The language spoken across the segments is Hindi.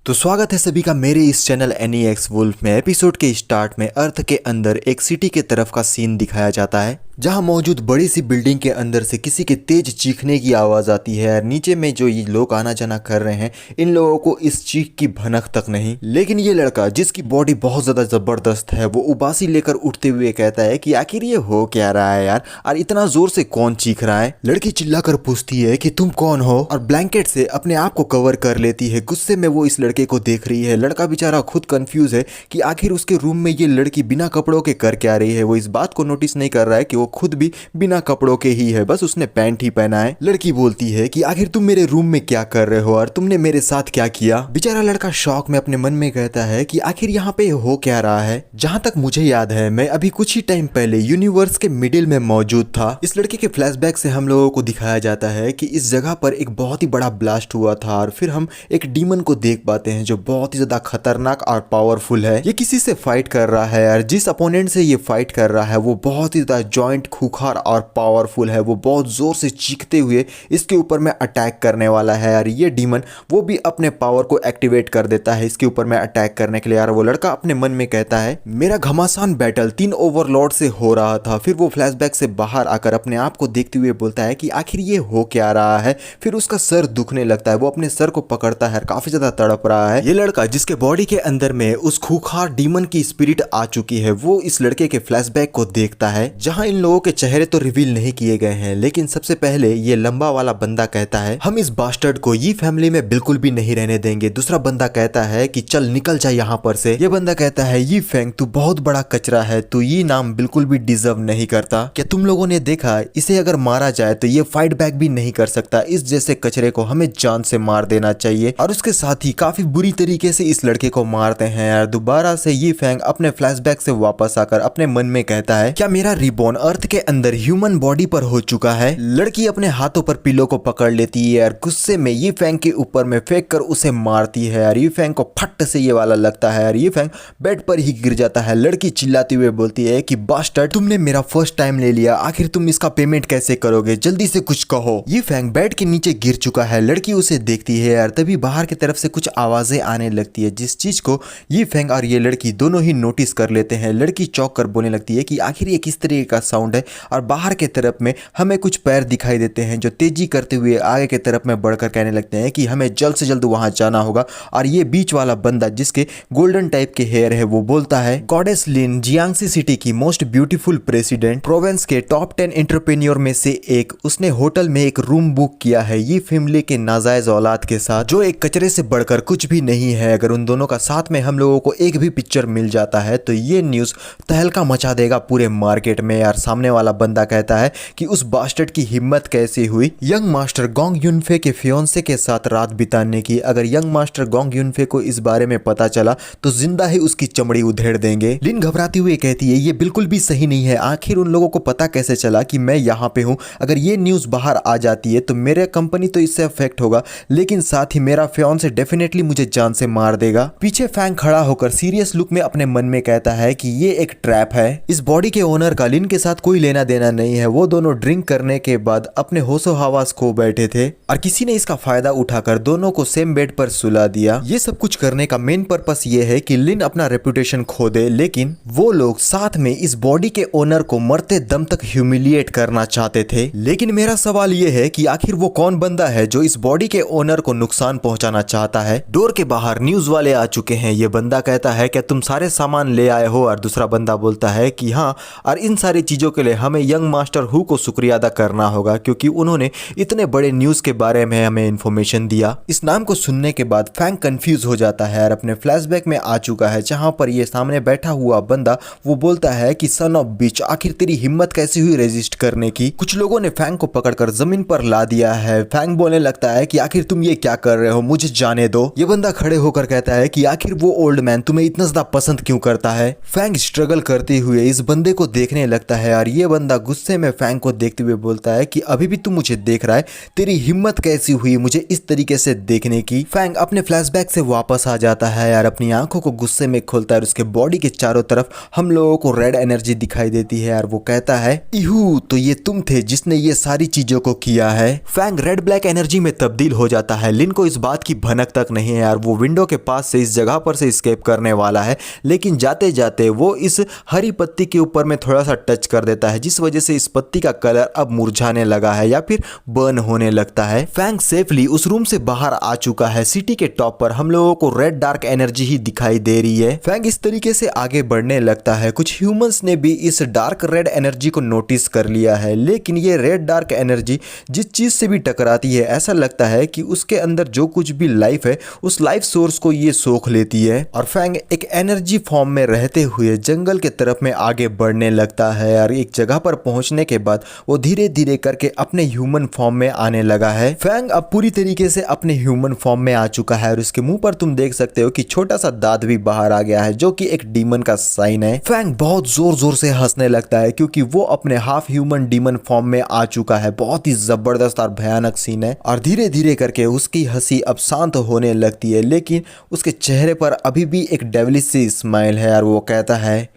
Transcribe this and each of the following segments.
तो स्वागत है सभी का मेरे इस चैनल NEX वुल्फ में। एपिसोड के स्टार्ट में अर्थ के अंदर एक सिटी के तरफ का सीन दिखाया जाता है जहां मौजूद बड़ी सी बिल्डिंग के अंदर से किसी के तेज चीखने की आवाज आती है और नीचे में जो ये लोग आना जाना कर रहे हैं इन लोगों को इस चीख की भनक तक नहीं। लेकिन ये लड़का जिसकी बॉडी बहुत ज्यादा जबरदस्त है वो उबासी लेकर उठते हुए कहता है कि आखिर ये हो क्या रहा है यार, और इतना जोर से कौन चीख रहा है। लड़की चिल्लाकर पूछती है कि तुम कौन हो और ब्लैंकेट से अपने आप को कवर कर लेती है। गुस्से में वो इस लड़के को देख रही है। लड़का बेचारा खुद कंफ्यूज है कि आखिर उसके रूम में ये लड़की बिना कपड़ों के कर क्या रही है। वो इस बात को नोटिस नहीं कर रहा है कि वो खुद भी बिना कपड़ों के ही है, बस उसने पैंट ही पहना है। लड़की बोलती है कि आखिर तुम मेरे रूम में क्या कर रहे हो और तुमने मेरे साथ क्या किया। बेचारा लड़का शॉक में अपने मन में कहता है कि आखिर यहाँ पे हो क्या रहा है। जहां तक मुझे याद है मैं अभी कुछ ही टाइम पहले यूनिवर्स के मिडिल में मौजूद था। इस लड़के के फ्लैशबैक से हम लोगों को दिखाया जाता है कि इस जगह पर एक बहुत ही बड़ा ब्लास्ट हुआ था और फिर हम एक डीमन को देख पाते हैं जो बहुत ही ज्यादा खतरनाक और पावरफुल है। ये किसी से फाइट कर रहा है और जिस अपोनेंट से ये फाइट कर रहा है वो बहुत ही ज्यादा जॉइंट खूंखार और पावरफुल है। वो बहुत जोर से चीखते हुए इसके ऊपर में अटैक करने वाला है और ये डीमन वो भी अपने पावर को एक्टिवेट कर देता है इसके ऊपर में अटैक करने के लिए। यार वो लड़का अपने मन में कहता है मेरा घमासान बैटल 3 ओवरलॉर्ड से हो रहा था। फिर वो फ्लैशबैक से बाहर आकर अपने आप को देखते हुए बोलता है कि आखिर ये हो क्या रहा है। फिर उसका सर दुखने लगता है। वो अपने सर को पकड़ता है, काफी ज्यादा तड़प रहा है। ये लड़का जिसके बॉडी के अंदर में उस खूंखार डीमन की स्पिरिट आ चुकी है वो इस लड़के के फ्लैशबैक को देखता है जहां इन लोगों के चेहरे तो रिवील नहीं किए गए हैं। लेकिन सबसे पहले ये लंबा वाला बंदा कहता है हम इस बास्टर्ड को ये फैमिली में बिल्कुल भी नहीं रहने देंगे। दूसरा बंदा कहता है कि चल निकल जा यहाँ पर से। ये बंदा कहता है ये फेंग तू बहुत बड़ा कचरा है, तू ये नाम बिल्कुल भी डिजर्व नहीं करता। क्या तुम लोगों ने देखा इसे अगर मारा जाए तो ये फाइट बैक भी नहीं कर सकता। इस जैसे कचरे को हमें जान से मार देना चाहिए। और उसके साथ ही काफी बुरी तरीके से इस लड़के को मारते हैं। और दोबारा से ये फेंग अपने फ्लैशबैक से वापस आकर अपने मन में कहता है क्या मेरा रिबॉर्न अर्थ के अंदर ह्यूमन बॉडी पर हो चुका है। लड़की अपने हाथों पर पिलो को पकड़ लेती है और गुस्से में ये फेंग के ऊपर में फेंक कर उसे मारती है और ये फेंग को फट से ये वाला लगता है और ये फेंग बेड पर ही गिर जाता है। लड़की चिल्लाती हुए बोलती है कि बास्टर्ड तुमने मेरा फर्स्ट टाइम ले लिया, आखिर तुम इसका पेमेंट कैसे करोगे, जल्दी से कुछ कहो। ये फेंग बेड के नीचे गिर चुका है। लड़की उसे देखती है और तभी बाहर की तरफ से कुछ आवाजें आने लगती है जिस चीज को ये फेंग और ये लड़की दोनों ही नोटिस कर लेते हैं। लड़की चौंक कर बोलने लगती है कि आखिर ये किस तरीके का साउंड है और बाहर के तरफ में हमें कुछ पैर दिखाई देते हैं जो तेजी करते हुए आगे के तरफ में बढ़कर कहने लगते हैं कि हमें जल्द से जल्द वहां जाना होगा। और ये बीच वाला बंदा जिसके गोल्डन टाइप के हेयर है वो बोलता है गॉडेस लिन जियांगसी सिटी की मोस्ट ब्यूटीफुल प्रेसिडेंट, प्रोविंस के टॉप 10 एंटरप्रेन्योर में से एक, उसने होटल में एक रूम बुक किया है ये फैमिली के नाजायज औलाद के साथ जो एक कचरे से बढ़कर कुछ भी नहीं है। अगर उन दोनों का साथ में हम लोगों को एक भी पिक्चर मिल जाता है तो ये न्यूज तहलका मचा देगा पूरे मार्केट में। यार सामने वाला बंदा कहता है कि उस बास्टर्ड की हिम्मत कैसे हुई यंग मास्टर गोंग युनफे के फियोंसे के साथ रात बिताने की। अगर यंग मास्टर गोंग युनफे को इस बारे में पता चला तो जिंदा ही उसकी चमड़ी उधेड़ देंगे। लिन घबराती हुई कहती है ये बिल्कुल भी सही नहीं है, आखिर उन लोगों को पता कैसे चला कि मैं यहाँ पे हूँ। अगर ये न्यूज बाहर आ जाती है तो मेरे कंपनी तो इससे अफेक्ट होगा लेकिन साथ ही मेरा फियोंसे डेफिनेटली मुझे जान से मार देगा। पीछे फैंग खड़ा होकर सीरियस लुक में अपने मन में कहता है कि ये एक ट्रैप है। इस बॉडी के ओनर का लिन के साथ कोई लेना देना नहीं है। वो दोनों ड्रिंक करने के बाद अपने होशो हवास खो बैठे थे और किसी ने इसका फायदा उठाकर दोनों को सेम बेड पर सुला दिया। ये सब कुछ करने का मेन पर्पस ये है कि लिन अपना रेपुटेशन खो दे, लेकिन वो लोग साथ में इस बॉडी के ओनर को मरते दम तक ह्यूमिलिएट करना चाहते थे। लेकिन मेरा सवाल ये है कि आखिर वो कौन बंदा है जो इस बॉडी के ओनर को नुकसान पहुंचाना चाहता है। डोर के बाहर न्यूज वाले आ चुके हैं। ये बंदा कहता है क्या तुम सारे सामान ले आए हो और दूसरा बंदा बोलता है कि हाँ, और इन सारी चीजों के लिए हमें यंग मास्टर हु को शुक्रिया अदा करना होगा क्योंकि उन्होंने इतने बड़े न्यूज के बारे में हमें इंफॉर्मेशन दिया। इस नाम को सुनने के बाद फैंग कंफ्यूज हो जाता है और अपने फ्लैशबैक में आ चुका है जहां पर ये सामने बैठा हुआ बंदा वो बोलता है कि सन ऑफ बिच आखिर तेरी हिम्मत कैसी हुई रेजिस्ट करने की। कुछ लोगों ने फैंग को पकड़कर जमीन पर ला दिया है। फैंग बोलने लगता है कि आखिर तुम ये क्या कर रहे हो, मुझे जाने दो। ये बंदा खड़े होकर कहता है कि आखिर वो ओल्ड मैन तुम्हें इतना ज्यादा पसंद क्यों करता है। फैंग स्ट्रगल करते हुए इस बंदे को देखने लगता है यार। ये बंदा गुस्से में फैंग को देखते हुए बोलता है कि अभी भी तू मुझे देख रहा है, तेरी हिम्मत कैसी हुई मुझे इस तरीके से देखने की। फैंग अपने फ्लैशबैक से वापस आ जाता है यार, अपनी आंखों को गुस्से में खोलता है और उसके बॉडी के चारों तरफ हम लोगों को रेड एनर्जी दिखाई देती है यार। वो कहता है इहू, तो ये तुम थे जिसने ये सारी चीजों को किया है। फैंग रेड ब्लैक एनर्जी में तब्दील हो जाता है। लिन को इस बात की भनक तक नहीं है यार। वो विंडो के पास से इस जगह पर से एस्केप करने वाला है, लेकिन जाते जाते वो इस हरी पत्ती के ऊपर में थोड़ा सा टच कर देता है, जिस वजह से इस पत्ती का कलर अब मुरझाने लगा है या फिर बर्न होने लगता है। फैंग सेफली उस रूम से बाहर आ चुका है। सिटी के टॉप पर हम लोगों को रेड डार्क एनर्जी ही दिखाई दे रही है। फैंग इस तरीके से आगे बढ़ने लगता है। कुछ ह्यूमंस ने भी इस डार्क रेड एनर्जी को नोटिस कर लिया है, लेकिन ये रेड डार्क एनर्जी जिस चीज से भी टकराती है ऐसा लगता है कि उसके अंदर जो कुछ भी लाइफ है उस लाइफ सोर्स को ये सोख लेती है। और फैंग एक एनर्जी फॉर्म में रहते हुए जंगल के तरफ में आगे बढ़ने लगता है और एक जगह पर पहुंचने के बाद वो धीरे धीरे करके अपने ह्यूमन फॉर्म में आने लगा है। फैंग अब पूरी तरीके से अपने ह्यूमन फॉर्म में आ चुका है और उसके मुंह पर तुम देख सकते हो कि छोटा सा दांत भी बाहर आ गया है, जो कि एक डीमन का साइन है। फैंग बहुत जोर जोर से हंसने लगता है क्योंकि वो अपने हाफ ह्यूमन डीमन फॉर्म में आ चुका है। बहुत ही जबरदस्त और भयानक सीन है और धीरे धीरे करके उसकी हंसी अब शांत होने लगती है, लेकिन उसके चेहरे पर अभी भी एक डेविलिश सी स्माइल है और वो कहता है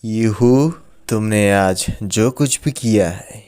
यूहू, तुमने आज जो कुछ भी किया है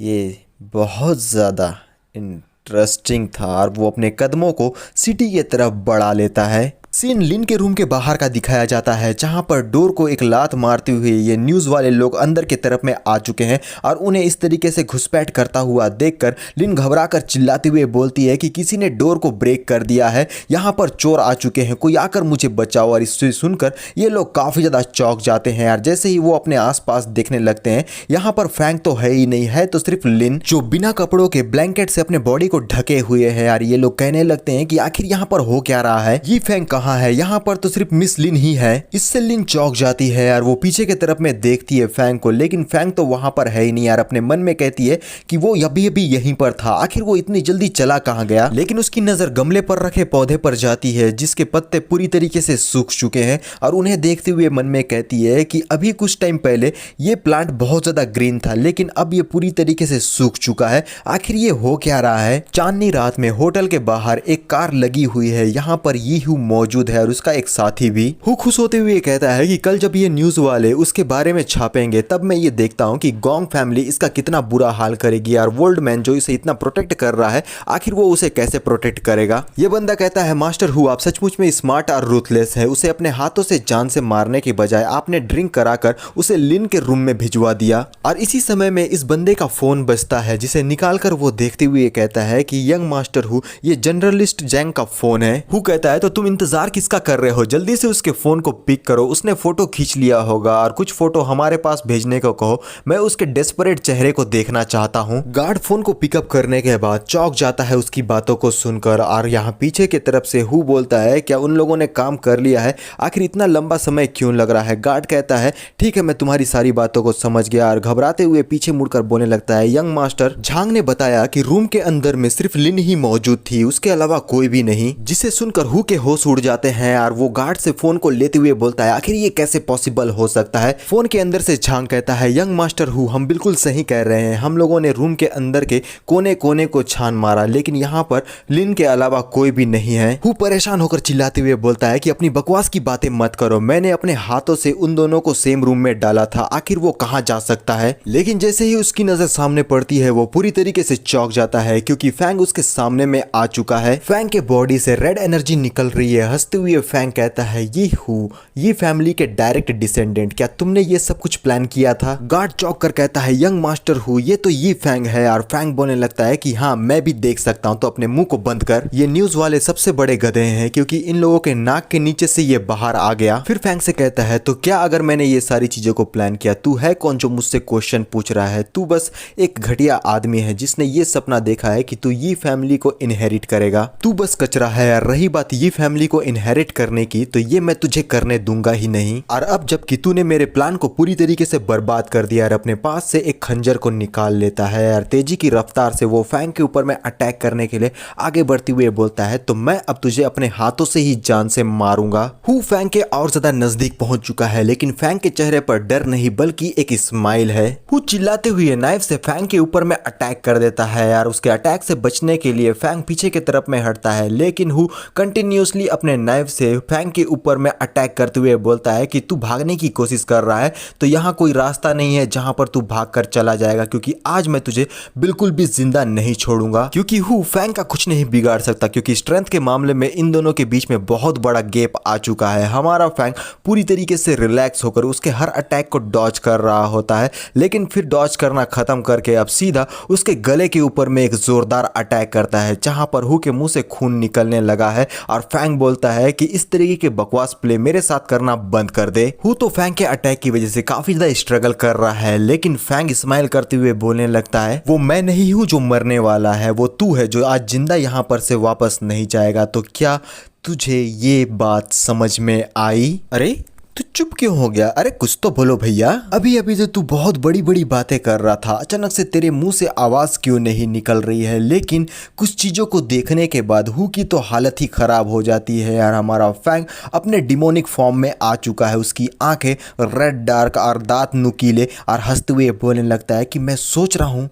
ये बहुत ज़्यादा इंटरेस्टिंग था। और वो अपने कदमों को सिटी की तरफ बढ़ा लेता है। सीन लिन के रूम के बाहर का दिखाया जाता है, जहां पर डोर को एक लात मारते हुए ये न्यूज़ वाले लोग अंदर की तरफ में आ चुके हैं और उन्हें इस तरीके से घुसपैठ करता हुआ देखकर लिन घबराकर चिल्लाती हुए बोलती है कि किसी ने डोर को ब्रेक कर दिया है, यहाँ पर चोर आ चुके हैं, कोई आकर मुझे बचाओ। और इससे सुनकर ये लोग काफ़ी ज़्यादा चौंक जाते हैं यार। जैसे ही वो अपने आसपास देखने लगते हैं, यहाँ पर फैंग तो है ही नहीं, है तो सिर्फ लिन, जो बिना कपड़ों के ब्लैंकेट से अपने बॉडी को ढके हुए है यार। ये लोग कहने लगते हैं कि आखिर यहाँ पर हो क्या रहा है, ये फैंग कहाँ है, यहाँ पर तो सिर्फ मिस लिन ही है। इससे लिन चौंक जाती है यार। वो पीछे की तरफ में देखती है फैंग को, लेकिन फैंग तो वहां पर है ही नहीं यार। अपने मन में कहती है कि वो अभी अभी यहीं पर था, आखिर वो इतनी जल्दी चला कहाँ गया। लेकिन उसकी नजर गमले पर रखे पौधे पर जाती है, जिसके पत्ते पूरी तरीके से सूख चुके हैं और उन्हें देखते हुए मन में कहती है कि अभी कुछ टाइम पहले ये प्लांट बहुत ज्यादा ग्रीन था, लेकिन अब ये पूरी तरीके से सूख चुका है। आखिर ये हो क्या रहा है। चांदनी रात में होटल के बाहर एक कार लगी हुई है, यहाँ पर यीहू मौजूद है और उसका एक साथी भी। हु खुश होते हुए कहता है कि कल जब ये न्यूज वाले उसके बारे में छापेंगे तब मैं ये देखता हूँ कि गोंग फैमिली इसका कितना बुरा हाल करेगी यार। वर्ल्ड मैन जो इसे इतना प्रोटेक्ट कर रहा है, आखिर वो उसे कैसे प्रोटेक्ट करेगा। ये बंदा कहता है मास्टर हु, आप सचमुच में स्मार्ट और रूथलेस है। उसे अपने हाथों से जान से मारने के बजाय आपने ड्रिंक कराकर उसे लिन के रूम में भिजवा दिया। और इसी समय में इस बंदे का फोन बजता है, जिसे निकालकर वो देखते हुए कहता है कि यंग मास्टर हु, ये जर्नलिस्ट जैंग का फोन है। हु कहता है तो तुम इंतजार किसका कर रहे हो, जल्दी से उसके फोन को पिक करो, उसने फोटो खींच लिया होगा और कुछ फोटो हमारे पास भेजने को कहो, मैं उसके डेस्परेट चेहरे को देखना चाहता हूँ। गार्ड फोन को पिकअप करने के बाद चौंक जाता है उसकी बातों को सुनकर और यहाँ पीछे की तरफ से हु बोलता है क्या उन लोगों ने काम कर लिया है, आखिर इतना लंबा समय क्यों लग रहा है। गार्ड कहता है ठीक है मैं तुम्हारी सारी बातों को समझ गया और घबराते हुए पीछे मुड़कर बोलने लगता है यंग मास्टर, झांग ने बताया कि रूम के अंदर में सिर्फ लिन ही मौजूद थी, उसके अलावा कोई भी नहीं। जिसे सुनकर हु के होश उड़ जाते हैं और वो गार्ड से फोन को लेते हुए बोलता है आखिर ये कैसे पॉसिबल हो सकता है। फोन के अंदर से झांग कहता है यंग मास्टर हु, हम बिल्कुल सही कह रहे हैं, हम लोगों ने रूम के अंदर के कोने कोने को छान मारा, लेकिन यहाँ पर लिन के अलावा कोई भी नहीं है। हु परेशान होकर चिल्लाते हुए बोलता है कि अपनी बकवास की बातें मत करो, मैंने अपने हाथों से उन दोनों को सेम रूम में डाला था, आखिर वो कहाँ जा सकता है। लेकिन जैसे ही उसकी नजर सामने पड़ती है वो पूरी तरीके से चौंक जाता है क्योंकि फैंग उसके सामने में आ चुका है। फैंग के बॉडी से रेड एनर्जी निकल रही है। हंसते हुए फैंग कहता है ये हु, ये फैमिली के डायरेक्ट डिसेंडेंट, क्या तुमने ये सब कुछ प्लान किया था। गार्ड चौंक कर कहता है यंग मास्टर हु, ये तो ये फैंग है। और फैंग बोलने लगता है कि हाँ मैं भी देख सकता हूँ, तो अपने मुंह को बंद कर। ये न्यूज वाले सबसे बड़े गधे हैं क्योंकि इन लोगों के नाक के नीचे से ये बाहर आ गया। फिर फैंग से कहता है तो क्या अगर मैंने ये सारी चीजों को प्लान किया, तू है कौन जो मुझसे क्वेश्चन पूछ रहा है। तू बस एक घटिया आदमी है जिसने ये सपना देखा है कि तू ये फैमिली को इनहेरिट करेगा। तू बस कचरा है यार। रही बात ये फैमिली को इनहेरिट करने की, तो ये मैं तुझे करने दूंगा ही नहीं। और अब जबकि तूने मेरे प्लान को पूरी तरीके से बर्बाद कर दिया और अपने पास से एक खंजर को निकाल लेता है और तेजी की रफ्तार से वो फैंग के ऊपर में अटैक करने के लिए आगे बढ़ते हुए बोलता है, तो मैं अब तुझे अपने हाथों से ही जान से मारूंगा। हु फैंग के और ज्यादा नजदीक पहुंच चुका है, लेकिन फैंग के चेहरे पर डर नहीं बल्कि एक स्माइल है। हु चिल्लाते हुए नाइफ से फैंग के ऊपर में अटैक कर देता है और उसके अटैक से बचने के लिए फैंग पीछे की तरफ में हटता है, लेकिन हु कंटिन्यूअसली अपने नाइफ से फैंग के ऊपर में अटैक करते हुए बोलता है कि तू भागने की कोशिश कर रहा है तो यहाँ कोई रास्ता नहीं है जहां पर तू भाग कर चला जाएगा, क्योंकि आज मैं तुझे बिल्कुल भी जिंदा नहीं छोड़ूंगा। क्योंकि हु फैंग का कुछ नहीं बिगाड़ सकता, क्योंकि स्ट्रेंथ के मामले में इन दोनों के बीच में बहुत बड़ा गैप आ चुका है। हमारा फैंग पूरी तरीके से रिलैक्स होकर उसके हर अटैक को डॉज कर रहा होता है, लेकिन फिर डॉज करना खत्म करके अब सीधा उसके गले के ऊपर में एक जोरदार अटैक करता है, जहां पर हु के मुंह से खून निकलने लगा है और फैंग बोलता है कि इस तरीके के बकवास प्ले मेरे साथ करना बंद कर दे। हु तो फैंग के अटैक की वजह से काफी ज्यादा स्ट्रगल कर रहा है, लेकिन फैंग स्माइल करते हुए बोलने लगता है, वो मैं नहीं हूं जो मरने वाला है, वो तू है जो आज जिंदा यहां पर से वापस नहीं जाएगा। तो क्या तुझे ये बात समझ में आई? अरे तू चुप क्यों हो गया? अरे कुछ तो बोलो भैया। अभी अभी तो तू बहुत बड़ी बड़ी बातें कर रहा था, अचानक से तेरे मुंह से आवाज क्यों नहीं निकल रही है? लेकिन कुछ चीजों को देखने के बाद हु की तो हालत ही खराब हो जाती है यार। हमारा फैंग अपने डिमोनिक फॉर्म में आ चुका है, उसकी आंखें रेड डार्क और दांत नुकीले और हंसते हुए बोलने लगता है कि मैं सोच रहा हूं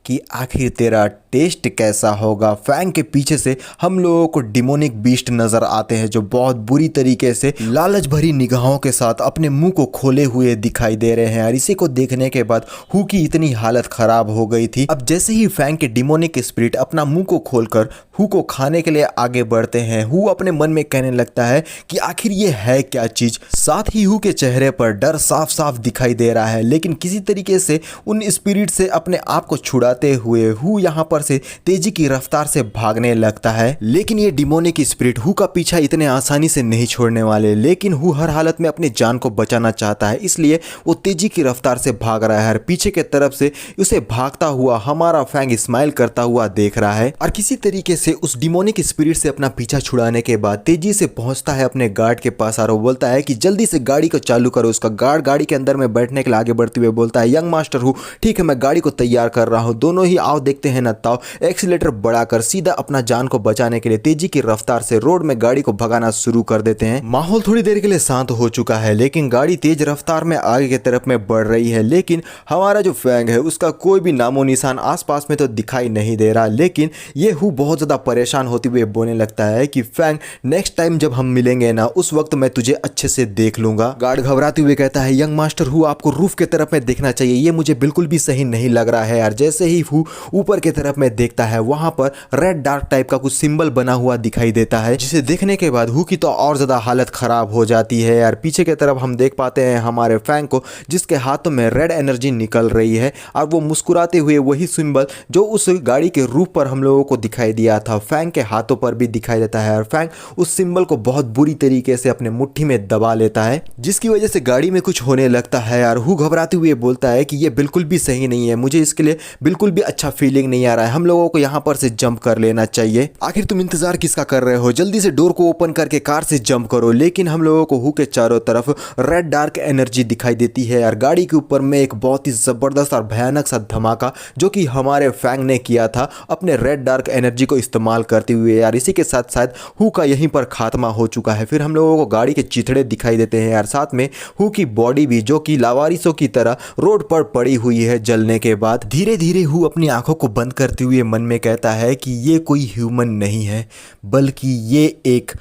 कि आखिर तेरा टेस्ट कैसा होगा। फैंग के पीछे से हम लोगों को डिमोनिक बीस्ट नजर आते हैं, जो बहुत बुरी तरीके से लालच भरी निगाहों के साथ अपने मुंह को खोले हुए दिखाई दे रहे हैं। और इसी को देखने के बाद हु की इतनी हालत खराब हो गई थी। अब जैसे ही फैंग के डिमोनिक स्पिरिट अपना मुंह को खोलकर हु को खाने के लिए आगे बढ़ते हैं, हु अपने मन में कहने लगता है कि आखिर ये है क्या चीज। साथ ही हु के चेहरे पर डर साफ साफ दिखाई दे रहा है, लेकिन किसी तरीके से उन स्पिरिट से अपने आप को छुड़ाते हुए हु यहाँ पर से तेजी की रफ्तार से भागने लगता है। लेकिन ये डिमोनिक स्पिरिट हु का पीछा इतने आसानी से नहीं छोड़ने वाले, लेकिन हु हर हालत में अपनी जान को बचाना चाहता है, इसलिए वो तेजी की रफ्तार से भाग रहा है। पीछे के तरफ से उसे भागता हुआ हमारा फैंग स्माइल करता हुआ देख रहा है और किसी तरीके से उस डिमोनिक स्पिरिट से अपना पीछा छुड़ाने के बाद तेजी से पहुंचता है अपने गार्ड के पास और वो बोलता है कि जल्दी से गाड़ी को चालू करो। उसका गार्ड गाड़ी के अंदर में बैठने के लिए आगे बढ़ते हुए बोलता है, यंग मास्टर हु, ठीक है मैं गाड़ी को तैयार कर रहा हूं, दोनों ही आओ देखते हैं ना। ताओ एक्सीलेटर बढ़ाकर सीधा अपना जान को बचाने के लिए तेजी की रफ्तार से रोड में गाड़ी को भगाना शुरू कर देते हैं। माहौल थोड़ी देर के लिए शांत हो चुका है, लेकिन गाड़ी तेज रफ्तार में आगे की तरफ में बढ़ रही है, लेकिन हमारा जो फैंग है उसका कोई भी नामो निशान आसपास में तो दिखाई नहीं दे रहा। लेकिन ये हु बहुत ज्यादा परेशान होते हुए बोलने लगता है कि फैंग नेक्स्ट टाइम जब हम मिलेंगे ना, उस वक्त मैं तुझे अच्छे से देख लूंगा। गार्ड घबराते हुए कहता है, यंग मास्टर हु, आपको रूफ के तरफ में देखना चाहिए, ये मुझे बिल्कुल भी सही नहीं लग रहा है यार। जैसे ही हु ऊपर की तरफ में देखता है, वहां पर रेड डार्क टाइप का कुछ सिंबल बना हुआ दिखाई देता है, जिसे देखने के बाद हु की तो और ज्यादा हालत खराब हो जाती है यार। पीछे की तरफ हम देख पाते हैं हमारे फैंग को, जिसके हाथों में रेड एनर्जी निकल रही है और वो मुस्कुराते हुए वही सिंबल जो उस गाड़ी के रूफ पर हम लोगों को दिखाई दिया था, फैंग के हाथों पर भी दिखाई देता है। और फैंग उस सिंबल को बहुत बुरी तरीके से अपने मुट्ठी में दबा लेता है, जिसकी वजह से गाड़ी में कुछ होने लगता है यार। हु घबराते हुए बोलता है कि ये बिल्कुल भी सही नहीं है, मुझे इसके लिए बिल्कुल भी अच्छा फीलिंग नहीं आ रहा है, हम लोगों को यहाँ पर से जंप कर लेना चाहिए। आखिर तुम इंतजार किसका कर रहे हो, जल्दी से डोर को ओपन करके कार से जंप करो। लेकिन हम लोगों को हु के चारों तरफ रेड डार्क एनर्जी दिखाई देती है यार। गाड़ी के ऊपर में एक बहुत ही जबरदस्त और भयानक सा धमाका जो कि हमारे फैंग ने किया था अपने रेड डार्क एनर्जी को इस्तेमाल करते हुए यार। इसी के साथ साथ हु का यहीं पर खात्मा हो चुका है। फिर हम लोगों को गाड़ी के चिथड़े दिखाई देते हैं यार, साथ में हु की बॉडी भी जो कि लावारिसों की तरह रोड पर पड़ी हुई है जलने के बाद। धीरे धीरे हु अपनी आंखों को बंद करते हुए मन में कहता है कि ये कोई ह्यूमन नहीं है, बल्कि ये एक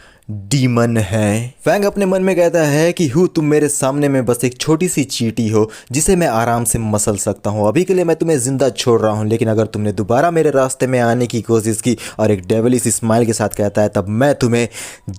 डीमन है। फैंग अपने मन में कहता है कि हु, तुम मेरे सामने में बस एक छोटी सी चींटी हो जिसे मैं आराम से मसल सकता हूँ। अभी के लिए मैं तुम्हें जिंदा छोड़ रहा हूँ, लेकिन अगर तुमने दोबारा मेरे रास्ते में आने की कोशिश की, और एक डेविलिश स्माइल के साथ कहता है, तब मैं तुम्हें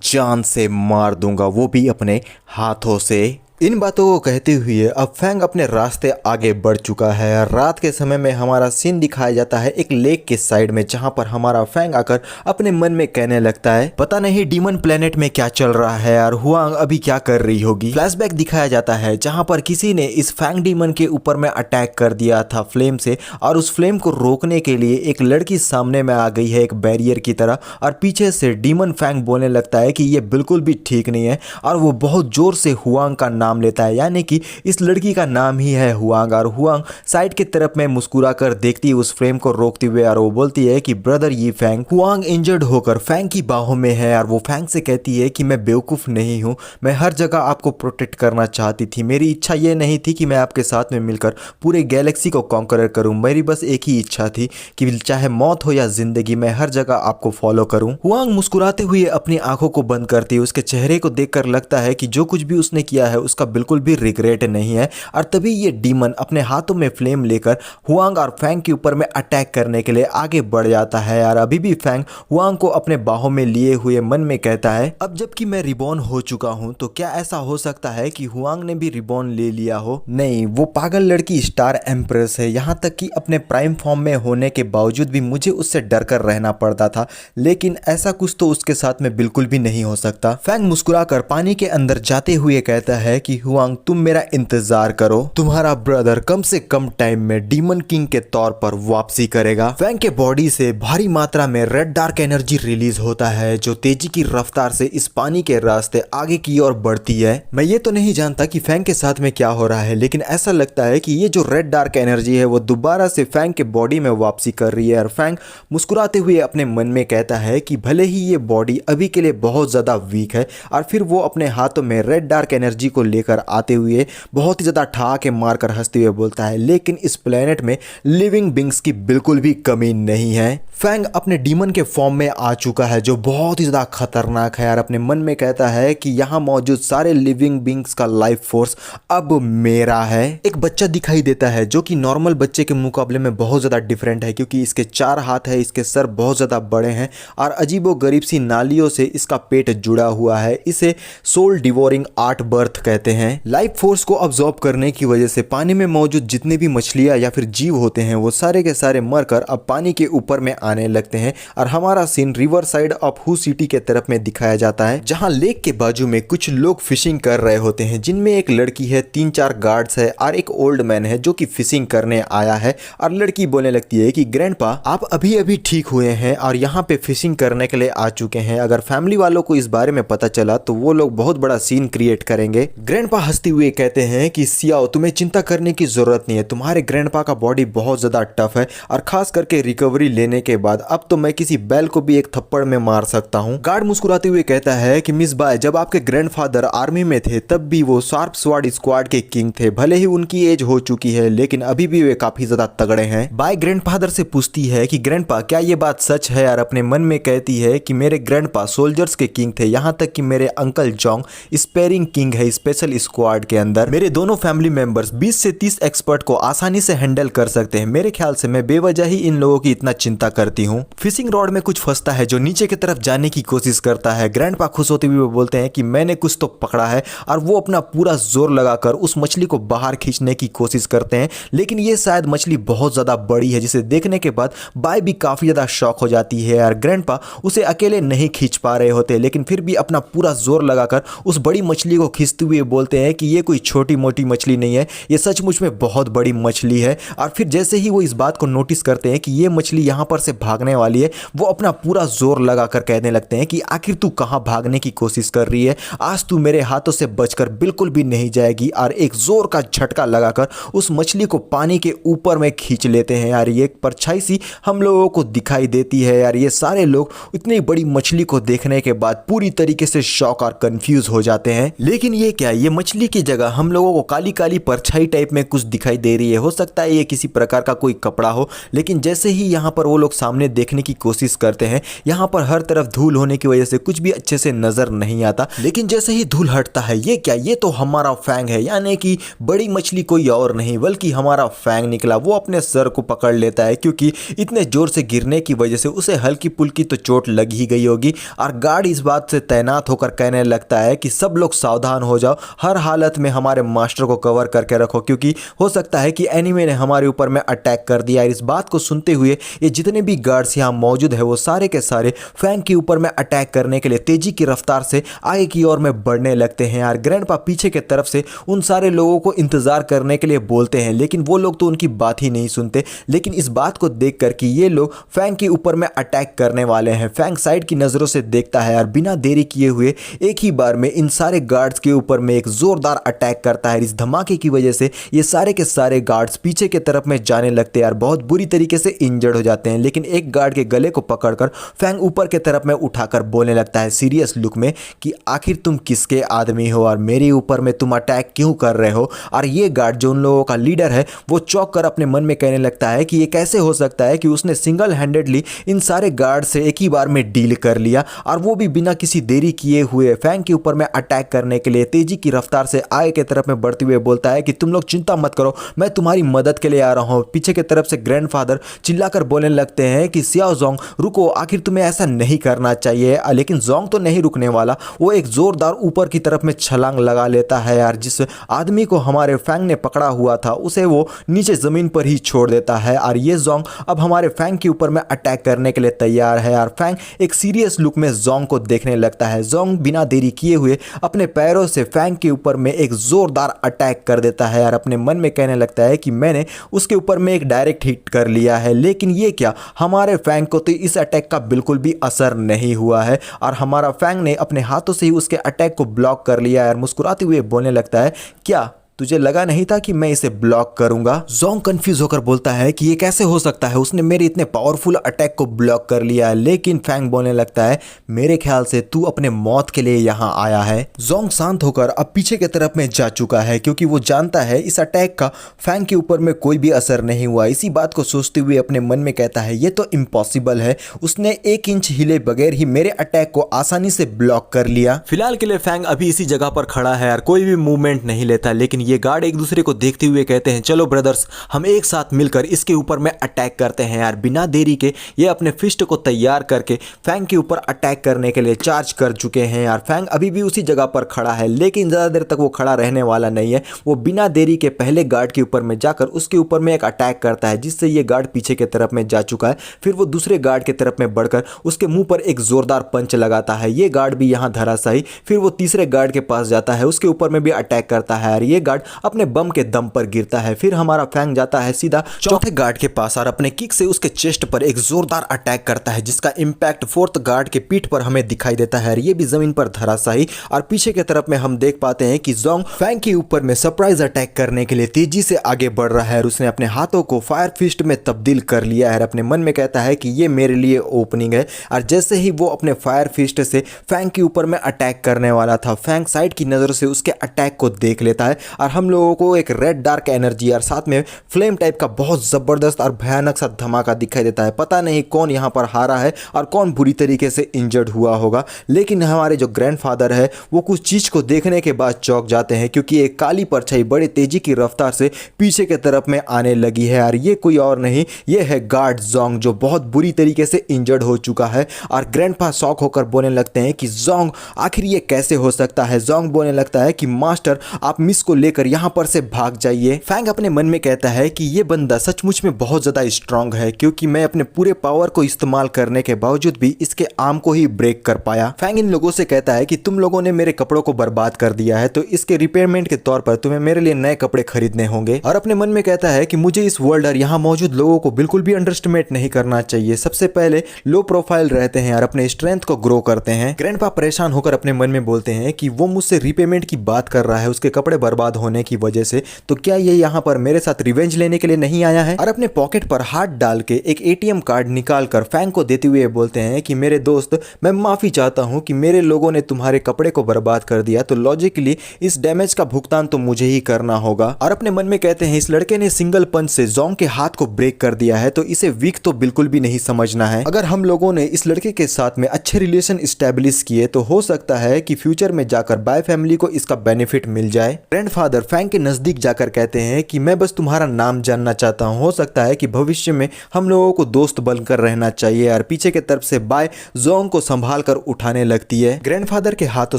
जान से मार दूंगा, वो भी अपने हाथों से। इन बातों को कहते हुए अब फैंग अपने रास्ते आगे बढ़ चुका है। रात के समय में हमारा सीन दिखाया जाता है एक लेक के साइड में, जहां पर हमारा फैंग आकर अपने मन में कहने लगता है पता नहीं डीमन प्लेनेट में क्या चल रहा है और हुआंग अभी क्या कर रही होगी। फ्लैशबैक दिखाया जाता है जहां पर किसी ने इस फैंग डीमन के ऊपर में अटैक कर दिया था फ्लेम से, और उस फ्लेम को रोकने के लिए एक लड़की सामने में आ गई है एक बैरियर की तरह, और पीछे से डीमन फैंग बोलने लगता है कि ये बिल्कुल भी ठीक नहीं है, और वो बहुत जोर से हुआंग का नाम लेता है, यानी कि इस लड़की का नाम ही है हुआंग। और हुआंग साइड की तरफ में मुस्कुरा कर देखती है उस फ्रेम को रोकते हुए, और वो बोलती है कि ब्रदर ये फैंग। हुआंग इंजर्ड होकर फैंग की बाहों में है और वो फैंग से कहती है कि मैं बेवकूफ़ नहीं हूँ, मैं हर जगह आपको प्रोटेक्ट करना चाहती थी, मेरी इच्छा ये नहीं थी कि मैं आपके साथ में मिलकर पूरे गैलेक्सी को कॉन्कर करूँ, मेरी बस एक ही इच्छा थी कि चाहे मौत हो या जिंदगी मैं हर जगह आपको फॉलो करूँ। हुआंग मुस्कुराते हुए अपनी आंखों को बंद करती है, उसके चेहरे को देखकर लगता है कि जो कुछ भी उसने किया है उसका बिल्कुल भी रिग्रेट नहीं है। और तभी ये डीमन अपने हाथों में फ्लेम लेकर हुआंग और फैंग के ऊपर में अटैक करने के लिए आगे बढ़ जाता है, और अभी भी फैंग हुआंग को अपने बाहों में लिए हुए मन में कहता है अब जबकि मैं रिबॉर्न हो चुका हूं तो क्या ऐसा हो सकता है कि हुआंग ने भी रिबॉर्न ले लिया हो? नहीं, वो पागल लड़की स्टार एम्प्रेस है, यहाँ तक कि अपने प्राइम फॉर्म में होने के बावजूद भी मुझे उससे डर कर रहना पड़ता था, लेकिन ऐसा कुछ तो उसके साथ में बिल्कुल भी नहीं हो सकता। फैंग मुस्कुराकर पानी के अंदर जाते हुए कहता है कि हुआंग तुम मेरा इंतजार करो, तुम्हारा ब्रदर कम से कम टाइम में डीमन किंग के तौर पर वापसी करेगा। फैंग के बॉडी से भारी मात्रा में रेड डार्क एनर्जी रिलीज होता है जो तेजी की रफ्तार से इस पानी के रास्ते आगे की ओर बढ़ती है। मैं ये तो नहीं जानता कि फैंग के साथ में क्या हो रहा है, लेकिन ऐसा लगता है कि ये जो रेड डार्क एनर्जी है वो दोबारा से फैंग के बॉडी में वापसी कर रही है। और फैंग मुस्कुराते हुए अपने मन में कहता है कि भले ही ये बॉडी अभी के लिए बहुत ज़्यादा वीक है, और फिर वो अपने हाथों में रेड डार्क एनर्जी को लेकर आते हुए बहुत ही ज़्यादा ठहाके मारकर हंसते हुए बोलता है लेकिन इस प्लेनेट में लिविंग बींग्स की बिल्कुल भी कमी नहीं है। फैंग अपने डीमन के फॉर्म में आ चुका है जो बहुत ही ज़्यादा खतरनाक है, और अपने मन में कहता है कि यहाँ मौजूद सारे लिविंग बींग्स का लाइफ फोर्स अब मेरा है। एक बच्चा दिखाई देता है जो कि नॉर्मल बच्चे के मुकाबले में बहुत ज़्यादा डिफरेंट है, क्योंकि इसके 4 हाथ है, इसके सर बहुत ज़्यादा बड़े हैं, और अजीबो गरीब सी नालियों से इसका पेट जुड़ा हुआ है। इसे सोल डिवोरिंग आर्ट बर्थ कहते हैं। लाइफ फोर्स को अब्सॉर्ब करने की वजह से पानी में मौजूद जितने भी मछलियाँ या फिर जीव होते हैं वो सारे के सारे मरकर अब पानी के ऊपर में आने लगते हैं। और हमारा scene river side of Hu city के तरफ में दिखाया जाता है, जहां लेक के बाजू में कुछ लोग फिशिंग कर रहे होते हैं, जिनमें एक लड़की है, 3-4 गार्ड्स है और एक ओल्ड मैन है जो कि फिशिंग करने आया है। और लड़की बोलने लगती है कि ग्रैंडपा आप अभी अभी ठीक हुए हैं और यहाँ पे फिशिंग करने के लिए आ चुके हैं, अगर फैमिली वालों को इस बारे में पता चला तो वो लोग बहुत बड़ा सीन क्रिएट करेंगे। ग्रैंडपा हंसते हुए कहते हैं कि सियाओ तुम्हें चिंता करने की जरूरत नहीं है, तुम्हारे ग्रैंडपा का बॉडी बहुत ज्यादा टफ है, और खास करके रिकवरी लेने के बाद अब तो मैं किसी बैल को भी एक थप्पड़ में मार सकता हूँ। गार्ड मुस्कुराते हुए कहता है कि मिस बाय जब आपके ग्रैंडफादर आर्मी में थे तब भी वो शार्प स्वॉर्ड स्क्वाड के किंग थे, भले ही उनकी एज हो चुकी है लेकिन अभी भी वे काफी ज्यादा तगड़े हैं। बाय ग्रैंडफादर से पूछती है कि ग्रैंडपा क्या ये बात सच है, और अपने मन में कहती है कि मेरे ग्रैंडपा सोल्जर्स के किंग थे, यहाँ तक कि मेरे अंकल जोंग स्पेयरिंग किंग है स्पेशल स्क्वाड के अंदर। मेरे दोनों फैमिली मेंबर्स 20 से 30 एक्सपर्ट को आसानी से हैंडल कर सकते हैं, मेरे ख्याल से मैं बेवजह ही इन लोगों की इतना चिंता करती हूँ। फिशिंग रॉड में कुछ फंसता है जो नीचे की तरफ जाने की कोशिश करता है। ग्रैंडपा खुश होते हुए बोलते हैं कि मैंने कुछ तो पकड़ा है, और वो अपना पूरा जोर लगाकर उस मछली को बाहर खींचने की कोशिश करते हैं, लेकिन ये शायद मछली बहुत ज्यादा बड़ी है, जिसे देखने के बाद बाय भी काफी ज्यादा शॉक हो जाती है। और ग्रैंडपा उसे अकेले नहीं खींच पा रहे होते, लेकिन फिर भी अपना पूरा जोर लगाकर उस बड़ी मछली को खींचते हुए बोलते हैं कि ये कोई छोटी मोटी मछली नहीं है, ये सचमुच में बहुत बड़ी मछली है। और फिर जैसे ही वो इस बात को नोटिस करते हैं कि ये मछली यहाँ पर से भागने वाली है, वो अपना पूरा जोर लगाकर कहने लगते हैं कि आखिर तू कहाँ भागने की कोशिश कर रही है, आज तू मेरे हाथों से बचकर बिल्कुल भी नहीं जाएगी। और एक जोर का झटका लगाकर उस मछली को पानी के ऊपर में खींच लेते हैं। यार ये एक परछाई सी हम लोगों को दिखाई देती है। यार ये सारे लोग इतनी बड़ी मछली को देखने के बाद पूरी तरीके से शॉक और कंफ्यूज हो जाते हैं। लेकिन ये क्या, ये मछली की जगह हम लोगों को काली काली परछाई टाइप में कुछ दिखाई दे रही है, हो सकता है ये किसी प्रकार का कोई कपड़ा हो। लेकिन जैसे ही यहाँ पर वो लोग सामने देखने की कोशिश करते हैं, यहाँ पर हर तरफ धूल होने की वजह से कुछ भी अच्छे से नजर नहीं आता। लेकिन जैसे ही धूल हटता है, ये क्या, ये तो हमारा फैंग है, यानी कि बड़ी मछली कोई और नहीं बल्कि हमारा फैंग निकला। वो अपने सर को पकड़ लेता है क्योंकि इतने जोर से गिरने की वजह से उसे हल्की पुल्की तो चोट लग ही गई होगी। और गार्ड इस बात से तैनात होकर कहने लगता है कि सब लोग सावधान हो जाओ, हर हालत में हमारे मास्टर को कवर करके रखो, क्योंकि हो सकता है कि एनिमे ने हमारे ऊपर में अटैक कर दिया। इस बात को सुनते हुए ये जितने भी गार्ड्स यहाँ मौजूद है वो सारे के सारे फैंग के ऊपर में अटैक करने के लिए तेजी की रफ्तार से आगे की ओर में बढ़ने लगते हैं यार। ग्रैंडपा पीछे की तरफ से उन सारे लोगों को इंतजार करने के लिए बोलते हैं, लेकिन वो लोग तो उनकी बात ही नहीं सुनते। लेकिन इस बात को देखकर कि ये लोग फैंग के ऊपर में अटैक करने वाले हैं, फैंग साइड की नजरों से देखता है यार। बिना देरी किए हुए एक ही बार में इन सारे गार्ड्स के ऊपर में एक जोरदार अटैक करता है। इस धमाके की वजह से ये सारे के सारे गार्ड्स पीछे की तरफ में जाने लगते हैं यार, बहुत बुरी तरीके से इंजर्ड हो जाते हैं। लेकिन एक गार्ड के गले को पकड़कर फैंग ऊपर की तरफ में उठाकर बोलने लगता है सीरियस लुक में कि आखिर तुम किसके आदमी हो और मेरे ऊपर में तुम अटैक क्यों कर रहे हो। और ये गार्ड जो उन लोगों का लीडर है वो चौंक कर अपने मन में कहने लगता है कि ये कैसे हो सकता है कि उसने सिंगल हैंडेडली इन सारे गार्ड से एक ही बार में डील कर लिया, और वो भी बिना किसी देरी किए हुए फैंग के ऊपर में अटैक करने के लिए तेजी की रफ्तार से आगे की तरफ में बढ़ते हुए बोलता है कि तुम लोग चिंता मत करो, मैं तुम्हारी मदद के लिए आ रहा हूं। पीछे की तरफ से ग्रैंडफादर चिल्लाकर बोलने लगते हैं कि सियाओ जोंग रुको, आखिर तुम्हें ऐसा नहीं करना चाहिए। लेकिन जोंग तो नहीं रुकने वाला, वो एक जोरदार ऊपर की तरफ में छलांग लगा लेता है यार। जिस आदमी को हमारे फैंग ने पकड़ा हुआ था उसे वो नीचे जमीन पर ही छोड़ देता है, और ये जोंग अब हमारे फैंग के ऊपर में अटैक करने के लिए तैयार है यार। फैंग एक सीरियस लुक में जोंग को देखने लगता है। जोंग बिना देरी किए हुए अपने पैरों से फैंग के ऊपर में एक जोरदार अटैक कर देता है यार। अपने मन में कहने लगता है कि मैंने उसके ऊपर में एक डायरेक्ट हिट कर लिया है, लेकिन ये क्या, हमारे फैंग को तो इस अटैक का बिल्कुल भी असर नहीं हुआ है, और हमारा फैंग ने अपने हाथों से ही उसके अटैक को ब्लॉक कर लिया है। मुस्कुराते हुए बोलने लगता है क्या तुझे लगा नहीं था कि मैं इसे ब्लॉक करूंगा। जोंग कंफ्यूज होकर बोलता है कि ये कैसे हो सकता है, उसने मेरे इतने पावरफुल अटैक को ब्लॉक कर लिया है। लेकिन फैंग बोलने लगता है मेरे ख्याल से तू अपने मौत के लिए यहाँ आया है। जोंग शांत होकर अब पीछे की तरफ में जा चुका है, क्योंकि वो जानता है इस अटैक का फैंग के ऊपर में कोई भी असर नहीं हुआ। इसी बात को सोचते हुए अपने मन में कहता है ये तो इम्पॉसिबल है, उसने 1 इंच हिले बगैर ही मेरे अटैक को आसानी से ब्लॉक कर लिया। फिलहाल के लिए फैंग अभी इसी जगह पर खड़ा है यार, कोई भी मूवमेंट नहीं लेता। लेकिन ये गार्ड एक दूसरे को देखते हुए कहते हैं चलो ब्रदर्स, हम एक साथ मिलकर इसके ऊपर में अटैक करते हैं यार। बिना देरी के ये अपने फिस्ट को तैयार करके फैंग के ऊपर अटैक करने के लिए चार्ज कर चुके हैं यार। फैंग अभी भी उसी जगह पर खड़ा है, लेकिन ज़्यादा देर तक वो खड़ा रहने वाला नहीं है। वो बिना देरी के पहले गार्ड के ऊपर में जाकर उसके ऊपर में एक अटैक करता है, जिससे ये गार्ड पीछे की तरफ में जा चुका है। फिर वो दूसरे गार्ड की तरफ में बढ़कर उसके मुंह पर एक जोरदार पंच लगाता है, ये गार्ड भी यहाँ धराशायी। फिर वो तीसरे गार्ड के पास जाता है, उसके ऊपर में भी अटैक करता है और ये गार्ड अपने बम के दम पर गिरता है। फिर हमारा फैंग जाता है सीधा चौथे गार्ड के पास और अपने किक से उसके चेस्ट पर एक जोरदार अटैक करता है, जिसका इंपैक्ट फोर्थ गार्ड के पीठ पर हमें दिखाई देता है। ये भी जमीन पर धराशायी। और पीछे की तरफ में हम देख पाते हैं कि जोंग फैंग के ऊपर में सरप्राइज अटैक करने के लिए तेजी से आगे बढ़ रहा है और उसने अपने हाथों को फायर फिस्ट में तब्दील कर लिया है। अपने मन में कहता है कि ये मेरे लिए ओपनिंग है। और जैसे ही वो अपने फायर फिस्ट से फैंग के ऊपर में अटैक करने वाला था, फैंग साइड की नजर से उसके अटैक को देख लेता है और हम लोगों को एक रेड डार्क एनर्जी और साथ में फ्लेम टाइप का बहुत जबरदस्त और भयानक सा धमाका दिखाई देता है। पता नहीं कौन यहाँ पर हारा है और कौन बुरी तरीके से इंजर्ड हुआ होगा, लेकिन हमारे जो ग्रैंडफादर है वो कुछ चीज को देखने के बाद चौंक जाते हैं, क्योंकि एक काली परछाई बड़ी तेजी की रफ्तार से पीछे की तरफ में आने लगी है। और ये कोई और नहीं, ये है गार्ड जोंग, जो बहुत बुरी तरीके से इंजर्ड हो चुका है। और ग्रैंडपा शॉक होकर बोलने लगते हैं कि जोंग आखिर ये कैसे हो सकता है। जोंग बोलने लगता है कि मास्टर आप मिस को लेकर यहाँ पर से भाग जाइए। फैंग अपने मन में कहता है कि ये बंदा सचमुच में बहुत ज्यादा स्ट्रांग है, क्योंकि मैं अपने पूरे पावर को इस्तेमाल करने के बावजूद भी इसके आर्म को ही ब्रेक कर पाया। फैंग इन लोगों से कहता है कि तुम लोगों ने मेरे कपड़ों को बर्बाद कर दिया है, तो इसके रिपेयरमेंट के तौर पर तुम्हें मेरे लिए नए कपड़े खरीदने होंगे। और अपने मन में कहता है कि मुझे इस वर्ल्ड और यहाँ मौजूद लोगों को बिल्कुल भी अंडरस्टिमेट नहीं करना चाहिए। सबसे पहले लो प्रोफाइल रहते हैं और अपने स्ट्रेंथ को ग्रो करते हैं। ग्रैंडपा परेशान होकर अपने मन में बोलते हैं कि वो मुझसे रिपेमेंट की बात कर रहा है उसके कपड़े बर्बाद होने की वजह से, तो क्या ये यहाँ पर मेरे साथ रिवेंज लेने के लिए नहीं आया है। और अपने पॉकेट पर हाथ डाल के एक एटीएम कार्ड निकाल कर फैंग को देते हुए बोलते हैं कि मेरे दोस्त, मैं माफी चाहता हूँ कि मेरे लोगों ने तुम्हारे कपड़े को बर्बाद कर दिया, तो लॉजिकली इस डैमेज का भुगतान तो मुझे ही करना होगा। और अपने मन में कहते हैं इस लड़के ने सिंगल पंच से जोंग के हाथ को ब्रेक कर दिया है, तो इसे वीक तो बिल्कुल भी नहीं समझना है। अगर हम लोगों ने इस लड़के के साथ में अच्छे रिलेशन स्टैब्लिश किए तो हो सकता है कि फ्यूचर में जाकर बाय फैमिली को इसका बेनिफिट मिल जाए। ग्रैंडफादर ग्रैंडफादर फैंग के नजदीक जाकर कहते हैं कि मैं बस तुम्हारा नाम जानना चाहता हूँ, हो सकता है कि भविष्य में हम लोगों को दोस्त बनकर रहना चाहिए। और पीछे के तरफ से बाय जोंग को संभाल कर उठाने लगती है। ग्रैंडफादर के हाथों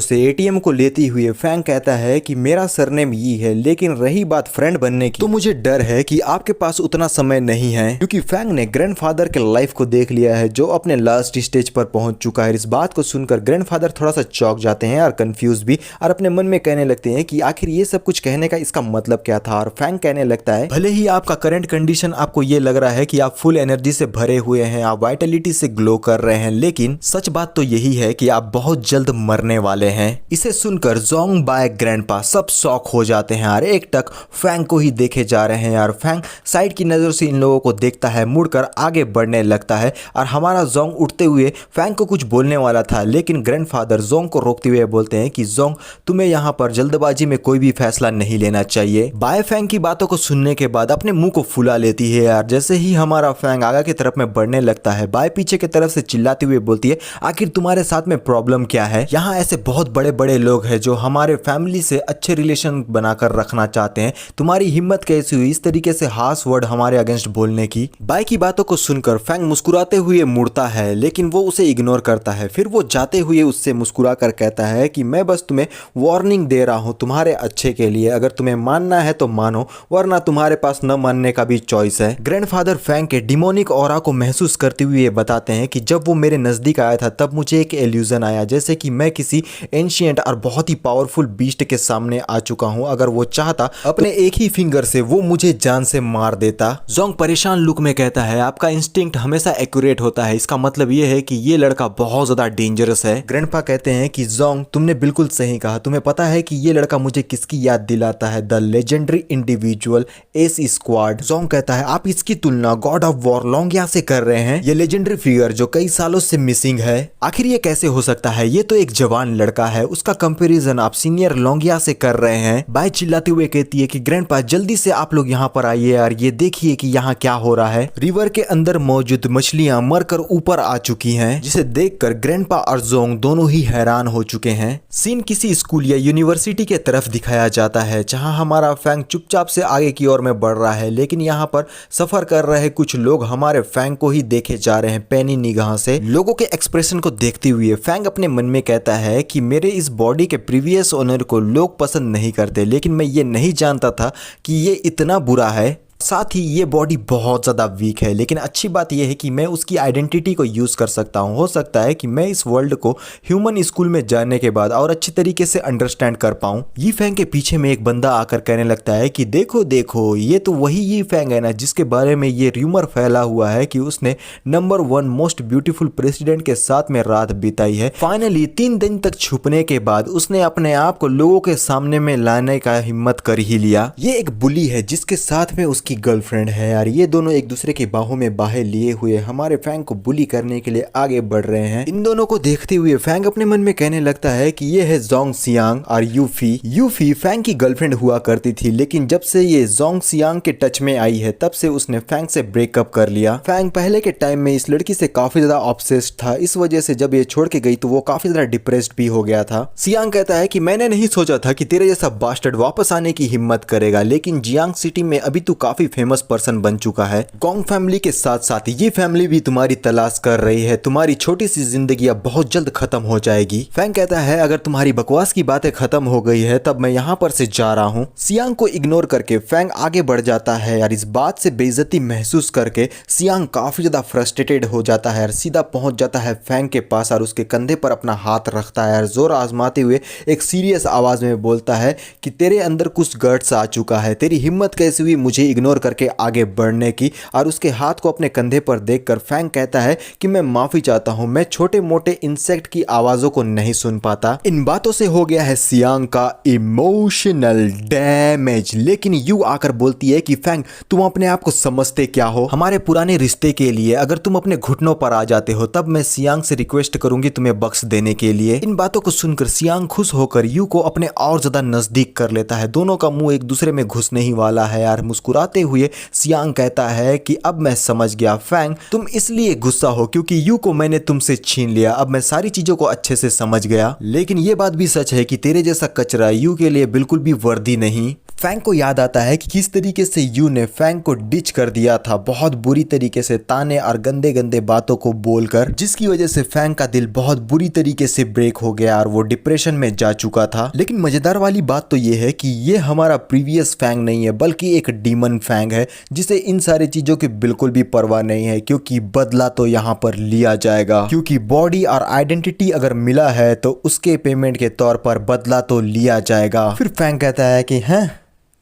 से एटीएम को लेती हुए फैंग कहता है कि मेरा सरनेम यी है, लेकिन रही बात फ्रेंड बनने की तो मुझे डर है कि आपके पास उतना समय नहीं है, क्योंकि फैंग ने ग्रैंडफादर के लाइफ को देख लिया है जो अपने लास्ट स्टेज पर पहुंच चुका है। इस बात को सुनकर ग्रैंडफादर थोड़ा सा चौंक जाते हैं और कंफ्यूज भी, और अपने मन में कहने लगते हैं कि आखिर ये सब कुछ कहने का इसका मतलब क्या था। और फैंग कहने लगता है भले ही आपका करंट कंडीशन आपको ये लग रहा है कि आप फुल एनर्जी से भरे हुए हैं, आप वाइटलिटी से ग्लो कर रहे हैं, लेकिन सच बात तो यही है कि आप बहुत जल्द मरने वाले हैं। इसे सुनकर जोंग बाय ग्रैंडपा सब शॉक हो जाते हैं और एक टक फैंग को ही देखे जा रहे हैं। और फैंग साइड की नजर से इन लोगों को देखता है, मुड़कर आगे बढ़ने लगता है और हमारा जोंग उठते हुए फैंग को कुछ बोलने वाला था, लेकिन ग्रैंडफादर जोंग को रोकते हुए बोलते हैं कि जोंग तुम्हें यहाँ पर जल्दबाजी में कोई भी फैसला नहीं लेना चाहिए। बाय फैंग की बातों को सुनने के बाद अपने मुंह को फुला लेती है यार। जैसे ही हमारा फैंग आगे की तरफ में बढ़ने लगता है, बाय पीछे की तरफ से चिल्लाते हुए बोलती है आखिर तुम्हारे साथ में प्रॉब्लम क्या है? यहाँ ऐसे बहुत बड़े बड़े लोग हैं जो हमारे फैमिली से अच्छे रिलेशन बनाकर रखना चाहते हैं, तुम्हारी हिम्मत कैसी हुई इस तरीके से हार्श वर्ड हमारे अगेंस्ट बोलने की? बाय की बातों को सुनकर फैंग मुस्कुराते हुए मुड़ता है, लेकिन वो उसे इग्नोर करता है। फिर वो जाते हुए उससे मुस्कुरा कर कहता है कि मैं बस तुम्हें वार्निंग दे रहा हूं तुम्हारे अच्छे के लिए, अगर तुम्हें मानना है तो मानो, वरना तुम्हारे पास न मानने का भी चॉइस है। ग्रैंडफादर फैंग के डिमोनिक ऑरा को महसूस करते हुए बताते हैं कि जब वो मेरे नजदीक आया था तब मुझे एक इल्यूजन आया, जैसे कि मैं किसी एंशिएंट और बहुत ही पावरफुल बीस्ट के सामने आ चुका हूं, अगर वो चाहता अपने एक ही फिंगर से वो मुझे जान से मार देता। जोंग परेशान लुक में कहता है आपका इंस्टिंक्ट हमेशा एक्यूरेट होता है, इसका मतलब ये है कि ये लड़का बहुत ज्यादा डेंजरस है। ग्रैंडपा कहते हैं कि जोंग तुमने बिल्कुल सही कहा, तुम्हें पता है कि ये लड़का मुझे किसकी याद दिलाता है? The legendary individual S squad. Jong कहता है आप इसकी तुलना गॉड ऑफ वॉर लोंगिया से कर रहे हैं, ये लेजेंडरी फिगर जो कई सालों से मिसिंग है। आखिर ये कैसे हो सकता है? ये तो एक जवान लड़का है, उसका कंपैरिजन आप सीनियर लोंगिया से कर रहे हैं। बाय चिल्लाते हुए कहती है कि ग्रैंडपा जल्दी से आप लोग यहाँ पर आइए और ये देखिए कि यहाँ क्या हो रहा है। रिवर के अंदर मौजूद मछलियां मरकर ऊपर आ चुकी हैं, जिसे देखकर ग्रैंडपा और जोंग दोनों ही हैरान हो चुके हैं। सीन किसी स्कूल या यूनिवर्सिटी के तरफ दिखाया जाता है, जहां हमारा फैंग चुपचाप से आगे की ओर में बढ़ रहा है, लेकिन यहाँ पर सफर कर रहे कुछ लोग हमारे फैंग को ही देखे जा रहे हैं पैनी निगाह से। लोगों के एक्सप्रेशन को देखते हुए फैंग अपने मन में कहता है कि मेरे इस बॉडी के प्रीवियस ओनर को लोग पसंद नहीं करते, लेकिन मैं ये नहीं जानता था कि ये इतना बुरा है। साथ ही ये बॉडी बहुत ज़्यादा वीक है, लेकिन अच्छी बात यह है कि मैं उसकी आइडेंटिटी को यूज़ कर सकता हूँ। हो सकता है कि मैं इस वर्ल्ड को ह्यूमन स्कूल में जाने के बाद और अच्छी तरीके से अंडरस्टैंड कर पाऊँ। यी फैंग के पीछे में एक बंदा आकर कहने लगता है कि देखो देखो, ये तो वही यी फैंग है ना जिसके बारे में ये र्यूमर फैला हुआ है कि उसने नंबर 1 मोस्ट ब्यूटीफुल प्रेसिडेंट के साथ में रात बिताई है। फाइनली 3 दिन तक छुपने के बाद उसने अपने आप को लोगों के सामने में लाने का हिम्मत कर ही लिया। ये एक बुली है जिसके साथ में उसकी गर्लफ्रेंड है यार। ये दोनों एक दूसरे की बाहों में बाहें लिए हुए हमारे फैंग को बुली करने के लिए आगे बढ़ रहे हैं। इन दोनों को देखते हुए फैंग अपने मन में कहने लगता है कि ये है जोंग सियांग और यूफी। यूफी फैंग की गर्लफ्रेंड हुआ करती थी, लेकिन जब से ये जोंग सियांग के टच में आई है तब से उसने फैंग से ब्रेकअप कर लिया। फैंग पहले के टाइम में इस लड़की से काफी ज्यादा ऑब्सेस्ड था, इस वजह से जब ये छोड़ के गई तो वो काफी ज्यादा डिप्रेस्ड भी हो गया था। सियांग कहता है कि मैंने नहीं सोचा था कि तेरे जैसा बास्टर्ड वापस आने की हिम्मत करेगा, लेकिन जियांग सिटी में अभी तू काफी फेमस पर्सन बन चुका है। गोंग फैमिली के साथ साथ ये फैमिली भी तुम्हारी तलाश कर रही है, तुम्हारी छोटी सी जिंदगी अब बहुत जल्द खत्म हो जाएगी। फैंग कहता है अगर तुम्हारी बकवास की बातें खत्म हो गई है तब मैं यहाँ पर से जा रहा हूँ। सियांग को इग्नोर करके फैंग आगे बढ़ जाता है और इस बात से बेइज्जती महसूस करके सियांग काफी ज्यादा फ्रस्ट्रेटेड हो जाता है और सीधा पहुंच जाता है फैंग के पास और उसके कंधे पर अपना हाथ रखता है और जोर आजमाते हुए एक सीरियस आवाज में बोलता है कि तेरे अंदर कुछ गट्स आ चुका है, तेरी हिम्मत कैसे हुई मुझे इग्नोर करके आगे बढ़ने की। और उसके हाथ को अपने कंधे पर देखकर फैंग कहता है कि मैं माफी चाहता हूं, मैं छोटे मोटे इंसेक्ट की आवाजों को नहीं सुन पाता। इन बातों से हो गया है सियांग का इमोशनल डैमेज, लेकिन यू आकर बोलती है कि फैंग तुम अपने आप को समझते क्या हो? हमारे पुराने रिश्ते के लिए अगर तुम अपने घुटनों पर आ जाते हो तब मैं सियांग से रिक्वेस्ट करूंगी तुम्हें बख्श देने के लिए। इन बातों को सुनकर सियांग खुश होकर यू को अपने और ज्यादा नजदीक कर लेता है। दोनों का मुंह एक दूसरे में घुसने ही वाला है यार। मुस्कुराते बताते हुए सियांग कहता है कि अब मैं समझ गया फैंग, तुम इसलिए गुस्सा हो क्योंकि यू को मैंने तुमसे छीन लिया। अब मैं सारी चीजों को अच्छे से समझ गया, लेकिन ये बात भी सच है कि तेरे जैसा कचरा यू के लिए बिल्कुल भी वर्दी नहीं। फैंग को याद आता है कि किस तरीके से यू ने फैंग को डिच कर दिया था, बहुत बुरी तरीके से ताने और गंदे गंदे बातों को बोलकर, जिसकी वजह से फैंग का दिल बहुत बुरी तरीके से ब्रेक हो गया और वो डिप्रेशन में जा चुका था। लेकिन मजेदार वाली बात तो ये है कि ये हमारा प्रीवियस फैंग नहीं है, बल्कि एक डीमन फैंग है जिसे इन सारी चीजों की बिल्कुल भी परवाह नहीं है, क्योंकि बदला तो यहाँ पर लिया जाएगा। क्योंकि बॉडी और आइडेंटिटी अगर मिला है तो उसके पेमेंट के तौर पर बदला तो लिया जाएगा। फिर फैंग कहता है कि हैं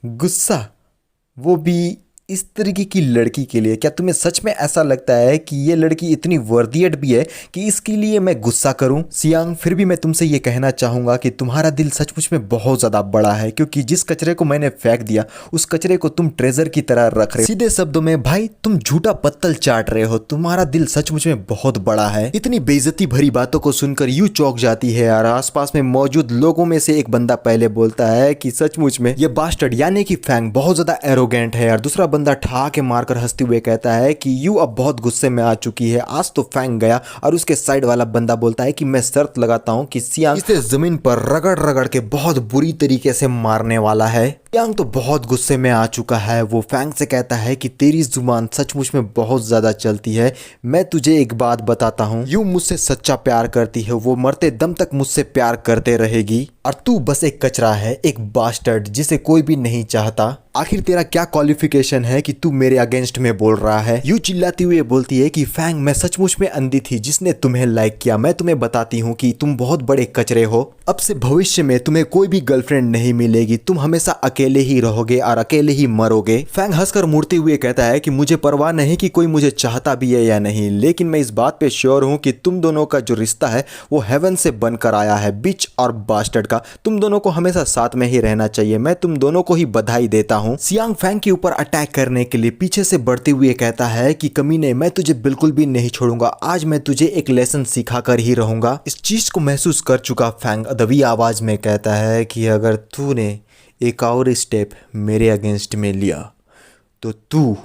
गुस्सा, वो भी इस तरीके की लड़की के लिए। क्या तुम्हें सच में ऐसा लगता है कि ये लड़की इतनी वर्दियत भी है कि इसके लिए मैं गुस्सा करूं? सियांग, फिर भी मैं तुमसे ये कहना चाहूंगा कि तुम्हारा दिल सचमुच में बहुत ज्यादा बड़ा है, क्योंकि जिस कचरे को मैंने फेंक दिया उस कचरे को तुम ट्रेजर की तरह रख रहे हो। सीधे शब्दों में भाई तुम झूठा पत्तल चाट रहे हो, तुम्हारा दिल सचमुच में बहुत बड़ा है। इतनी बेइज्जती भरी बातों को सुनकर यू चौंक जाती है और आसपास में मौजूद लोगों में से एक बंदा पहले बोलता है कि सचमुच में ये बास्टर्ड यानी कि फैंग बहुत ज्यादा एरोगेंट है, और दूसरा बंदा ठा के मारकर हंसते हुए कहता है कि यू अब बहुत गुस्से में आ चुकी है, आज तो फैंग गया। और उसके साइड वाला बंदा बोलता है कि मैं शर्त लगाता हूं कि सियांग इसे जमीन पर रगड़ रगड़ के बहुत बुरी तरीके से मारने वाला है। सियांग तो बहुत गुस्से में आ चुका है, वो फैंग से कहता है कि तेरी जुबान सचमुच में बहुत ज्यादा चलती है, मैं तुझे एक बात बताता हूँ, यू मुझसे सच्चा प्यार करती है, वो मरते दम तक मुझसे प्यार करते रहेगी, और तू बस एक कचरा है, एक बास्टर्ड जिसे कोई भी नहीं चाहता। आखिर तेरा क्या क्वालिफिकेशन है कि तू मेरे अगेंस्ट में बोल रहा है? यू चिल्लाती हुई बोलती है कि फैंग, मैं सचमुच में अंधी थी जिसने तुम्हें लाइक किया, मैं तुम्हें बताती हूँ कि तुम बहुत बड़े कचरे हो, अब से भविष्य में तुम्हें कोई भी गर्लफ्रेंड नहीं मिलेगी, तुम हमेशा अकेले ही रहोगे और अकेले ही मरोगे। फैंग हंसकर मुड़ते हुए कहता है कि मुझे परवाह नहीं कि कोई मुझे चाहता भी है या नहीं, लेकिन मैं इस बात पे श्योर हूँ कि तुम दोनों का जो रिश्ता है वो हेवन से बनकर आया है, बिच और बास्टर्ड का। तुम दोनों को हमेशा साथ में ही रहना चाहिए, मैं तुम दोनों को ही बधाई देता हूँ। सियांग फैंग के ऊपर अटैक करने के लिए पीछे से बढ़ते हुए कहता है कि कमीने, मैं तुझे बिल्कुल भी नहीं छोड़ूंगा, आज मैं तुझे एक लेसन सिखा कर ही रहूंगा। इस चीज को महसूस कर चुका फैंग दबी आवाज में कहता है कि अगर तूने एक और स्टेप मेरे अगेंस्ट में लिया तो तू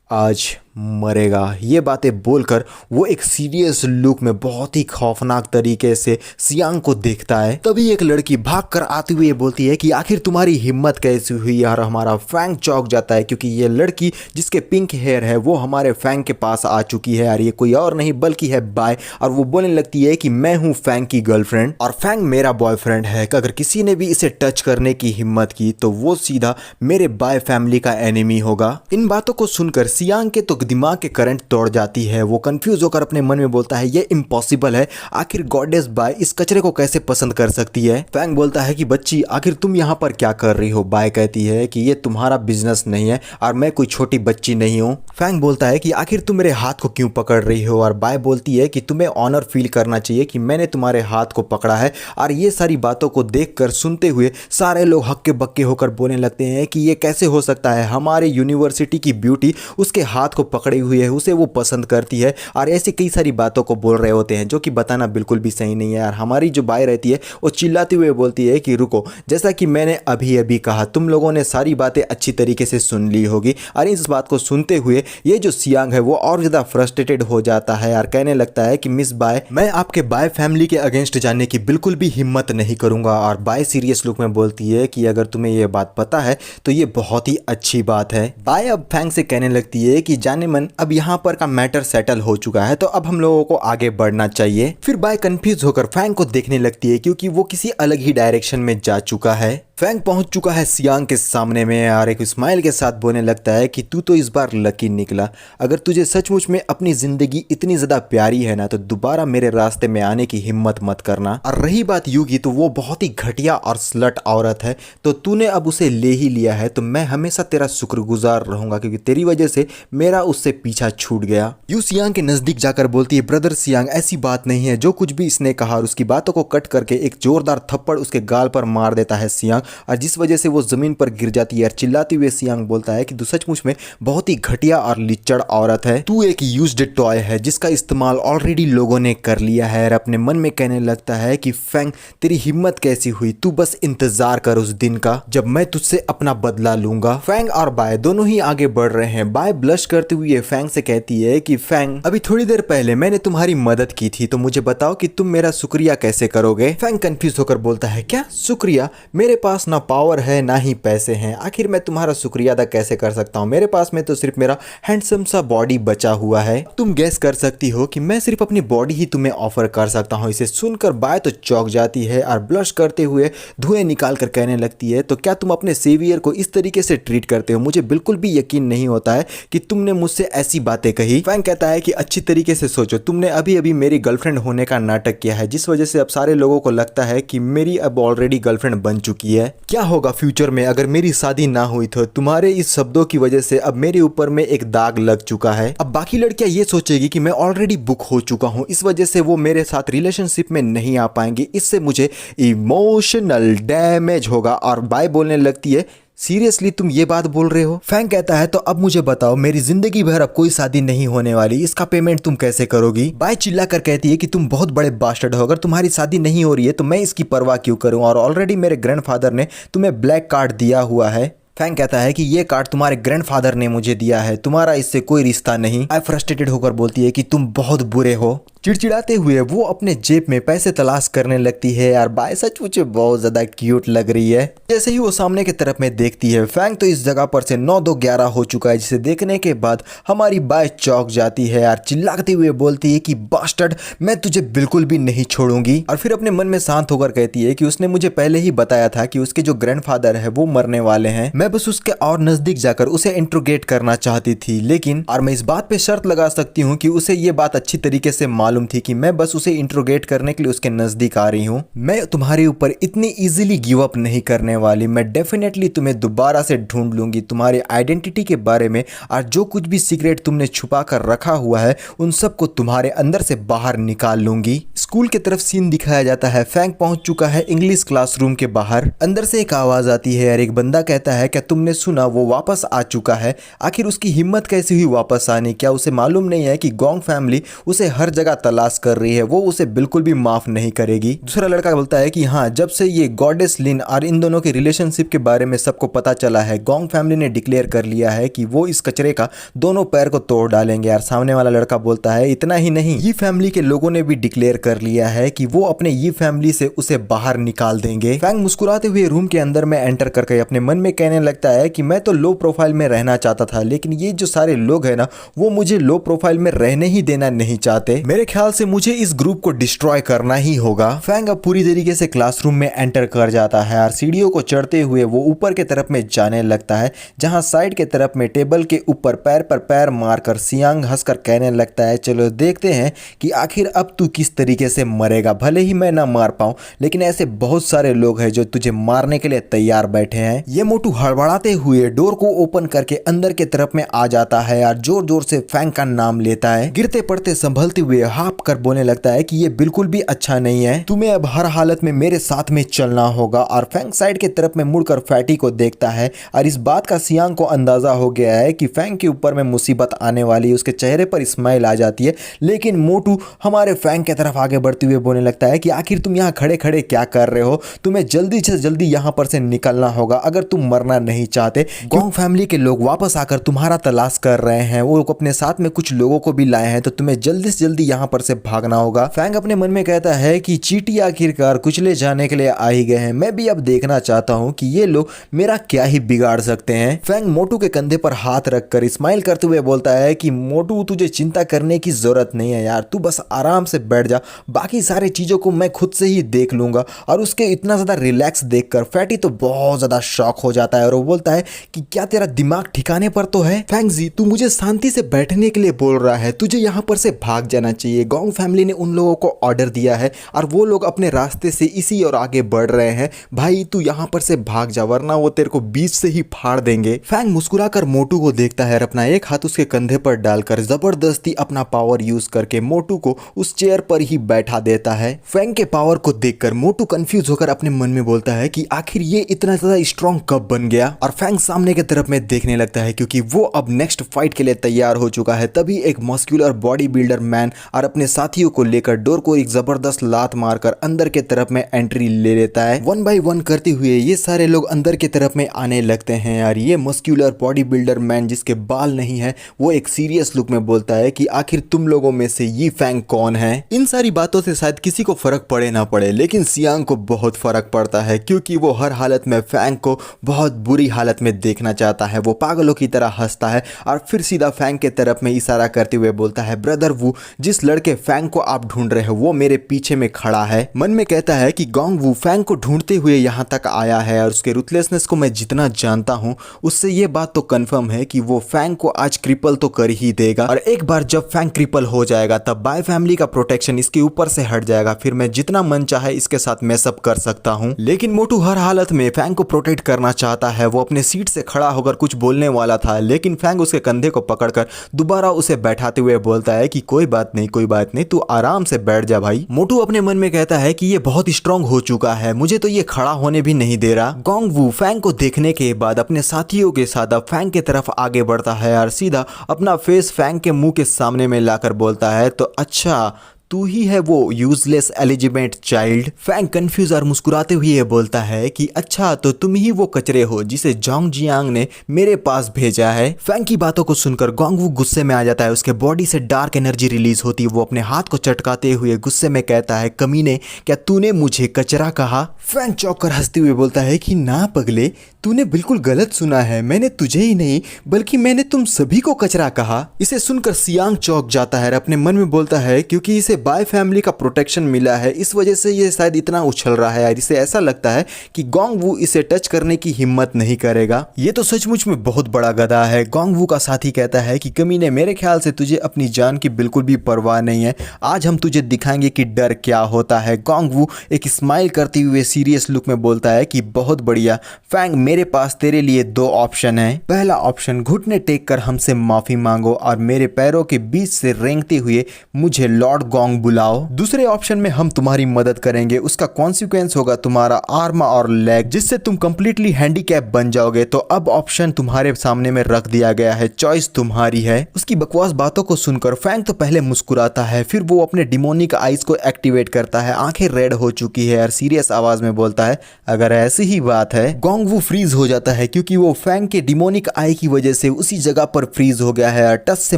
आज मरेगा। ये बातें बोलकर वो एक सीरियस लुक में बहुत ही खौफनाक तरीके से सियांग को देखता है। तभी एक लड़की भागकर आती हुई बोलती है कि आखिर तुम्हारी हिम्मत कैसी हुई यार? हमारा फैंग चौंक जाता है, क्योंकि ये लड़की जिसके पिंक हेयर है वो हमारे फैंग के पास आ चुकी है, और ये कोई और नहीं बल्कि है बाय। और वो बोलने लगती है कि मैं हूँ फैंग की गर्लफ्रेंड और फैंग मेरा बॉयफ्रेंड है, अगर किसी ने भी इसे टच करने की हिम्मत की तो वो सीधा मेरे बाय फैमिली का एनिमी होगा। इन बातों को सुनकर सियांग के तो दिमाग के करंट तोड़ जाती है, वो कंफ्यूज होकर अपने मन में बोलता है ये इम्पॉसिबल है, आखिर गॉडेस बाय इस कचरे को कैसे पसंद कर सकती है? फैंग बोलता है कि बच्ची आखिर तुम यहाँ पर क्या कर रही हो? बाय कहती है कि ये तुम्हारा बिजनेस नहीं है और मैं कोई छोटी बच्ची नहीं हूँ। फैंग बोलता है कि आखिर तुम मेरे हाथ को क्यों पकड़ रही हो? और बाय बोलती है कि तुम्हें ऑनर फील करना चाहिए कि मैंने तुम्हारे हाथ को पकड़ा है। और ये सारी बातों को देखकर सुनते हुए सारे लोग हक्के बक्के होकर बोलने लगते हैं कि ये कैसे हो सकता है, हमारे यूनिवर्सिटी की ब्यूटी उसके हाथ को पकड़ी हुई है, उसे वो पसंद करती है, और ऐसी कई सारी बातों को बोल रहे होते हैं जो कि बताना बिल्कुल भी सही नहीं है। और हमारी जो बाय रहती है वो चिल्लाते हुए बोलती है कि रुको, जैसा कि मैंने अभी अभी कहा तुम लोगों ने सारी बातें अच्छी तरीके से सुन ली होगी। और इस बात को सुनते हुए ये जो सियांग है वो और ज़्यादा फ्रस्ट्रेटेड हो जाता है और कहने लगता है कि मिस बाय, मैं आपके बाय फैमिली के अगेंस्ट जाने की बिल्कुल भी हिम्मत नहीं करूंगा। और बाय सीरियस लुक में बोलती है कि अगर तुम्हें ये बात पता है तो ये बहुत ही अच्छी बात है। बाय अब फैंग से कहने लगती है कि जाने मन, अब यहाँ पर का मैटर सेटल हो चुका है तो अब हम लोगों को आगे बढ़ना चाहिए। फिर बाय कंफ्यूज होकर फैंग को देखने लगती है, क्योंकि वो किसी अलग ही डायरेक्शन में जा चुका है। फैंग पहुंच चुका है सियांग के सामने में और एक स्माइल के साथ बोलने लगता है कि तू तो इस बार लकी निकला, अगर तुझे सचमुच में अपनी जिंदगी इतनी ज्यादा प्यारी है ना तो दोबारा मेरे रास्ते में आने की हिम्मत मत करना। और रही बात यू की, तो वो बहुत ही घटिया और स्लट औरत है, तो तूने अब उसे ले ही लिया है तो मैं हमेशा तेरा शुक्रगुजार रहूंगा, क्योंकि तेरी वजह से मेरा उससे पीछा छूट गया। यू सियांग के नजदीक जाकर बोलती है, ब्रदर सियांग ऐसी बात नहीं है, जो कुछ भी इसने कहा। और उसकी बातों को कट करके एक जोरदार थप्पड़ उसके गाल पर मार देता है सियांग, और जिस वजह से वो जमीन पर गिर जाती है और चिल्लाते हुए सियांग बोलता है कि तू सचमुच में बहुत ही घटिया और लिच्चड़ औरत है, तू एक यूज्ड टॉय है जिसका इस्तेमाल ऑलरेडी लोगों ने कर लिया है। और अपने मन में कहने लगता है कि फैंग तेरी हिम्मत कैसी हुई, तू बस इंतजार कर उस दिन का जब मैं तुझसे अपना बदला लूंगा। फैंग और बाय दोनों ही आगे बढ़ रहे हैं। बाय ब्लश करते हुए फैंग से कहती है कि फैंग अभी थोड़ी देर पहले मैंने तुम्हारी मदद की थी, तो मुझे बताओ कि तुम मेरा शुक्रिया कैसे करोगे। फैंग कंफ्यूज होकर बोलता है क्या शुक्रिया, मेरे पास ना पावर है ना ही पैसे हैं, आखिर मैं तुम्हारा शुक्रिया अदा कैसे कर सकता हूँ, मेरे पास में तो सिर्फ मेरा हैंडसम सा बॉडी बचा हुआ है। तुम गेस कर सकती हो कि मैं सिर्फ अपनी बॉडी ही तुम्हें ऑफर कर सकता हूँ। इसे सुनकर बाय तो चौंक जाती है और ब्लश करते हुए धुएं निकाल कर कहने लगती है तो क्या तुम अपने सेवियर को इस तरीके से ट्रीट करते हो, मुझे बिल्कुल भी यकीन नहीं होता है कि तुमने मुझसे ऐसी बातें कही। फैंग कहता है कि अच्छी तरीके से सोचो, तुमने अभी अभी मेरी गर्लफ्रेंड होने का नाटक किया है जिस वजह से अब सारे लोगों को लगता है कि मेरी अब ऑलरेडी गर्लफ्रेंड बन चुकी है। क्या होगा फ्यूचर में अगर मेरी शादी ना हुई तो तुम्हारे इस शब्दों की वजह से अब मेरे ऊपर में एक दाग लग चुका है। अब बाकी लड़कियां ये सोचेगी कि मैं ऑलरेडी बुक हो चुका हूं, इस वजह से वो मेरे साथ रिलेशनशिप में नहीं आ पाएंगे, इससे मुझे इमोशनल डैमेज होगा। और बाय बोलने लगती है सीरियसली तुम ये बात बोल रहे हो। फैंग कहता है तो अब मुझे बताओ मेरी जिंदगी भर अब कोई शादी नहीं होने वाली, इसका पेमेंट तुम कैसे करोगी। बाय चिल्ला कर कहती है कि तुम बहुत बड़े बास्टर्ड हो, अगर तुम्हारी शादी नहीं हो रही है तो मैं इसकी परवाह क्यों करूं, और ऑलरेडी मेरे ग्रैंडफादर ने तुम्हें ब्लैक कार्ड दिया हुआ है। फैंग कहता है कि ये कार्ड तुम्हारे ग्रैंडफादर ने मुझे दिया है, तुम्हारा इससे कोई रिश्ता नहीं। आई फ्रस्ट्रेटेड होकर बोलती है कि तुम बहुत बुरे हो। चिड़चिड़ाते हुए वो अपने जेब में पैसे तलाश करने लगती है और बाय सचमुच बहुत ज्यादा क्यूट लग रही है। जैसे ही वो सामने की तरफ में देखती है फैंग तो इस जगह पर से 9-2-11 हो चुका है, जिसे देखने के बाद हमारी बाय चौंक जाती है और चिल्लाते हुए बोलती है कि बास्टर्ड मैं तुझे बिल्कुल भी नहीं छोड़ूंगी। और फिर अपने मन में शांत होकर कहती है कि उसने मुझे पहले ही बताया था कि उसके जो ग्रैंडफादर है वो मरने वाले हैं, मैं बस उसके और नजदीक जाकर उसे इंट्रोगेट करना चाहती थी, लेकिन और मैं इस बात पे शर्त लगा सकती हूँ कि उसे ये बात अच्छी तरीके से मालूम थी कि मैं बस उसे इंट्रोगेट करने के लिए उसके नजदीक आ रही हूँ। मैं तुम्हारे ऊपर इतनी इजीली गिव अप नहीं करने वाली, मैं डेफिनेटली तुम्हें दोबारा से ढूंढ लूंगी, तुम्हारी आइडेंटिटी के बारे में और जो कुछ भी सीक्रेट तुमने छुपा कर रखा हुआ है उन सबको तुम्हारे अंदर से बाहर निकाल लूंगी। स्कूल की तरफ सीन दिखाया जाता है। फैंग पहुंच चुका है इंग्लिश क्लासरूम के बाहर। अंदर से एक आवाज आती है और एक बंदा कहता है क्या तुमने सुना वो वापस आ चुका है। आखिर उसकी हिम्मत कैसी हुई वापस आने, क्या उसे मालूम नहीं है कि गोंग फैमिली उसे हर जगह तलाश कर रही है, वो उसे बिल्कुल भी माफ नहीं करेगी। दूसरा लड़का बोलता है कि हाँ, जब से ये गॉडेस लिन और इन दोनों के रिलेशनशिप के बारे में सबको पता चला है, गोंग फैमिली ने डिक्लेयर कर लिया है कि वो इस कचरे का दोनों पैर को तोड़ डालेंगे। और सामने वाला लड़का बोलता है इतना ही नहीं, ये फैमिली के लोगों ने भी डिक्लेयर कर लिया है कि वो अपने ये फैमिली से उसे बाहर निकाल देंगे। फैंग मुस्कुराते हुए रूम के अंदर में एंटर करके अपने मन में कहने लगता है कि मैं तो लो प्रोफाइल में रहना चाहता था, लेकिन ये जो सारे लोग हैं ना वो मुझे लो प्रोफाइल में रहने ही देना नहीं चाहते। मेरे ख्याल से मुझे इस ग्रुप को डिस्ट्रॉय करना ही होगा। फैंग अब पूरी तरीके से क्लासरूम में एंटर कर जाता है और सीढ़ियों को चढ़ते हुए वो ऊपर के तरफ में जाने लगता है, जहां साइड के तरफ में टेबल के ऊपर पैर पर पैर मारकर सियांग हंसकर कहने लगता है चलो देखते हैं कि आखिर अब तू किस तरीके से मरेगा। भले ही मैं ना मार पाऊं, लेकिन ऐसे बहुत सारे लोग हैं जो तुझे मारने के लिए तैयार बैठे हैं। ये मोटू हड़बड़ाते हुए डोर को ओपन करके अंदर के तरफ में आ जाता है और जोर जोर से फैंग का नाम लेता है। गिरते पड़ते संभलते हुए हाँप कर बोलने लगता है कि ये बिल्कुल भी अच्छा नहीं है, तुम्हें अब हर हालत में मेरे साथ में चलना होगा। और फैंग साइड के तरफ में मुड़कर फैटी को देखता है और इस बात का सियांग को अंदाजा हो गया है कि फैंग के ऊपर में मुसीबत आने वाली है। उसके चेहरे पर स्माइल आ जाती है, लेकिन मोटू हमारे फैंग की तरफ आगे बढ़ते हुए बोलने लगता है कि आखिर तुम यहाँ खड़े खड़े क्या कर रहे हो, तुम्हें जल्दी से जल्दी यहाँ पर से निकलना होगा अगर तुम मरना नहीं चाहते। गोंग फैमिली के लोग वापस आकर तुम्हारा तलाश कर रहे हैं, वो अपने साथ में कुछ लोगों को भी लाए हैं, तो तुम्हें जल्दी से जल्दी यहाँ पर से भागना होगा। फैंग अपने मन में कहता है कि चींटी आखिरकार कुचले जाने के लिए आ ही गए हैं, मैं भी अब देखना चाहता हूँ कि ये लोग मेरा क्या ही बिगाड़ सकते हैं। फैंग मोटू के कंधे पर हाथ रखकर स्माइल करते हुए बोलता है कि मोटू तुझे चिंता करने की जरूरत नहीं है यार, तू बस आराम से बैठ जा, बाकी सारी चीजों को मैं खुद से ही देख लूंगा। और उसके इतना ज्यादा रिलैक्स देखकर फैटी तो बहुत ज्यादा शॉक हो जाता है और वो बोलता है कि क्या तेरा दिमाग ठिकाने पर तो है? फैंगजी, तू मुझे शांति से बैठने के लिए बोल रहा है, तुझे यहाँ पर से भाग जाना चाहिए। गोंग फैमिली ने उन लोगों को ऑर्डर दिया है और वो लोग अपने रास्ते से इसी और आगे बढ़ रहे हैं। भाई तू यहाँ पर से भाग जा वरना वो तेरे को बीच से ही फाड़ देंगे। फैंग मुस्कुराकर मोटू को देखता है और अपना एक हाथ उसके कंधे पर डालकर जबरदस्ती अपना पावर यूज करके मोटू को उस चेयर पर ही बैठा देता है। फैंग के पावर को देखकर मोटू कंफ्यूज होकर अपने मन में बोलता है कि आखिर ये इतना ज्यादा स्ट्रॉन्ग कब बन गया। और फैंग सामने की तरफ में देखने लगता है क्योंकि वो अब नेक्स्ट फाइट के लिए तैयार हो चुका है। तभी एक मस्कुलर बॉडी बिल्डर मैन और अपने साथियों को लेकर डोर को एक जबरदस्त लात मारकर अंदर के तरफ में एंट्री ले लेता है। 1 बाय 1 करते हुए ये सारे लोग अंदर की तरफ में आने लगते हैं और ये मस्कुलर बॉडी बिल्डर मैन जिसके बाल नहीं है वो एक सीरियस लुक में बोलता है कि आखिर तुम लोगों में से ये फैंग कौन है। इन सारी बातों से शायद किसी को फर्क पड़े ना पड़े लेकिन सियांग को बहुत फर्क पड़ता है क्योंकि वो हर हालत में फैंग को बहुत बुरी हालत में देखना चाहता है। वो पागलों की तरह हंसता है और फिर सीधा फैंग के तरफ में इशारा करते हुए बोलता है, ब्रदर वू, जिस लड़के फैंग को आप ढूंढ रहे हो वो मेरे पीछे में खड़ा है। मन में कहता है कि गोंग वू फैंग को ढूंढते हुए यहाँ तक आया है और उसके रुथलेसनेस को मैं जितना जानता हूँ उससे ये बात तो कंफर्म है कि वो फैंग को आज क्रिपल तो कर ही देगा। और एक बार जब फैंग क्रिपल हो जाएगा तब बाय फैमिली का प्रोटेक्शन इसके ऊपर से हट जाएगा, फिर मैं जितना मन चाहे इसके साथ मैसअप कर सकता हूँ। लेकिन मोटू हर हालत में फैंग को प्रोटेक्ट करना चाहता है। वो अपने सीट से खड़ा होकर कुछ बोलने वाला था लेकिन फैंग उसके कंधे को पकड़कर दोबारा उसे बैठाते हुए बोलता है कि कोई बात नहीं, तू आराम से बैठ जा भाई। मोटू अपने मन में कहता है कि ये बहुत स्ट्रांग हो चुका है, मुझे तो ये खड़ा होने भी नहीं दे रहा। गोंग वू फैंग को देखने के बाद अपने साथियों के साथ अब फैंग की तरफ आगे बढ़ता है और सीधा अपना फेस फैंग के मुंह के सामने में लाकर बोलता है, तो अच्छा तू ही है वो यूजलेस एलिजिमेंट चाइल्ड। फैंग कंफ्यूज और मुस्कुराते हुए बोलता है कि अच्छा तो तुम ही वो कचरे हो जिसे जोंग जियांग ने मेरे पास भेजा है। फैंग की बातों को सुनकर गोंग वू गुस्से में आ जाता है, उसके बॉडी से डार्क एनर्जी रिलीज होती है। वो अपने हाथ को चटकाते हुए गुस्से में कहता है, कमीने क्या तूने मुझे कचरा कहा? फैंग चौंक कर हंसते हुए बोलता है कि ना पगले, तूने बिल्कुल गलत सुना है, मैंने तुझे ही नहीं बल्कि मैंने तुम सभी को कचरा कहा। इसे सुनकर सियांग चौंक जाता है और अपने मन में बोलता है क्योंकि इसे बाय फैमिली का प्रोटेक्शन मिला है इस वजह से ये शायद इतना उछल रहा है। इसे ऐसा लगता है कि गोंग वू इसे टच करने की हिम्मत नहीं करेगा। ये तो सचमुच में बहुत बड़ा गधा है। गोंग वू का साथी कहता है कि कमीने मेरे ख्याल से तुझे अपनी जान की बिल्कुल भी परवाह नहीं है, आज हम तुझे दिखाएंगे कि डर क्या होता है। गोंग वू एक स्माइल करते हुए सीरियस लुक में बोलता है कि बहुत बढ़िया फैंग, मेरे पास तेरे लिए 2 ऑप्शन है। पहला ऑप्शन, घुटने टेक कर हमसे माफी मांगो और मेरे पैरों के बीच से रेंगते हुए मुझे लॉर्ड गोंग बुलाओ। दूसरे ऑप्शन में हम तुम्हारी मदद करेंगे, उसका कॉन्सिक्वेंस होगा तुम्हारा आर्म और लेग जिससे तुम कंप्लीटली हैंडीकैप बन जाओगे। तो अब ऑप्शन तुम्हारे सामने में रख दिया गया है, चॉइस तुम्हारी है। उसकी बकवास बातों को सुनकर फैंग तो पहले मुस्कुराता है, फिर वो अपने डिमोनिक आइज को एक्टिवेट करता है, आंखें रेड हो चुकी है और सीरियस आवाज में बोलता है, अगर ऐसी ही बात है। गोंग वू फ्रीज हो जाता है क्योंकि वो फैंग के डिमोनिक आई की वजह से उसी जगह पर फ्रीज हो गया है और टच से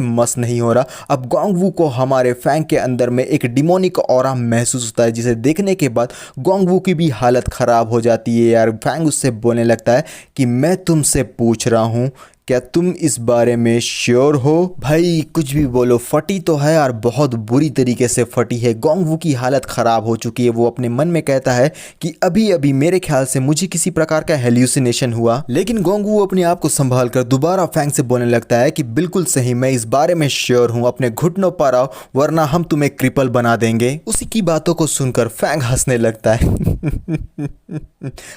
मस नहीं हो रहा। अब गोंग वू को हमारे फैंग के अंदर में एक डिमोनिक ऑरा महसूस होता है जिसे देखने के बाद गोंग वू की भी हालत खराब हो जाती है यार। फैंग उससे बोलने लगता है कि मैं तुमसे पूछ रहा हूं, क्या तुम इस बारे में श्योर हो? भाई कुछ भी बोलो, फटी तो है और बहुत बुरी तरीके से फटी है। गोंग वू की हालत खराब हो चुकी है। वो अपने मन में कहता है कि अभी अभी मेरे ख्याल से मुझे किसी प्रकार का हेल्यूसिनेशन हुआ। लेकिन गोंग वू अपने आप को संभाल कर दोबारा फैंग से बोलने लगता है कि बिल्कुल सही, मैं इस बारे में श्योर हूँ, अपने घुटनों पर आओ वरना हम तुम्हें क्रिपल बना देंगे। उसी की बातों को सुनकर फैंग हंसने लगता है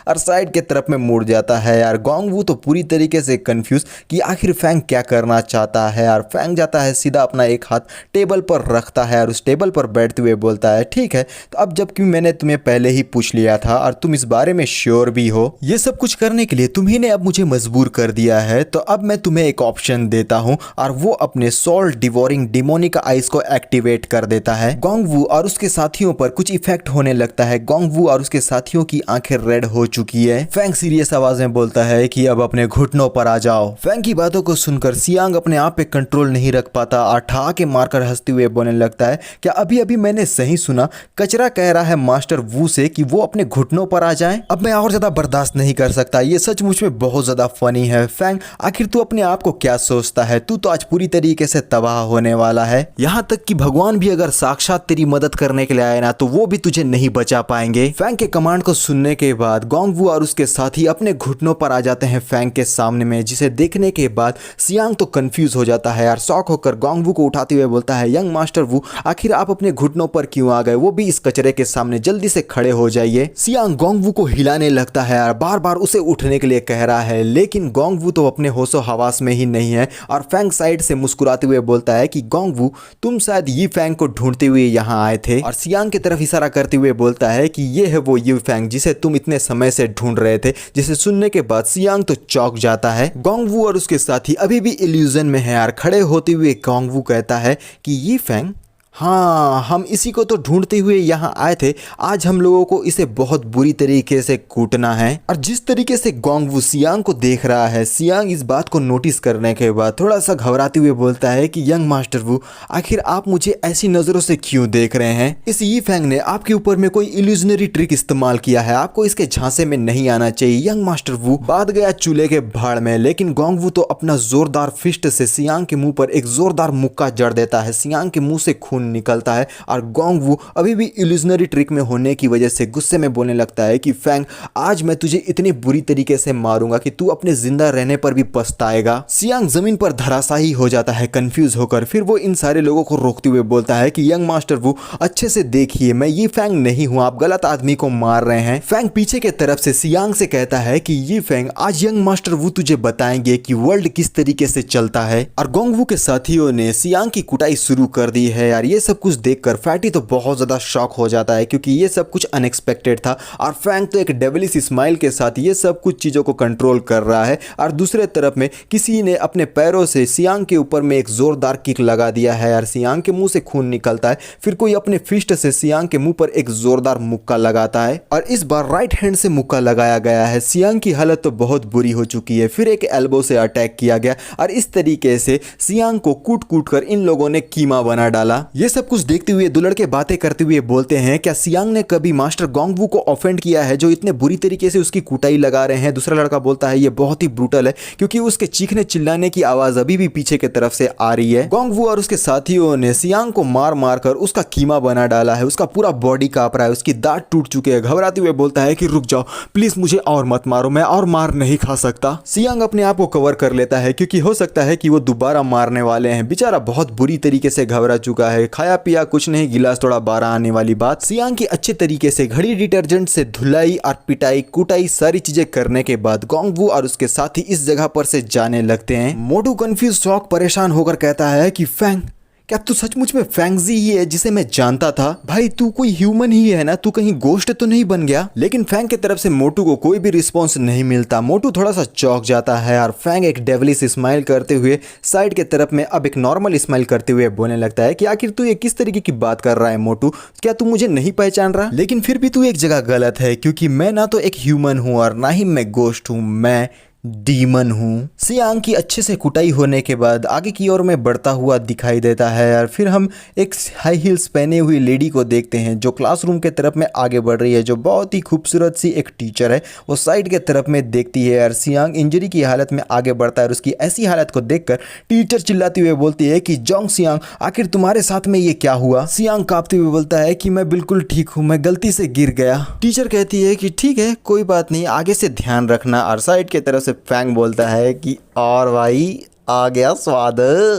और साइड के तरफ में मुड़ जाता है यार। गोंग वू तो पूरी तरीके से कंफ्यूज कि आखिर फैंग क्या करना चाहता है और फैंग जाता है सीधा अपना एक हाथ टेबल पर रखता है और उस टेबल पर बैठते हुए बोलता है, ठीक है तो अब जबकि मैंने तुम्हें पहले ही पूछ लिया था और तुम इस बारे में श्योर भी हो, ये सब कुछ करने के लिए तुम्ही ने अब मुझे मजबूर कर दिया है, तो अब मैं तुम्हें एक ऑप्शन देता हूं और वो अपने सोल डिवोरिंग डिमोनिक आइज को एक्टिवेट कर देता है। गोंग वू और उसके साथियों पर कुछ इफेक्ट होने लगता है। गोंग वू और उसके साथियों की आंखें रेड हो चुकी है। फैंग सीरियस आवाज में बोलता है कि अब अपने घुटनों पर आ जाओ। फैंग की बातों को सुनकर सियांग अपने आप पे कंट्रोल नहीं रख पाता और ठहा के मारकर हंसते हुए बोलने लगता है, क्या अभी अभी मैंने सही सुना? कचरा कह रहा है मास्टर वू से कि वो अपने घुटनों पर आ जाएं। अब मैं और ज्यादा बर्दाश्त नहीं कर सकता, ये सचमुच में बहुत ज्यादा फनी है। फैंग, आखिर तू अपने आप को क्या सोचता है? तू तो आज पूरी तरीके से तबाह होने वाला है। यहाँ तक कि भगवान भी अगर साक्षात तेरी मदद करने के लिए आए ना तो वो भी तुझे नहीं बचा पाएंगे। फैंग के कमांड को सुनने के बाद गोंगवू और उसके साथी अपने घुटनों पर आ जाते हैं फैंग के सामने में, जिसे देखने के बाद सियांग तो कंफ्यूज हो जाता है यार। शॉक होकर गोंगवू को उठाते हुए बोलता है, यंग मास्टर वू, आखिर आप अपने घुटनों पर क्यों आ गए? वो भी इस कचरे के सामने, जल्दी से खड़े हो जाइए। सियांग गोंगवू को हिलाने लगता है और बार बार उसे उठने के लिए कह रहा है, लेकिन गोंगवू तो अपने होशो हवास में ही नहीं है और फैंग साइड से मुस्कुराते हुए बोलता है कि गोंगवू, तुम शायद यी फैंग को ढूंढते हुए यहाँ आए थे, और सियांग की तरफ इशारा करते हुए बोलता है कि ये है वो यी फैंग जिसे तुम इतने समय से ढूंढ रहे थे। जिसे सुनने के बाद सियांग तो चौंक जाता है। गोंगवू और उसके साथी अभी भी इल्यूजन में है और खड़े होते हुए गोंगवू कहता है कि यी फैंग, हाँ, हम इसी को तो ढूंढते हुए यहाँ आए थे। आज हम लोगों को इसे बहुत बुरी तरीके से कूटना है। और जिस तरीके से गोंगवू सियांग को देख रहा है, सियांग इस बात को नोटिस करने के बाद थोड़ा सा घबराते हुए बोलता है कि यंग मास्टर वू, आखिर आप मुझे ऐसी नजरों से क्यों देख रहे हैं? इस यी फैंग ने आपके ऊपर में कोई इल्यूजनरी ट्रिक इस्तेमाल किया है, आपको इसके झांसे में नहीं आना चाहिए। यंग मास्टर वू बात गया चूल्हे के भाड़ में, लेकिन गोंगवू तो अपना जोरदार फिस्ट से सियांग के मुंह पर एक जोरदार मुक्का जड़ देता है। सियांग के मुंह से खून निकलता है और गोंगवू अभी भी इल्यूजनरी ट्रिक में होने की वजह से गुस्से में बोलने लगता है कि फैंग, आज मैं तुझे इतनी बुरी तरीके से मारूंगा कि तू अपने जिंदा रहने पर भी पछताएगा। सियांग जमीन पर धराशायी हो जाता है कंफ्यूज होकर। फिर वो इन सारे लोगों को रोकते हुए बोलता है कि यंग मास्टर वू, अच्छे से देखिए, मैं ये फैंग नहीं हूं, आप गलत आदमी को मार रहे हैं। फैंग पीछे के तरफ से सियांग से कहता है कि ये फैंग, आज यंग मास्टर वू तुझे बताएंगे कि वर्ल्ड किस तरीके से चलता है। और गोंगवू के साथियों ने सियांग की कुटाई शुरू कर दी है यार। ये सब कुछ देखकर फैटी तो बहुत ज्यादा शॉक हो जाता है, क्योंकि ये सब कुछ अनएक्सपेक्टेड था। और फैंग तो एक डेविलिश स्माइल के साथ ये सब कुछ चीजों को कंट्रोल कर रहा है। और दूसरे तरफ में किसी ने अपने पैरों से सियांग के ऊपर में एक जोरदार किक लगा दिया है यार। सियांग के मुंह से खून निकलता है। फिर कोई अपने फिस्ट से सियांग के मुंह पर एक जोरदार मुक्का लगाता है, और इस बार राइट हैंड से मुक्का लगाया गया है। सियांग की हालत तो बहुत बुरी हो चुकी है। फिर एक एल्बो से अटैक किया गया और इस तरीके से सियांग को कूट कूट कर इन लोगों ने कीमा बना डाला। ये सब कुछ देखते हुए दो लड़के बातें करते हुए बोलते हैं, क्या सियांग ने कभी मास्टर गोंगवू को ऑफेंड किया है जो इतने बुरी तरीके से उसकी कुटाई लगा रहे हैं? दूसरा लड़का बोलता है, ये बहुत ही ब्रूटल है, क्योंकि उसके चीखने चिल्लाने की आवाज अभी भी पीछे की तरफ से आ रही है। गोंगवू और उसके साथियों ने सियांग को मार मार कर उसका कीमा बना डाला है। उसका पूरा बॉडी कांप रहा है, उसकी दांत टूट चुके हैं। घबराते हुए बोलता है कि रुक जाओ प्लीज, मुझे और मत मारो, मैं और मार नहीं खा सकता। सियांग अपने आप को कवर कर लेता है, क्योंकि हो सकता है कि वो दोबारा मारने वाले हैं। बेचारा बहुत बुरी तरीके से घबरा चुका है, खाया पिया कुछ नहीं, गिलास थोड़ा बारह आने वाली बात। सियांग की अच्छे तरीके से घड़ी डिटर्जेंट से धुलाई और पिटाई कुटाई सारी चीजें करने के बाद गोंगवू और उसके साथी इस जगह पर से जाने लगते हैं। मोटू कंफ्यूज शॉक परेशान होकर कहता है कि फैंग, क्या तू सचमुच में फैंगजी ही है जिसे मैं जानता था? भाई तू कोई ह्यूमन ही है ना, तू कहीं गोश्त तो नहीं बन गया? लेकिन फैंग की तरफ से मोटू को कोई भी रिस्पॉन्स नहीं मिलता। मोटू थोड़ा सा चौंक जाता है और फैंग एक डेविलिश स्माइल करते हुए साइड के तरफ में अब एक नॉर्मल स्माइल करते हुए बोलने लगता है कि आखिर तू ये किस तरीके की बात कर रहा है मोटू? क्या तू मुझे नहीं पहचान रहा? लेकिन फिर भी तू एक जगह गलत है, क्योंकि मैं ना तो एक ह्यूमन हूँ और ना ही मैं गोश्त हूँ, मैं डीमन हूँ। सियांग की अच्छे से कुटाई होने के बाद आगे की ओर में बढ़ता हुआ दिखाई देता है और फिर हम एक हाई हील्स पहने हुई लेडी को देखते हैं जो क्लासरूम के तरफ में आगे बढ़ रही है, जो बहुत ही खूबसूरत सी एक टीचर है। वो साइड के तरफ में देखती है और सियांग इंजरी की हालत में आगे बढ़ता है और उसकी ऐसी हालत को देखकर टीचर चिल्लाती हुए बोलती है कि जोंग सियांग, आखिर तुम्हारे साथ में ये क्या हुआ? सियांग कांपते हुए बोलता है कि मैं बिल्कुल ठीक हूँ, मैं गलती से गिर गया। टीचर कहती है कि ठीक है, कोई बात नहीं, आगे से ध्यान रखना। और साइड के तरफ से फैंग बोलता है कि और भाई आ गया स्वाद।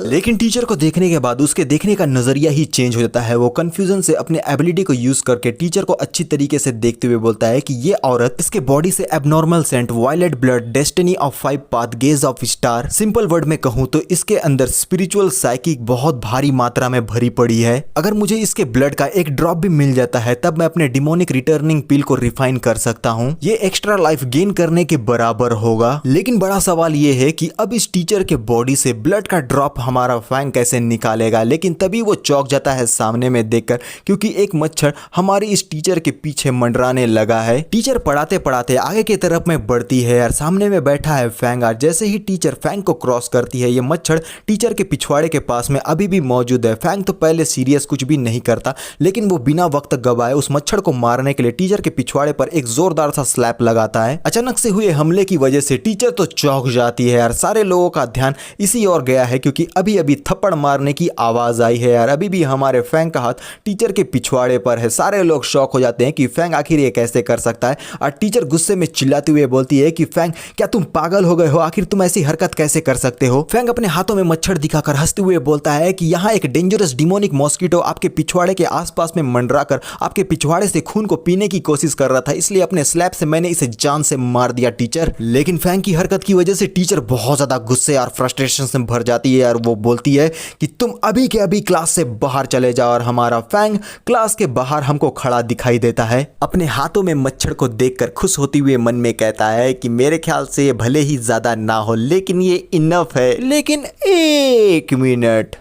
लेकिन टीचर को देखने के बाद उसके देखने का नजरिया ही चेंज हो जाता है। वो कंफ्यूजन से अपने एबिलिटी को यूज करके टीचर को अच्छी तरीके से देखते हुए बोलता है कि ये औरत, इसके बॉडी से abnormal scent, violet blood, destiny of 5 path, gaze of star, simple word में कहूं तो इसके अंदर स्पिरिचुअल साइकिक बहुत भारी मात्रा में भरी पड़ी है। अगर मुझे इसके ब्लड का एक ड्रॉप भी मिल जाता है तब मैं अपने डिमोनिक रिटर्निंग पिल को रिफाइन कर सकता हूँ। ये एक्स्ट्रा लाइफ गेन करने के बराबर होगा। लेकिन बड़ा सवाल ये है कि अब इस टीचर के बॉडी से ब्लड का ड्रॉप हमारा फैंग कैसे निकालेगा, लेकिन तभी वो चौंक जाता है सामने में देखकर, क्योंकि एक मच्छर हमारी इस टीचर के पीछे मंडराने लगा है। टीचर पढ़ाते पढ़ाते आगे की तरफ में बढ़ती है और सामने में बैठा है फैंग। और जैसे ही टीचर फैंग को क्रॉस करती है, ये मच्छर टीचर के पिछवाड़े के पास में अभी भी मौजूद है। फैंग तो पहले सीरियस कुछ भी नहीं करता, लेकिन वो बिना वक्त गवाए उस मच्छर को मारने के लिए टीचर के पिछवाड़े पर एक जोरदार सा स्लैप लगाता है। अचानक से हुए हमले की वजह से टीचर तो चौंक जाती है और सारे लोगों का ध्यान इसी ओर गया है, क्योंकि अभी अभी थप्पड़ मारने की आवाज आई है और अभी भी हमारे फैंग का हाथ टीचर के पिछवाड़े पर है। सारे लोग शॉक हो जाते हैं कि फैंग आखिर ये कैसे कर सकता है। और टीचर गुस्से में चिल्लाते हुए बोलती है कि फैंग, क्या तुम पागल हो गए हो? आखिर तुम ऐसी हरकत कैसे कर सकते हो? फैंग अपने हाथों में मच्छर दिखाकर हंसते हुए बोलता है कि यहाँ एक डेंजरस डिमोनिक मॉस्किटो आपके पिछवाड़े के आसपास में मंडराकर आपके पिछवाड़े से खून को पीने की कोशिश कर रहा था, इसलिए अपने स्लैप से मैंने इसे जान से मार दिया टीचर। लेकिन फैंग की हरकत की वजह से टीचर बहुत ज्यादा गुस्से और फ्रस्ट्रेशन से भर जाती है और वो बोलती है कि तुम अभी के अभी क्लास से बाहर चले जाओ। और हमारा फैंग क्लास के बाहर हमको खड़ा दिखाई देता है, अपने हाथों में मच्छर को देखकर खुश होते हुए मन में कहता है कि मेरे ख्याल से ये भले ही ज्यादा ना हो, लेकिन ये इनफ है। लेकिन एक मिनट,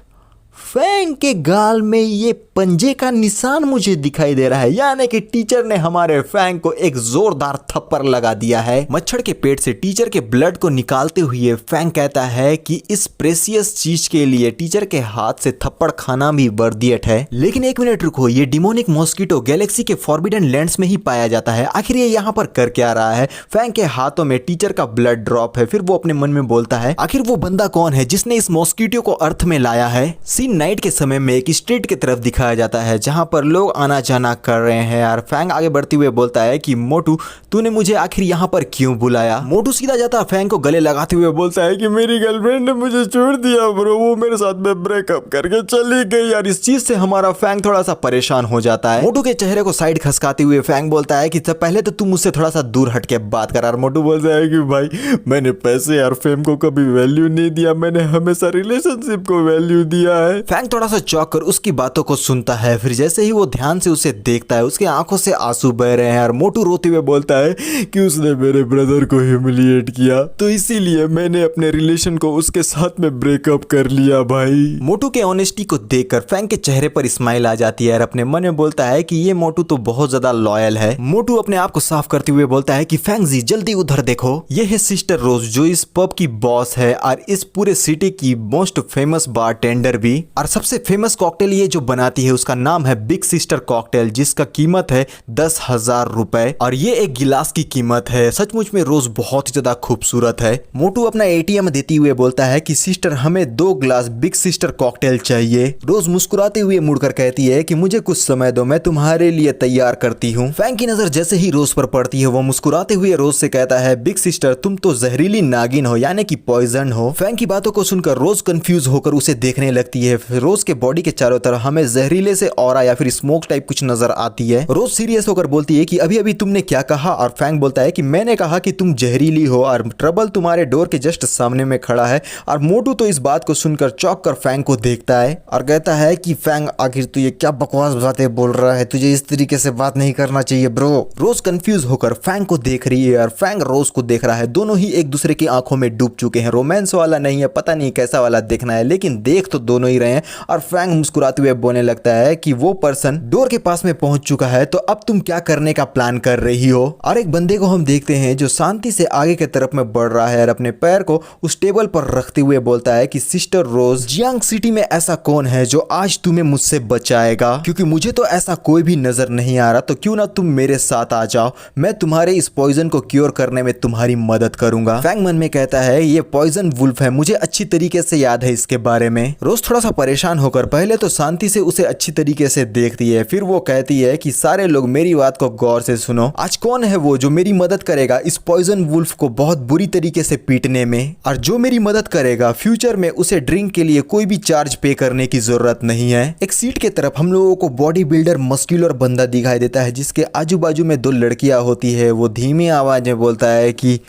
फैंग के गाल में ये पंजे का निशान मुझे दिखाई दे रहा है, यानी कि टीचर ने हमारे फैंग को एक जोरदार थप्पड़ लगा दिया है। मच्छर के पेट से टीचर के ब्लड को निकालते हुए फैंग कहता है कि इस प्रेसियस चीज के लिए टीचर के हाथ से थप्पड़ खाना भी वर्थ इट है। लेकिन एक मिनट रुको, ये डिमोनिक मॉस्किटो गैलेक्सी के फॉरबिडन लैंड्स में ही पाया जाता है, आखिर ये यहाँ पर कर क्या रहा है? फैंग के हाथों में टीचर का ब्लड ड्रॉप है। फिर वो अपने मन में बोलता है, आखिर वो बंदा कौन है जिसने इस मॉस्किटो को अर्थ में लाया है? सीन नाइट के समय में एक स्ट्रीट की तरफ दिखाया जाता है जहां पर लोग आना जाना कर रहे हैं। और फैंग आगे बढ़ते हुए बोलता है कि मोटू, तूने मुझे आखिर यहाँ पर क्यों बुलाया? मोटू सीधा जाता फैंग को गले लगाते हुए बोलता है कि मेरी गर्लफ्रेंड ने मुझे छोड़ दिया ब्रो, वो मेरे साथ में ब्रेकअप करके चली गई। यार इस चीज से हमारा फैंग थोड़ा सा परेशान हो जाता है। मोटू के चेहरे को साइड खसकाते हुए फैंग बोलता है कि पहले तो तुम मुझसे थोड़ा सा दूर हट के बात कर। और मोटू बोलता है कि भाई, मैंने पैसे और फेम को कभी वैल्यू नहीं दिया, मैंने हमेशा रिलेशनशिप को वैल्यू दिया है। फैंग थोड़ा सा चौंक कर उसकी बातों को सुनता है। फिर जैसे ही वो ध्यान से उसे देखता है, उसके आंखों से आंसू बह रहे हैं और मोटू रोते हुए बोलता है कि उसने मेरे ब्रदर को ह्यूमिलिएट किया, तो इसीलिए मैंने अपने रिलेशन को उसके साथ में ब्रेकअप कर लिया भाई। मोटू के ऑनेस्टी को देखकर फैंग के चेहरे पर स्माइल आ जाती है और अपने मन में बोलता है कि ये मोटू तो बहुत ज्यादा लॉयल है। मोटू अपने आप को साफ करते हुए बोलता है कि फैंग जी, जल्दी उधर देखो, ये है सिस्टर रोज जो इस पब की बॉस है और इस पूरे सिटी की मोस्ट फेमस बारटेंडर भी। और सबसे फेमस कॉकटेल ये जो बनाती है उसका नाम है बिग सिस्टर कॉकटेल, जिसका कीमत है 10,000 रुपए और ये एक गिलास की कीमत है। सचमुच में रोज बहुत ही ज्यादा खूबसूरत है। मोटू अपना एटीएम देते हुए बोलता है कि सिस्टर, हमें 2 ग्लास बिग सिस्टर कॉकटेल चाहिए। रोज मुस्कुराते हुए मुड़कर कहती है कि मुझे कुछ समय दो, मैं तुम्हारे लिए तैयार करती हूँ। फैंग की नजर जैसे ही रोज पर पड़ती है, वो मुस्कुराते हुए रोज से कहता है, बिग सिस्टर तुम तो जहरीली नागिन हो, यानी कि पॉइजन हो। फैंग की बातों को सुनकर रोज कंफ्यूज होकर उसे देखने लगती है। रोज के बॉडी के चारों तरफ हमें जहरीले से ऑरा या फिर स्मोक टाइप कुछ नजर आती है। रोज सीरियस होकर बोलती है कि अभी अभी तुमने क्या कहा? और फैंग बोलता है कि मैंने कहा कि तुम जहरीली हो और ट्रबल तुम्हारे डोर के जस्ट सामने में खड़ा है। और मोटू तो इस बात को सुनकर चौंक कर फैंग को देखता है और कहता है कि फैंग, आखिर तू ये क्या बकवास बातें बोल रहा है? तुझे इस तरीके से बात नहीं करना चाहिए ब्रो। रोज कंफ्यूज होकर फैंग को देख रही है और फैंग रोज को देख रहा है। दोनों ही एक दूसरे की आंखों में डूब चुके हैं। रोमांस वाला नहीं है, पता नहीं कैसा वाला देखना है, लेकिन देख तो दोनों ही रहे हैं। और फैंग मुस्कुराते हुए बोलने लगता है कि वो पर्सन डोर के पास में पहुंच चुका है, तो अब तुम क्या करने का प्लान कर रही हो? और एक बंदे को हम देखते हैं जो शांति से आगे की तरफ में बढ़ रहा है और अपने पैर को उस टेबल पर रखते हुए बोलता है कि सिस्टर रोज, जियांग सिटी में ऐसा कौन है जो आज तुम्हें मुझसे बचाएगा? क्योंकि मुझे तो ऐसा कोई भी नजर नहीं आ रहा, तो क्यों ना तुम मेरे साथ आ जाओ, मैं तुम्हारे इस पॉइजन को क्योर करने में तुम्हारी मदद करूंगा। फैंग मन में कहता है ये पॉइजन वुल्फ है, मुझे अच्छी तरीके से याद है इसके बारे में। रोज थोड़ा सा परेशान होकर पहले तो शांति से उसे अच्छी तरीके से देखती है, फिर वो कहती है कि सारे लोग मेरी बात को गौर से सुनो, आज कौन है वो जो मेरी मदद करेगा इस पॉइजन वुल्फ को बहुत बुरी तरीके से पीटने में? और जो मेरी मदद करेगा फ्यूचर में उसे ड्रिंक के लिए कोई भी चार्ज पे करने की जरूरत नहीं है। एक सीट के तरफ हम लोगों को बॉडी बिल्डर मस्कुलर बंदा दिखाई देता है जिसके आजू बाजू में 2 लड़कियां होती है। वो धीमी आवाज में बोलता है कि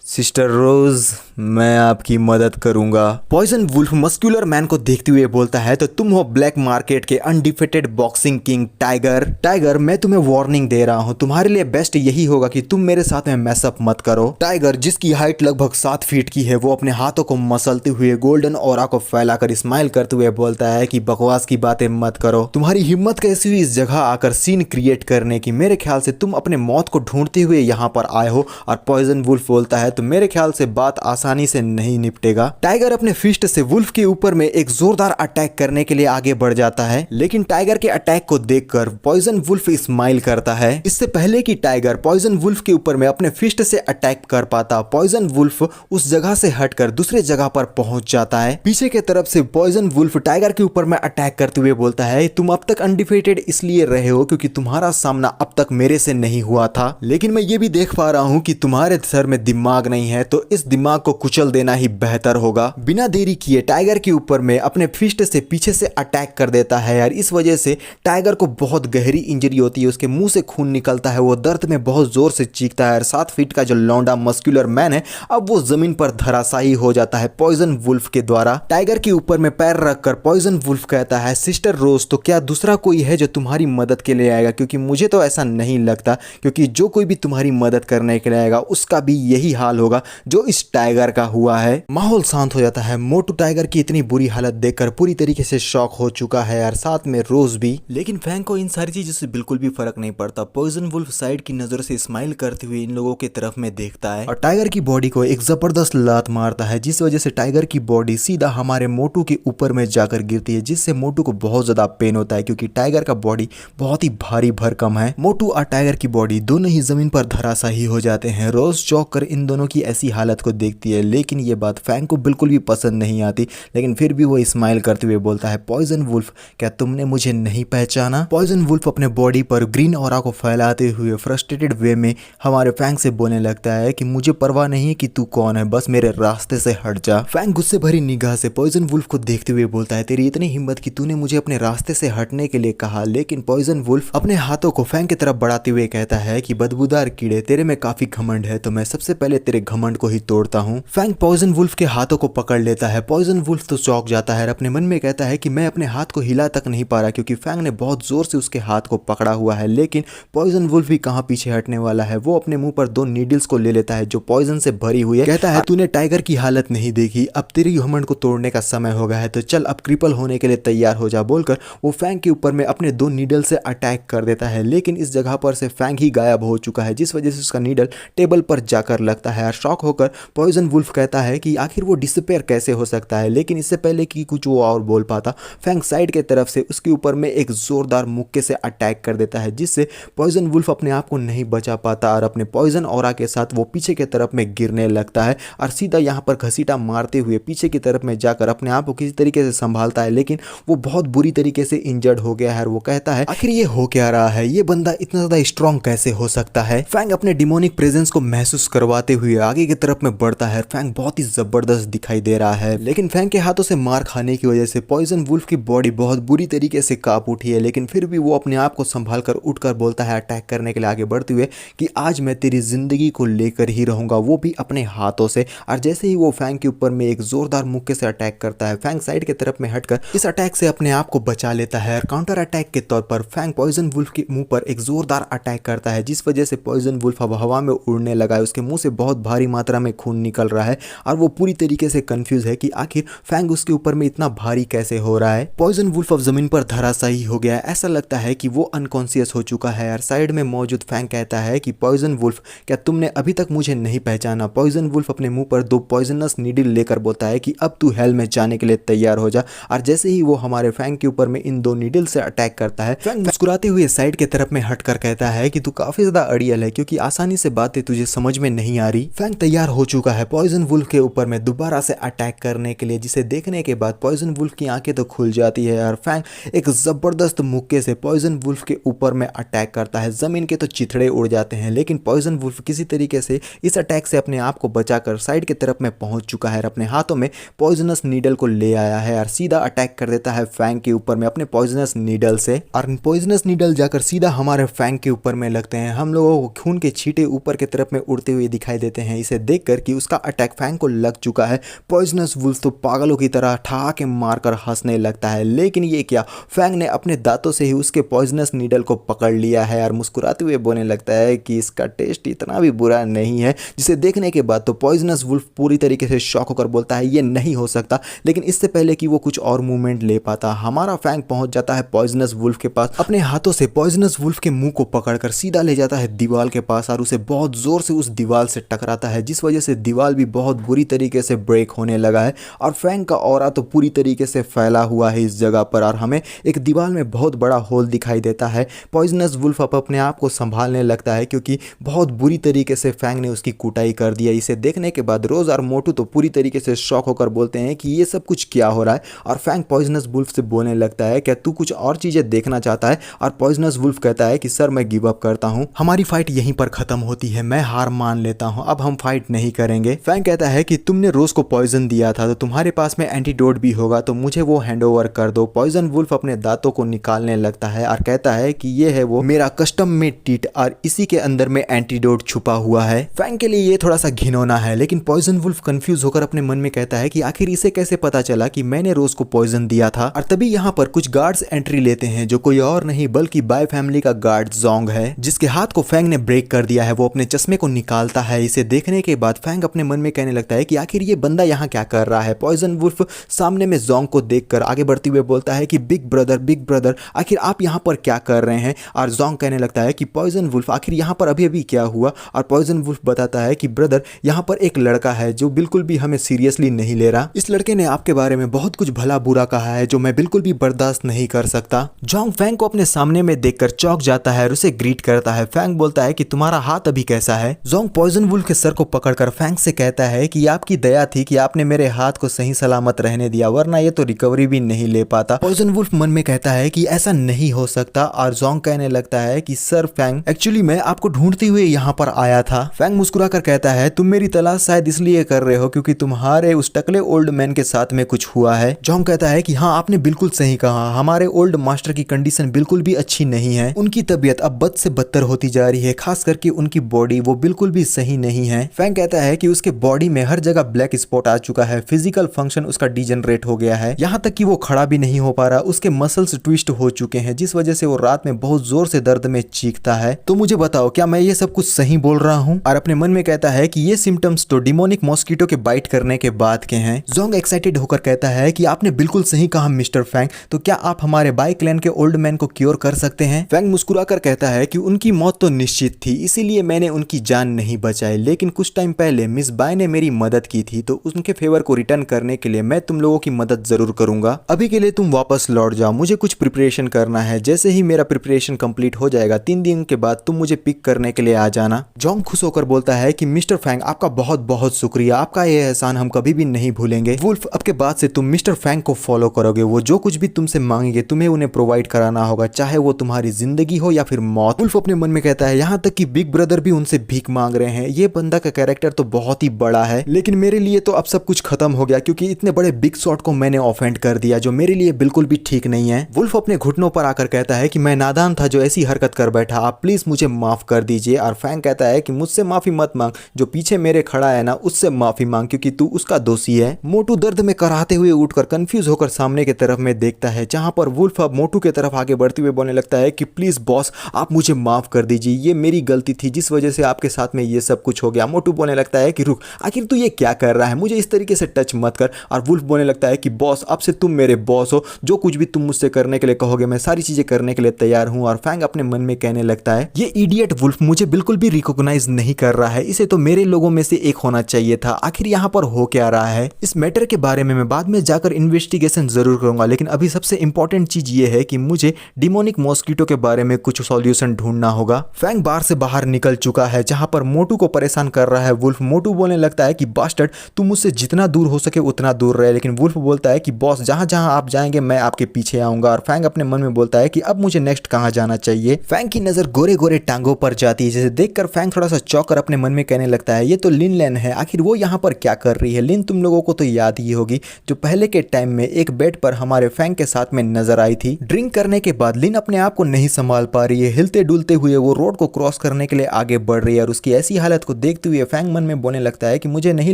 सिस्टर रोज, मैं आपकी मदद करूंगा। पॉइजन वुल्फ मस्कुलर मैन को देखते हुए बोलता है, तो तुम हो ब्लैक मार्केट के undefeated boxing king tiger. Tiger, मैं तुम्हें वार्निंग दे रहा हूं, तुम्हारे लिए बेस्ट यही होगा कि तुम मेरे साथ में मैसअप मत करो। टाइगर, जिसकी हाइट लगभग 7 फीट की है, वो अपने हाथों को मसलते हुए गोल्डन ऑरा को फैलाकर स्माइल करते हुए बोलता है कि बकवास की बातें मत करो। तुम्हारी हिम्मत कैसी हुई इस जगह आकर सीन क्रिएट करने की? मेरे ख्याल से तुम अपने मौत को ढूंढते हुए यहाँ पर आए हो। और पॉइजन वुल्फ बोलता है, तो मेरे ख्याल से बात आसानी से नहीं निपटेगा। टाइगर अपने फिस्ट से वुल्फ के ऊपर में एक जोरदार अटैक करने के लिए आगे बढ़ जाता है, लेकिन टाइगर के अटैक को देखकर पॉइजन वुल्फ स्माइल करता है। इससे पहले कि टाइगर पॉइजन वुल्फ के ऊपर में अपने फिस्ट से अटैक कर पाता, पॉइजन वुल्फ उस जगह से हटकर दूसरे जगह पर पहुंच जाता है। पीछे की तरफ से पॉइजन वुल्फ टाइगर के ऊपर में अटैक करते हुए बोलता है, तुम अब तक अनडिफीटेड इसलिए रहे हो क्योंकि तुम्हारा सामना अब तक मेरे से नहीं हुआ था, लेकिन मैं ये भी देख पा रहा हूं कि तुम्हारे सर में दिमाग नहीं है, तो इस दिमाग को कुचल देना ही बेहतर होगा। बिना देरी किए टाइगर के ऊपर में अपने फिस्ट से पीछे से अटैक कर देता है यार। इस वजह से टाइगर को बहुत गहरी इंजरी होती है, उसके मुंह से खून निकलता है, वो दर्द में बहुत जोर से चीखता है। 7 फीट का जो लौंडा मस्कुलर मैन है, अब वो जमीन पर धराशायी हो जाता है पॉइजन वुल्फ के द्वारा। टाइगर के ऊपर में पैर रखकर पॉइजन वुल्फ कहता है, सिस्टर रोज, तो क्या दूसरा कोई है जो तुम्हारी मदद के लिए आएगा? क्योंकि मुझे तो ऐसा नहीं लगता, क्योंकि जो कोई भी तुम्हारी मदद करने के लिए आएगा उसका भी यही हाल होगा जो इस टाइगर का हुआ है। माहौल शांत हो जाता है। मोटू टाइगर की इतनी बुरी हालत देखकर पूरी तरीके से शॉक हो चुका है यार, साथ में रोज भी। लेकिन फैंग को इन सारी चीजों से बिल्कुल भी फर्क नहीं पड़ता। पॉइजन वुल्फ साइड की नजर से स्माइल करते हुए इन लोगों की तरफ में देखता है और टाइगर की बॉडी को एक जबरदस्त लात मारता है, जिस वजह से टाइगर की बॉडी सीधा हमारे मोटू के ऊपर में जाकर गिरती है, जिससे मोटू को बहुत ज्यादा पेन होता है क्योंकि टाइगर का बॉडी बहुत ही भारी भरकम है। मोटू और टाइगर की बॉडी दोनों ही जमीन पर धराशायी हो जाते हैं। रोज चौंक कर इन दोनों की ऐसी हालत को देखती है, लेकिन ये बात फैंग को बिल्कुल भी पसंद नहीं आती, लेकिन फिर भी वो स्माइल करते हुए बोलता है, पॉइजन वुल्फ, क्या तुमने मुझे नहीं पहचाना? पॉइजन वुल्फ अपने बॉडी पर ग्रीन ऑरा को फैलाते हुए फ्रस्ट्रेटेड वे में हमारे फैंग से बोलने लगता है कि मुझे परवाह नहीं है कि तू कौन है, बस मेरे रास्ते से हट जा। फैंग गुस्से भरी निगाह से पॉइजन वुल्फ को देखते हुए बोलता है, तेरी इतनी हिम्मत कि तूने मुझे अपने रास्ते से हटने के लिए कहा। लेकिन पॉइजन वुल्फ अपने हाथों को फैंग की तरफ बढ़ाते हुए कहता है कि बदबूदार कीड़े, तेरे में काफी घमंड है, तो मैं सबसे पहले तेरे घमंड को ही तोड़ता हूँ। फैंग पॉइजन वुल्फ के हाथों को पकड़ लेता है। पॉइजन वुल्फ तो चौंक जाता है और अपने मन में कहता है कि मैं अपने हाथ को हिला तक नहीं पा रहा, क्योंकि फैंग ने बहुत जोर से उसके हाथ को पकड़ा हुआ है। लेकिन पॉइजन वुल्फ भी कहाँ पीछे हटने वाला है, वो अपने मुंह पर 2 नीडल्स को ले लेता है जो पॉइजन से भरी हुई है। कहता है, तूने टाइगर की हालत नहीं देखी, अब तेरी घमंड को तोड़ने का समय हो गया है, तो चल अब क्रिपल होने के लिए तैयार हो जा, बोलकर वो फैंग के ऊपर में अपने 2 नीडल से अटैक कर देता है। लेकिन इस जगह पर से फैंग ही गायब हो चुका है, जिस वजह से उसका नीडल टेबल पर जाकर लगता है। शॉक होकर पॉइजन वुल्फ कहता है कि आखिर वो डिसअपीयर कैसे हो सकता है। लेकिन इससे पहले कि कुछ वो और बोल पाता, फैंग साइड के तरफ से उसके ऊपर में एक जोरदार मुक्के से अटैक कर देता है, जिससे पॉइजन वुल्फ अपने आप को नहीं बचा पाता और अपने पॉइजन ऑरा के साथ वो पीछे की तरफ में गिरने लगता है और सीधा यहाँ पर घसीटा मारते हुए पीछे की तरफ में जाकर अपने आप को किसी तरीके से संभालता है। लेकिन वो बहुत बुरी तरीके से इंजर्ड हो गया है और वो कहता है, आखिर ये हो क्या रहा है, ये बंदा इतना ज्यादा स्ट्रॉन्ग कैसे हो सकता है? फैंग अपने डिमोनिक प्रेजेंस को महसूस करवाते हुए आगे की तरफ में बढ़ता है। फैंग बहुत ही जबरदस्त दिखाई दे रहा है, लेकिन फैंग के हाथों से मार खाने की वजह से पॉइजन वुल्फ की बॉडी बहुत बुरी तरीके से कांप उठी है। लेकिन फिर भी वो अपने आप को संभाल कर उठकर बोलता है, अटैक करने के लिए आगे बढ़ते हुए, कि आज मैं तेरी जिंदगी को लेकर ही रहूंगा, वो भी अपने हाथों से। और जैसे ही वो फैंग के ऊपर में एक जोरदार मुक्के से अटैक करता है, फैंग साइड की तरफ में हटकर इस अटैक से अपने आप को बचा लेता है। और काउंटर अटैक के तौर पर फैंग पॉइजन वुल्फ के मुंह पर एक जोरदार अटैक करता है, जिस वजह से पॉइजन वुल्फ अब हवा में उड़ने लगा है, उसके मुंह से बहुत भारी मात्रा में खून निकल रहा है और वो पूरी तरीके से कंफ्यूज है कि आखिर फैंग उसके ऊपर में इतना भारी कैसे हो रहा है। पॉइजन वुल्फ अब जमीन पर धराशायी हो गया है, ऐसा लगता है कि वो अनकॉन्शियस हो चुका है। यार साइड में मौजूद फैंग कहता है कि पॉइजन वुल्फ, क्या तुमने अभी तक मुझे नहीं पहचाना? पॉइजन वुल्फ अपने मुंह पर 2 पॉइजनस नीडल लेकर बोलता है कि अब तू हेल में जाने के लिए तैयार हो जा। और जैसे ही वो हमारे फैंग के ऊपर में इन 2 नीडल से अटैक करता है, फैंग मुस्कुराते हुए साइड के तरफ में हटकर कहता है कि तू काफी ज्यादा अड़ियल है, क्योंकि आसानी से बातें तुझे समझ में नहीं आ रही। फैंग तैयार हो चुका है पॉइजन वुल्फ के ऊपर में दोबारा से अटैक करने के लिए, जिसे देखने के बाद पॉइजन वुल्फ की आंखें तो खुल जाती है और फैंग एक जबरदस्त मुक्के से पॉइजन वुल्फ के ऊपर में अटैक करता है। जमीन के तो चिथड़े उड़ जाते हैं, लेकिन पॉइजन वुल्फ किसी तरीके से इस अटैक से अपने आप को बचाकर साइड की तरफ में पहुंच चुका है और अपने हाथों में पॉइजनस नीडल को ले आया है और सीधा अटैक कर देता है फैंग के ऊपर में अपने पॉइजनस नीडल से। और पॉइजनस नीडल जाकर सीधा हमारे फैंग के ऊपर में लगते हैं। हम लोगों को खून के छींटे ऊपर की तरफ में उड़ते हुए दिखाई देते लेते हैं इसे देखकर कि उसका अटैक फैंग को लग चुका है। पॉइजनस वुल्फ तो पागलों की तरह ठहाके मारकर हंसने लगता है, लेकिन ये क्या, फैंग ने अपने दांतों से ही उसके पॉइजनस नीडल को पकड़ लिया है और मुस्कुराते हुए बोलने लगता है कि इसका टेस्ट इतना भी बुरा नहीं है। जिसे देखने के बाद तो पॉइजनस वुल्फ पूरी तरीके से शॉक होकर बोलता है ये नहीं हो सकता, लेकिन इससे पहले कि वो कुछ और मूवमेंट ले पाता हमारा फैंग पहुंच जाता है पॉइजनस वुल्फ के पास। अपने हाथों से पॉइजनस वुल्फ के मुंह को पकड़कर सीधा ले जाता है दीवार के पास और उसे बहुत जोर से उस दीवार से टकराता है, जिस वजह से दीवार भी बहुत बुरी तरीके से ब्रेक होने लगा है और फैंग का ऑरा तो पूरी तरीके से फैला हुआ है इस जगह पर और हमें एक दीवार में बहुत बड़ा होल दिखाई देता है। पॉइजनस वुल्फ अब अपने आप को संभालने लगता है क्योंकि बहुत बुरी तरीके से फैंग ने उसकी कुटाई कर दिया। इसे देखने के बाद रोज और मोटू तो पूरी तरीके से शॉक होकर बोलते हैं कि ये सब कुछ क्या हो रहा है और फैंग पॉइजनस वुल्फ से बोलने लगता है क्या तू कुछ और चीजें देखना चाहता है, और पॉइजनस वुल्फ कहता है कि सर मैं गिव अप करता हूं, हमारी फाइट यहीं पर खत्म होती है, मैं हार मान लेता हूं, अब हम फाइट नहीं करेंगे। फैंग कहता है कि तुमने रोज को पॉइजन दिया था तो तुम्हारे पास में एंटीडोट भी होगा तो मुझे वो हैंड ओवर कर दो। पॉइजन वुल्फ अपने दांतों को निकालने लगता है और कहता है कि ये है वो मेरा कस्टम मेड टीट और इसी के अंदर में एंटीडोट छुपा हुआ है। फैंग के लिए ये थोड़ा सा घिनौना है, लेकिन पॉइजन वुल्फ कंफ्यूज होकर अपने मन में कहता है कि आखिर इसे कैसे पता चला कि मैंने रोज को पॉइजन दिया था। और तभी यहाँ पर कुछ गार्ड्स एंट्री लेते हैं जो कोई और नहीं बल्कि बाय फैमिली का गार्ड जोंग है, जिसके हाथ को फैंग ने ब्रेक कर दिया है। वो अपने चश्मे को निकालता है। इसे देखने के बाद फैंग अपने मन में कहने लगता है कि आखिर ये बंदा यहाँ क्या कर रहा है। पॉइजन वुल्फ सामने में जोंग को देखकर आगे बढ़ते हुए बोलता है कि बिग ब्रदर आखिर आप यहाँ पर क्या कर रहे हैं। और जोंग कहने लगता है कि पॉइजन वुल्फ आखिर यहाँ पर अभी अभी क्या हुआ। और पॉइजन वुल्फ बताता है कि ब्रदर यहाँ पर एक लड़का है जो बिल्कुल भी हमें सीरियसली नहीं ले रहा। इस लड़के ने आपके बारे में बहुत कुछ भला बुरा कहा है जो मैं बिल्कुल भी बर्दाश्त नहीं कर सकता। जोंग फैंग को अपने सामने में देखकर चौंक जाता है और उसे ग्रीट करता है। फैंग बोलता है कि तुम्हारा हाथ अभी कैसा है। जोंग पॉइजन वुल्फ के सर को पकड़कर फैंग से कहता है कि आपकी दया थी कि आपने मेरे हाथ को सही सलामत रहने दिया, वरना ये तो रिकवरी भी नहीं ले पाता। पॉइजन वुल्फ मन में कहता है कि ऐसा नहीं हो सकता और जोंग कहने लगता है कि सर फैंग एक्चुअली मैं आपको ढूंढते हुए यहाँ पर आया था। फैंग मुस्कुराकर कहता है तुम मेरी तलाश शायद इसलिए कर रहे हो क्योंकि तुम्हारे उस टकले ओल्ड मैन के साथ में कुछ हुआ है। जोंग कहता है कि हाँ आपने बिल्कुल सही कहा, हमारे ओल्ड मास्टर की कंडीशन बिल्कुल भी अच्छी नहीं है, उनकी तबीयत अब बद से बदतर होती जा रही है, खास करके उनकी बॉडी वो बिल्कुल भी सही नहीं है। फैंग कहता है कि उसके बॉडी में हर जगह ब्लैक स्पॉट आ चुका है, फिजिकल फंक्शन उसका डिजेनरेट हो गया है, यहाँ तक कि वो खड़ा भी नहीं हो पा रहा, उसके मसल्स ट्विस्ट हो चुके हैं जिस वजह से वो रात में बहुत जोर से दर्द में चीखता है। तो मुझे बताओ क्या मैं ये सब कुछ सही बोल रहा हूँ। और अपने मन में कहता है कि ये सिम्टम्स तो डिमोनिक मॉस्किटो के बाइट करने के बाद के हैं। जोंग एक्साइटेड होकर कहता है कि आपने बिल्कुल सही कहा मिस्टर फैंग, तो क्या आप हमारे बाय क्लैन के ओल्ड मैन को क्योर कर सकते हैं। फैंग मुस्कुराकर कहता है कि उनकी मौत तो निश्चित थी, इसीलिए मैंने उनकी जान नहीं बचाई, लेकिन कुछ टाइम पहले मिस बाय ने मेरी मदद की थी तो उनके फेवर को रिटर्न करने के लिए मैं तुम लोगों की मदद जरूर करूंगा। अभी के लिए तुम वापस लौट जाओ, मुझे कुछ प्रिपरेशन करना है, जैसे ही मेरा प्रिपरेशन कंप्लीट हो जाएगा 3 दिन के बाद तुम मुझे पिक करने के लिए आ जाना। जोंग खुश होकर बोलता है कि मिस्टर फैंग आपका बहुत बहुत शुक्रिया, आपका ये एहसान हम कभी भी नहीं भूलेंगे। वुल्फ अब के बाद से तुम मिस्टर फैंग को फॉलो करोगे, वो जो कुछ भी तुमसे मांगेंगे तुम्हें उन्हें प्रोवाइड कराना होगा, चाहे वो तुम्हारी जिंदगी हो या फिर मौत। वुल्फ अपने मन में कहता है यहाँ तक कि बिग ब्रदर भी उनसे भीख मांग रहे हैं। ये बंदा का कैरेक्टर तो बहुत ही बड़ा है, लेकिन मेरे लिए तो अब सब कुछ खत्म हो गया क्योंकि इतने बड़े बिग शॉट को मैंने ऑफेंड कर दिया जो मेरे लिए बिल्कुल भी ठीक नहीं है। वुल्फ अपने घुटनों पर आकर कहता है कि मैं नादान था जो ऐसी हरकत कर बैठा, आप प्लीज मुझे माफ कर दीजिए। और फैंग कहता है कि मुझसे माफी मत मांग, जो पीछे मेरे खड़ा है ना उससे माफी मांग क्योंकि तू उसका दोषी है। मोटू दर्द में कराहते हुए उठकर कंफ्यूज होकर सामने की तरफ में देखता है, जहां पर वुल्फ अब मोटू की तरफ आगे बढ़ते हुए बोलने लगता है कि प्लीज बॉस आप मुझे माफ कर दीजिए, ये मेरी गलती थी जिस वजह से आपके साथ में ये सब कुछ हो गया। मोटू बोलने लगता है कि रुक, आखिर तू ये क्या कर रहा है, मुझे इस तरीके से टच मत कर। और वुल्फ बोलने लगता है कि बॉस अब से तुम मेरे बॉस हो, जो कुछ भी तुम मुझसे करने के लिए कहोगे मैं सारी चीजें करने के लिए तैयार हूं। और फैंग अपने मन में कहने लगता है ये इडियट वुल्फ मुझे बिल्कुल भी रिकॉग्नाइज नहीं कर रहा है, इसे तो मेरे लोगों में से एक होना चाहिए था, आखिर यहाँ पर हो क्या रहा है। इस मैटर के बारे में मैं बाद में जाकर इन्वेस्टिगेशन जरूर करूंगा, लेकिन अभी सबसे इंपॉर्टेंट चीज ये है कि मुझे डिमोनिक मॉस्किटो के बारे में कुछ सॉल्यूशन ढूंढना होगा। फैंग बार से बाहर निकल चुका है जहां पर मोटू को परेशान कर रहा है वुल्फ। मोटू बोलने लगता है कि बास्टर्ड तुम मुझसे जितना दूर हो सके उतना दूर रहे, लेकिन वुल्फ बोलता है कि बॉस जहां जहां आप जाएंगे मैं आपके पीछे आऊंगा। और फैंग अपने मन में बोलता है कि अब मुझे नेक्स्ट कहां जाना चाहिए। फैंग की नजर गोरे गोरे टांगों पर जाती है, जिसे देखकर फैंग थोड़ा सा चौंक कर अपने मन में कहने लगता है ये तो लिन लैन है, आखिर वो यहाँ पर क्या कर रही है। लिन तुम लोगों को तो याद ही होगी, जो पहले के टाइम में एक बेड पर हमारे फैंग के साथ में नजर आई थी। ड्रिंक करने के बाद लिन अपने आप को नहीं संभाल पा रही है, हिलते डुलते हुए वो रोड को क्रॉस करने के लिए आगे बढ़ रही है और उसकी ऐसी हालत को देखते हुए फैंग मन में बोलने लगता है कि मुझे नहीं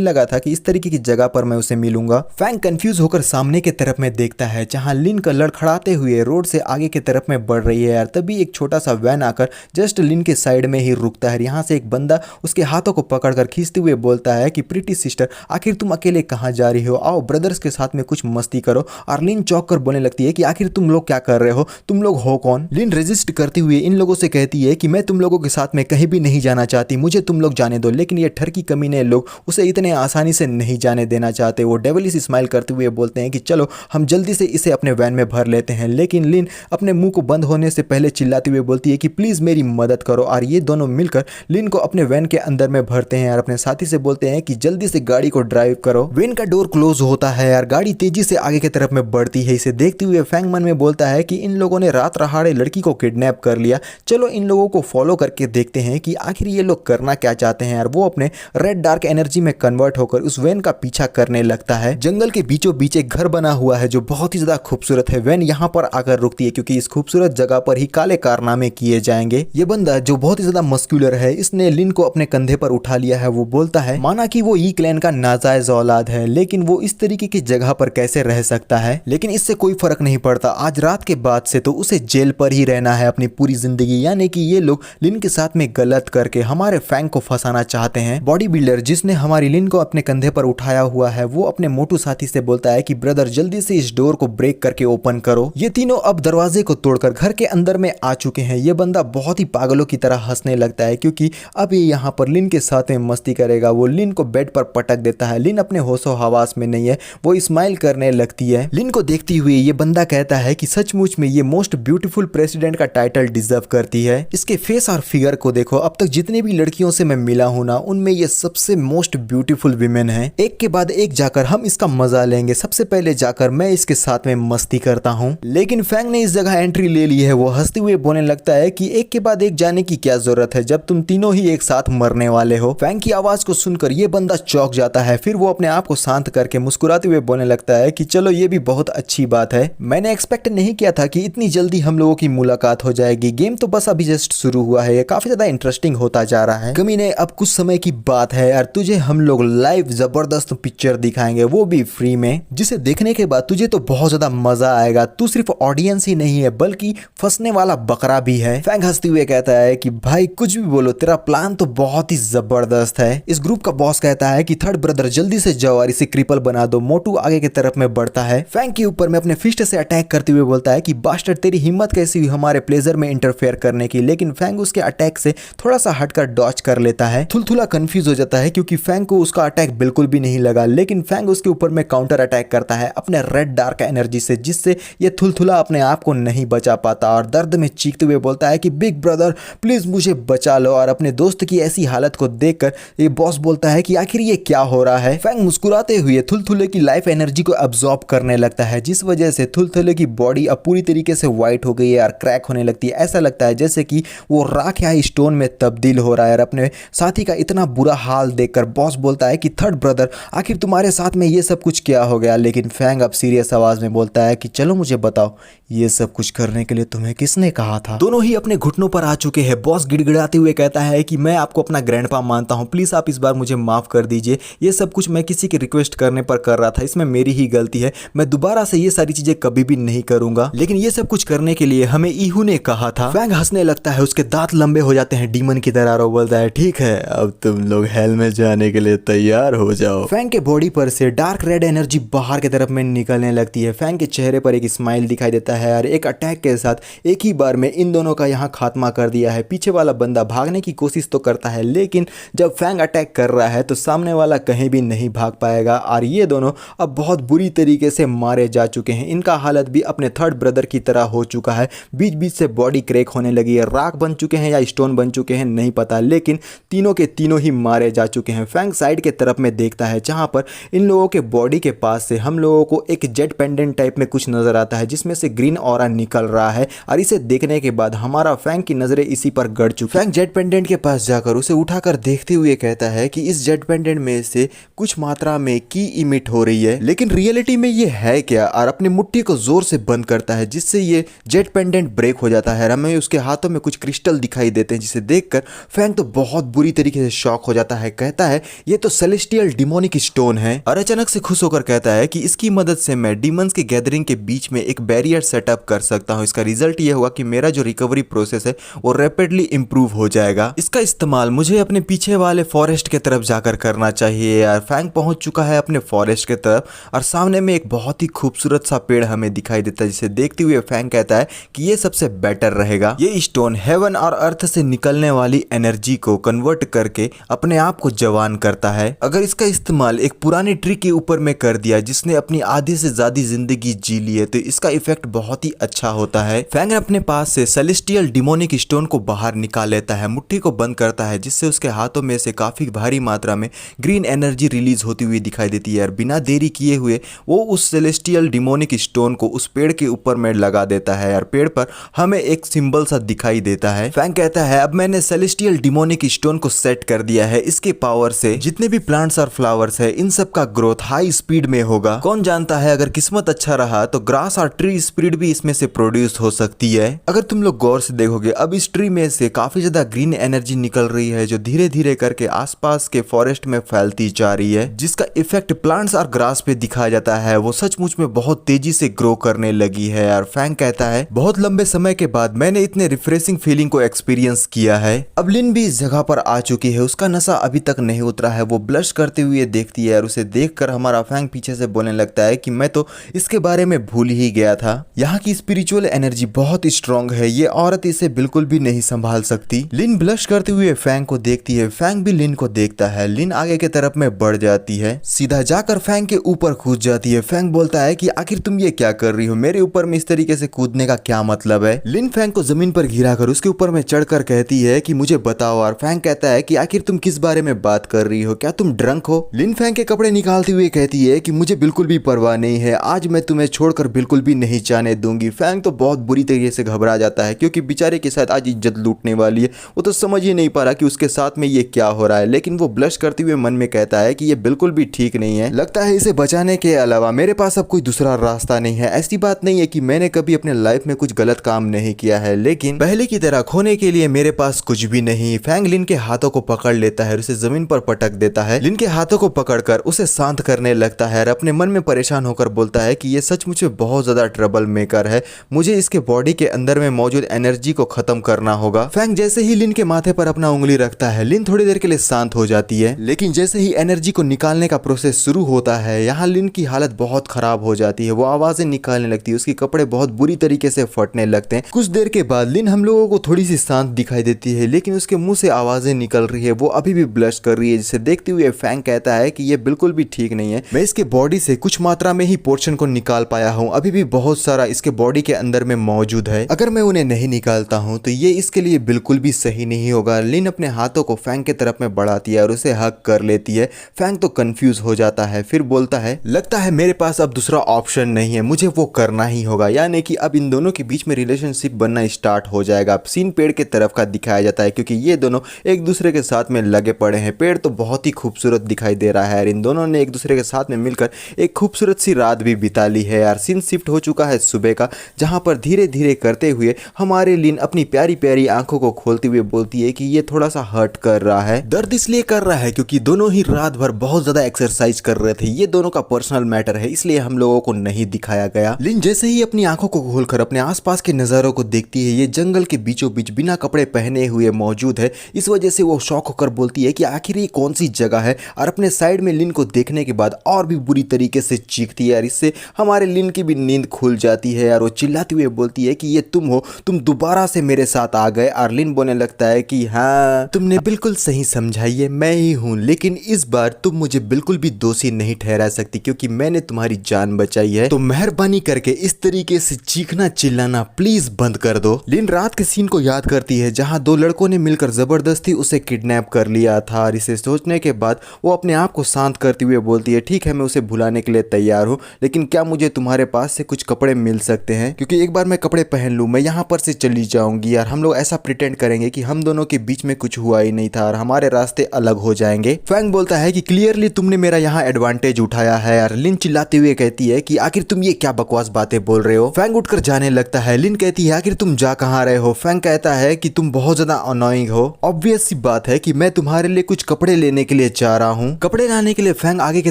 लगा था कि इस तरीके की जगह पर मैं उसे मिलूंगा। फैंग कंफ्यूज होकर सामने की तरफ में देखता है जहां लिन का लड़खड़ाते हुए रोड से आगे की तरफ में बढ़ रही है यार। तभी एक छोटा सा वैन आकर जस्ट लिन के साइड में ही रुकता है। यहाँ से एक बंदा उसके हाथों को पकड़कर खींचते हुए बोलता है कि प्रीटी सिस्टर, आखिर तुम अकेले कहाँ जा रही हो, आओ ब्रदर्स के साथ में कुछ मस्ती करो। और लिन चौंक कर बोलने लगती है कि आखिर तुम लोग क्या कर रहे हो, तुम लोग हो कौन। लिन रेजिस्ट करते हुए इन लोगों से कहती है कि मैं तुम लोगों के साथ में कहीं भी नहीं जाना चाहती, मुझे तुम लोग जाने दो। लेकिन ये ठरकी कमीने लोग उसे इतने आसानी से नहीं जाने देना चाहते। वो डेविलिश स्माइल करते हुए बोलते हैं कि चलो हम जल्दी से इसे अपने वैन में भर लेते हैं। लेकिन लिन अपने मुंह को बंद होने से पहले चिल्लाती हुए बोलती है कि प्लीज मेरी मदद करो। और ये दोनों मिलकर लिन को अपने वैन के अंदर में भरते हैं और अपने साथी से बोलते हैं कि जल्दी से गाड़ी को ड्राइव करो। वैन का डोर क्लोज होता है यार, गाड़ी तेजी से आगे की तरफ में बढ़ती है। इसे देखते हुए फैंग मन में बोलता है कि इन लोगों ने रात रहाड़े लड़की को किडनैप कर लिया, चलो इन लोगों को फॉलो करके देखते हैं कि आखिर ये लोग करना क्या चाहते हैं। यार वो अपने रेड डार्क एनर्जी में कन्वर्ट होकर उस वैन का पीछा करने लगता है। जंगल के बीचों बीच एक घर बना हुआ है जो बहुत ही ज्यादा खूबसूरत है। वैन यहाँ पर आकर रुकती है क्योंकि इस खूबसूरत जगह पर ही काले कारनामे किए जाएंगे। ये बंदा जो बहुत ही ज्यादा मस्कुलर है, इसने लिन को अपने कंधे पर उठा लिया है। वो बोलता है माना कि वो ई क्लैन का नाजायज औलाद है, लेकिन वो इस तरीके की जगह पर कैसे रह सकता है। लेकिन इससे कोई फर्क नहीं पड़ता, आज रात के बाद से तो उसे जेल पर ही रहना है अपनी पूरी जिंदगी। यानी कि ये लोग लिन के साथ में गलत करके हमारे फैंग को फंसाना चाहते हैं। बॉडी बिल्डर जिसने हमारी लिन को अपने कंधे पर उठाया हुआ है, वो अपने मोटू साथी से बोलता है कि ब्रदर जल्दी से इस डोर को ब्रेक करके ओपन करो। ये तीनों अब दरवाजे को तोड़कर घर के अंदर में आ चुके हैं। ये बंदा बहुत ही पागलों की तरह हंसने लगता है क्योंकि अब ये यहाँ पर लिन के साथ में मस्ती करेगा। वो लिन को बेड पर पटक देता है। लिन अपने होशो हवास में नहीं है, वो स्माइल करने लगती है। लिन को देखती हुई ये बंदा कहता है कि सचमुच में ये मोस्ट ब्यूटीफुल प्रेसिडेंट का टाइटल डिजर्व करती है। इसके फेस और फिगर को देखो, अब तक जितनी भी लड़कियों से मैं मिला हूं ना, उनमें ये सबसे मोस्ट ब्यूटीफुल विमेन है। एक के बाद एक जाकर हम इसका मजा लेंगे। सबसे पहले जाकर मैं इसके साथ में मस्ती करता हूं। लेकिन फैंग ने इस जगह एंट्री ले ली है। वो हंसते हुए बोलने लगता है कि एक के बाद एक जाने की क्या जरूरत है जब तुम तीनों ही एक साथ मरने वाले हो। फैंग की आवाज को सुनकर ये बंदा चौंक जाता है। फिर वो अपने आप को शांत करके मुस्कुराते हुए बोलने लगता है कि चलो ये भी बहुत अच्छी बात है। मैंने एक्सपेक्ट नहीं किया था कि इतनी जल्दी हम लोगों की मुलाकात हो जाएगी। गेम तो बस अभी जस्ट शुरू हुआ है, ये काफी ज्यादा इंटरेस्टिंग होता जा रहा है। कमीने अब कुछ समय की बात है यार, तुझे हम लोग लाइव जबरदस्त पिक्चर दिखाएंगे, वो भी फ्री में, जिसे देखने के बाद तुझे तो बहुत ज्यादा मजा आएगा। तू सिर्फ ऑडियंस ही नहीं है बल्कि फंसने वाला बकरा भी है। फैंग हंसते हुए कहता है कि भाई कुछ भी बोलो, तेरा प्लान तो बहुत ही जबरदस्त है। इस ग्रुप का बॉस कहता है कि थर्ड ब्रदर जल्दी से जाओ और इसे क्रिपल बना दो। मोटू आगे की तरफ में बढ़ता है। फैंग के ऊपर में अपने फिस्ट से अटैक करते हुए बोलता है कि बास्टर्ड तेरी हिम्मत कैसी हुई हमारे प्लेजर में इंटरफेयर करने की। लेकिन फैंग उसके अटैक से थोड़ा सा हटकर डॉच कर लेता है। थुलथुला कंफ्यूज हो जाता है क्योंकि फैंग को उसका अटैक बिल्कुल भी नहीं लगा। लेकिन फैंग उसके ऊपर में काउंटर अटैक करता है अपने रेड डार्क एनर्जी से, जिससे ये थुलथुला अपने आप को नहीं बचा पाता और दर्द में चीखते हुए बोलता है कि बिग ब्रदर प्लीज मुझे बचा लो। और अपने दोस्त की ऐसी हालत को देखकर ये बॉस बोलता है कि आखिर ये क्या हो रहा है। फैंग मुस्कुराते हुए थुलथुले की लाइफ एनर्जी को अब्सॉर्ब करने लगता है, जिस वजह से थुलथुले की बॉडी अब पूरी तरीके से व्हाइट हो गई है और क्रैक होने लगती है। ऐसा लगता है जैसे कि वो राख या स्टोन में तब्दील हो रहा है। और अपने साथी का इतना बुरा हाल देखकर बॉस बोलता है कि थर्ड ब्रदर आखिर तुम्हारे साथ में ये सब कुछ क्या हो गया। लेकिन फैंग अब सीरियस आवाज में बोलता है कि चलो मुझे बताओ, ये सब कुछ करने के लिए तुम्हें किसने कहा था। दोनों ही अपने घुटनों पर आ चुके हैं। बॉस गिड़गिड़ाते हुए कहता है कि मैं आपको अपना ग्रैंडपा मानता हूं, प्लीज आप इस बार मुझे माफ कर दीजिए। ये सब कुछ मैं किसी की रिक्वेस्ट करने पर कर रहा था, इसमें मेरी ही गलती है। मैं दोबारा से ये सारी चीजें कभी भी नहीं करूंगा। लेकिन ये सब कुछ करने के लिए हमें ईहू ने कहा था। फैंग हंसने लगता है, उसके दांत लंबे हो जाते हैं डीमन की तरह। और बोलता है ठीक है, अब तुम लोग हेल में जाने के लिए तैयार हो जाओ। फैंग के बॉडी पर से डार्क रेड एनर्जी बाहर की तरफ में निकलने लगती है। फैंग के चेहरे पर एक स्माइल दिखाई देता है और एक अटैक के साथ एक ही बार में इन दोनों का यहाँ खात्मा कर दिया है। पीछे वाला बंदा भागने की कोशिश तो करता है, लेकिन जब फैंग अटैक कर रहा है तो सामने वाला कहीं भी नहीं भाग पाएगा। और ये दोनों अब बहुत बुरी तरीके से मारे जा चुके हैं। इनका हालत भी अपने थर्ड ब्रदर की तरह हो चुका है। बीच बीच से बॉडी क्रैक होने लगी है। राख बन चुके हैं या स्टोन बन चुके हैं नहीं पता, लेकिन तीनों के तीनों ही मारे जा चुके हैं। फैंग साइड के तरफ में देखता है जहां पर इन लोगों के बॉडी के पास से हम लोगों को एक जेट पेंडेंट टाइप में कुछ नजर आता है, जिसमें से ग्रीन ऑरा निकल रहा है। और इसे देखने के बाद हमारा फैंग की नजरें इसी पर गड़ चुकी। फैंग जेट पेंडेंट के पास जाकर उसे उठाकर देखते हुए कहता है कि इस जेट पेंडेंट में से कुछ मात्रा में की इमिट हो रही है, लेकिन रियलिटी में ये है क्या। और अपनी मुट्ठी को जोर से बंद करता है, जिससे ये जेट पेंडेंट ब्रेक हो जाता है। हमें उसके हाथों में कुछ क्रिस्टल दिखाई देते हैं, जिसे देखकर फैंग तो बहुत बुरी तरीके से शॉक हो जाता है, कहता है ये तो सेलेस्टियल डिमोनिक स्टोन है, और अचानक से खुश होकर कहता है कि इसकी मदद से मैं डीमंस के गैदरिंग के बीच में एक बैरियर सेटअप कर सकता हूँ। इसका रिजल्ट ये होगा कि मेरा जो रिकवरी प्रोसेस है वो रैपिडली इंप्रूव हो जाएगा। इसका इस्तेमाल मुझे अपने पीछे वाले फॉरेस्ट के तरफ जाकर करना चाहिए। यार फैंग पहुंच चुका है अपने फॉरेस्ट के तरफ, और सामने में एक बहुत ही खूबसूरत सा पेड़ हमें दिखाई देता है, जिसे देखते हुए फैंग कहता है कि ये सबसे बेटर रहेगा। ये स्टोन हेवन और अर्थ से निकलने वाली एनर्जी को कन्वर्ट करके अपने आप को जवान करता है। अगर इसका इस्तेमाल एक पुराने ट्री के ऊपर में कर दिया जिसने अपनी आधी से ज्यादा जिंदगी जी ली है, तो इसका इफेक्ट बहुत ही अच्छा होता है। फैंग अपने पास से सेलेस्टियल डिमोनिक स्टोन को बाहर निकाल लेता है, मुट्ठी को बंद करता है, जिससे उसके हाथों में से काफी भारी मात्रा में ग्रीन एनर्जी रिलीज होती हुई दिखाई देती है। और बिना देरी किए हुए वो उस सेलेस्टियल डिमोनिक स्टोन को उस पेड़ के ऊपर में लगा देता है, और पेड़ पर हमें एक सिंबल सा दिखाई देता है। फैंग कहता है अब मैंने सेलेस्टियल डिमोनिक स्टोन को सेट कर दिया है, इसके पावर से जितने भी प्लांट्स और फ्लावर्स है इन सब का ग्रोथ हाई स्पीड में होगा। कौन जानता है अगर किस्मत अच्छा रहा तो ग्रास और ट्री स्पीड भी इसमें से प्रोड्यूस हो सकती है। अगर तुम लोग गौर से देखोगे अब इस ट्री में से काफी ज्यादा ग्रीन एनर्जी निकल रही है, जो धीरे धीरे करके आसपास के फॉरेस्ट में फैलती जा रही है, जिसका इफेक्ट प्लांट्स और ग्रास पे दिखाया जाता है। वो सचमुच में बहुत तेजी से ग्रो करने लगी है। और फैंग कहता है बहुत लंबे समय के बाद मैंने इतने रिफ्रेशिंग फीलिंग को एक्सपीरियंस किया है। अब लिन भी इस जगह पर आ चुकी है, उसका नशा अभी तक नहीं उतरा है। वो ब्लश करते हुए देखती है, और उसे देखकर हमारा फैंग पीछे से बोलने लगता है कि मैं तो इसके बारे में भूल ही गया था। यहाँ की स्पिरिचुअल एनर्जी बहुत स्ट्रांग है, ये औरत इसे बिल्कुल भी नहीं संभाल सकती। लिन ब्लश करते हुए फैंग को देखती है, फैंग भी लिन को देखता है। लिन आगे की तरफ में बढ़ जाती है, सीधा जाकर फैंग के ऊपर कूद जाती है। फैंग बोलता है कि आखिर तुम ये क्या कर रही हो, मेरे ऊपर में इस तरीके से कूदने का क्या मतलब है। लिन फैंग को जमीन पर गिरा कर उसके ऊपर में चढ़कर कहती है कि मुझे बताओ। और फैंग कहता है कि आखिर तुम किस बारे में बात कर रही हो, क्या तुम ड्रंक हो। लिन फैंग के कपड़े निकालते हुए कहती है कि मुझे बिल्कुल भी परवाह नहीं है, आज मैं तुम्हें छोड़कर बिल्कुल भी नहीं जाने दूंगी। फैंग तो बहुत बुरी तरीके से घबरा जाता है, क्योंकि बेचारे के साथ आज इज्जत लूटने वाली है। वो तो समझ ही नहीं पा रहा कि उसके साथ में ये क्या हो रहा है, लेकिन वो ब्लश करते हुए मन में कहता है कि ये बिल्कुल भी ठीक नहीं है। लगता है इसे बचाने के अलावा मेरे पास अब कोई दूसरा रास्ता नहीं है। ऐसी बात नहीं है कि मैंने कभी अपने लाइफ में कुछ गलत काम नहीं किया है, लेकिन पहले की तरह खोने के लिए मेरे पास कुछ भी नहीं। फैंग लिन के हाथों को पकड़ लेता है और उसे जमीन पर पटक देता है। लिन के हाथों को पकड़कर उसे शांत करने लगता है और अपने मन में परेशान होकर बोलता है कि ये सचमुच में बहुत ज्यादा ट्रबल मेकर है, मुझे इसके बॉडी के अंदर में मौजूद एनर्जी को खत्म करना होगा। फैंग जैसे ही लिन के माथे पर अपना उंगली रखता है, लिन थोड़ी देर के लिए शांत हो जाती है, लेकिन जैसे ही एनर्जी को निकालने का प्रोसेस शुरू होता है, यहाँ लिन की हालत बहुत खराब हो जाती है। वो आवाजें निकालने लगती है, उसके कपड़े बहुत बुरी तरीके से फटने लगते हैं। कुछ देर के बाद लिन हम लोगों को थोड़ी सी शांत दिखाई देती है, लेकिन उसके मुंह से आवाजें निकल रही है, वो अभी भी ब्लश कर रही है, जिसे देखते हुए फैंग कहता है कि ये बिल्कुल भी ठीक नहीं है। मैं इसके बॉडी से कुछ मात्रा में ही पोर्शन को निकाल पाया हूँ, अभी भी बहुत सारा इसके बॉडी के अंदर में मौजूद है। अगर मैं उन्हें नहीं निकालता हूँ तो ये इसके लिए बिल्कुल भी सही नहीं होगा। लिन अपने हाथों को फैंग के तरफ में बढ़ाती है और उसे हक कर लेती है। फैंग तो कंफ्यूज हो जाता है, फिर बोलता है लगता है मेरे पास अब दूसरा ऑप्शन नहीं है, मुझे वो करना ही होगा। यानी कि अब इन दोनों के बीच में रिलेशनशिप बनना स्टार्ट हो जाएगा। सीन पेड़ के तरफ का दिखाया जाता है, क्योंकि ये दोनों एक दूसरे के साथ में लगे पड़े हैं। पेड़ तो बहुत ही खूबसूरत दिखाई दे रहा है और इन दोनों ने एक दूसरे के साथ में मिलकर एक खूबसूरत सी रात भी बिता ली है। यार सीन शिफ्ट हो चुका है सुबह का, जहां पर धीरे धीरे करते हुए हमारे लिन अपनी प्यारी प्यारी आंखों को खोलते हुए बोलती है कि ये थोड़ा सा हर्ट कर रहा है। दर्द इसलिए कर रहा है क्योंकि दोनों ही रात भर बहुत ज्यादा एक्सरसाइज कर रहे थे। ये दोनों का पर्सनल मैटर है, इसलिए हम लोगों को नहीं दिखाया गया। लिन जैसे ही अपनी आंखों को खोलकर अपने आसपास के नजारों को देखती है, ये जंगल के बीचों बीच बिना कपड़े पहने हुए मौजूद है। इस वजह से वो शॉक होकर बोलती है कि आखिर ये कौन सी जगह है, और अपने साइड में लिन को देखने के बाद और भी बुरी तरीके से चीखती है। और इससे हमारे लिन की भी नींद खुल जाती है और वो चिल्लाती हुए बोलती है कि ये तुम हो, तुम दोबारा से मेरे साथ आ गए। और लिन बोलने लगता है कि हाँ तुमने बिल्कुल सही समझा, ये मैं ही हूँ, लेकिन इस बार तुम मुझे बिल्कुल भी दोषी नहीं ठहरा सकती, क्योंकि मैंने तुम्हारी जान बचाई है। तो मेहरबानी करके इस तरीके से चीखना चिल्लाना प्लीज बंद कर दो। लिन रात के सीन को याद करती है जहाँ दो लड़कों ने मिलकर जबरदस्ती उसे किडनैप कर लिया था, और इसे सोचने के बाद वो अपने आप को शांत करते हुए बोलती है ठीक है मैं उसे भुलाने के लिए तैयार हूँ, लेकिन क्या मुझे तुम्हारे पास से कुछ कपड़े मिल सकते हैं, क्योंकि एक बार मैं कपड़े पहन लूँ मैं यहाँ पर से चली जाऊंगी यार, हम लोग ऐसा प्रिटेंड करेंगे कि हम दोनों के बीच में कुछ हुआ ही नहीं था और हमारे रास्ते अलग हो जाएंगे। फैंग बोलता है कि क्लियरली तुमने मेरा यहाँ एडवांटेज उठाया है यार। लिन चिल्लाते हुए कहती है कि आखिर तुम ये क्या बकवास बातें बोल रहे हो। फैंग उठकर जाने लगता है। लिन कहती है आखिर तुम जा कहाँ रहे हो। फैंग कहता है कि तुम बहुत ज्यादा अनोइंग हो। ऑब्वियस सी बात है कि मैं तुम्हारे लिए कुछ कपड़े लेने के लिए जा रहा हूँ। कपड़े लाने के लिए फैंग आगे की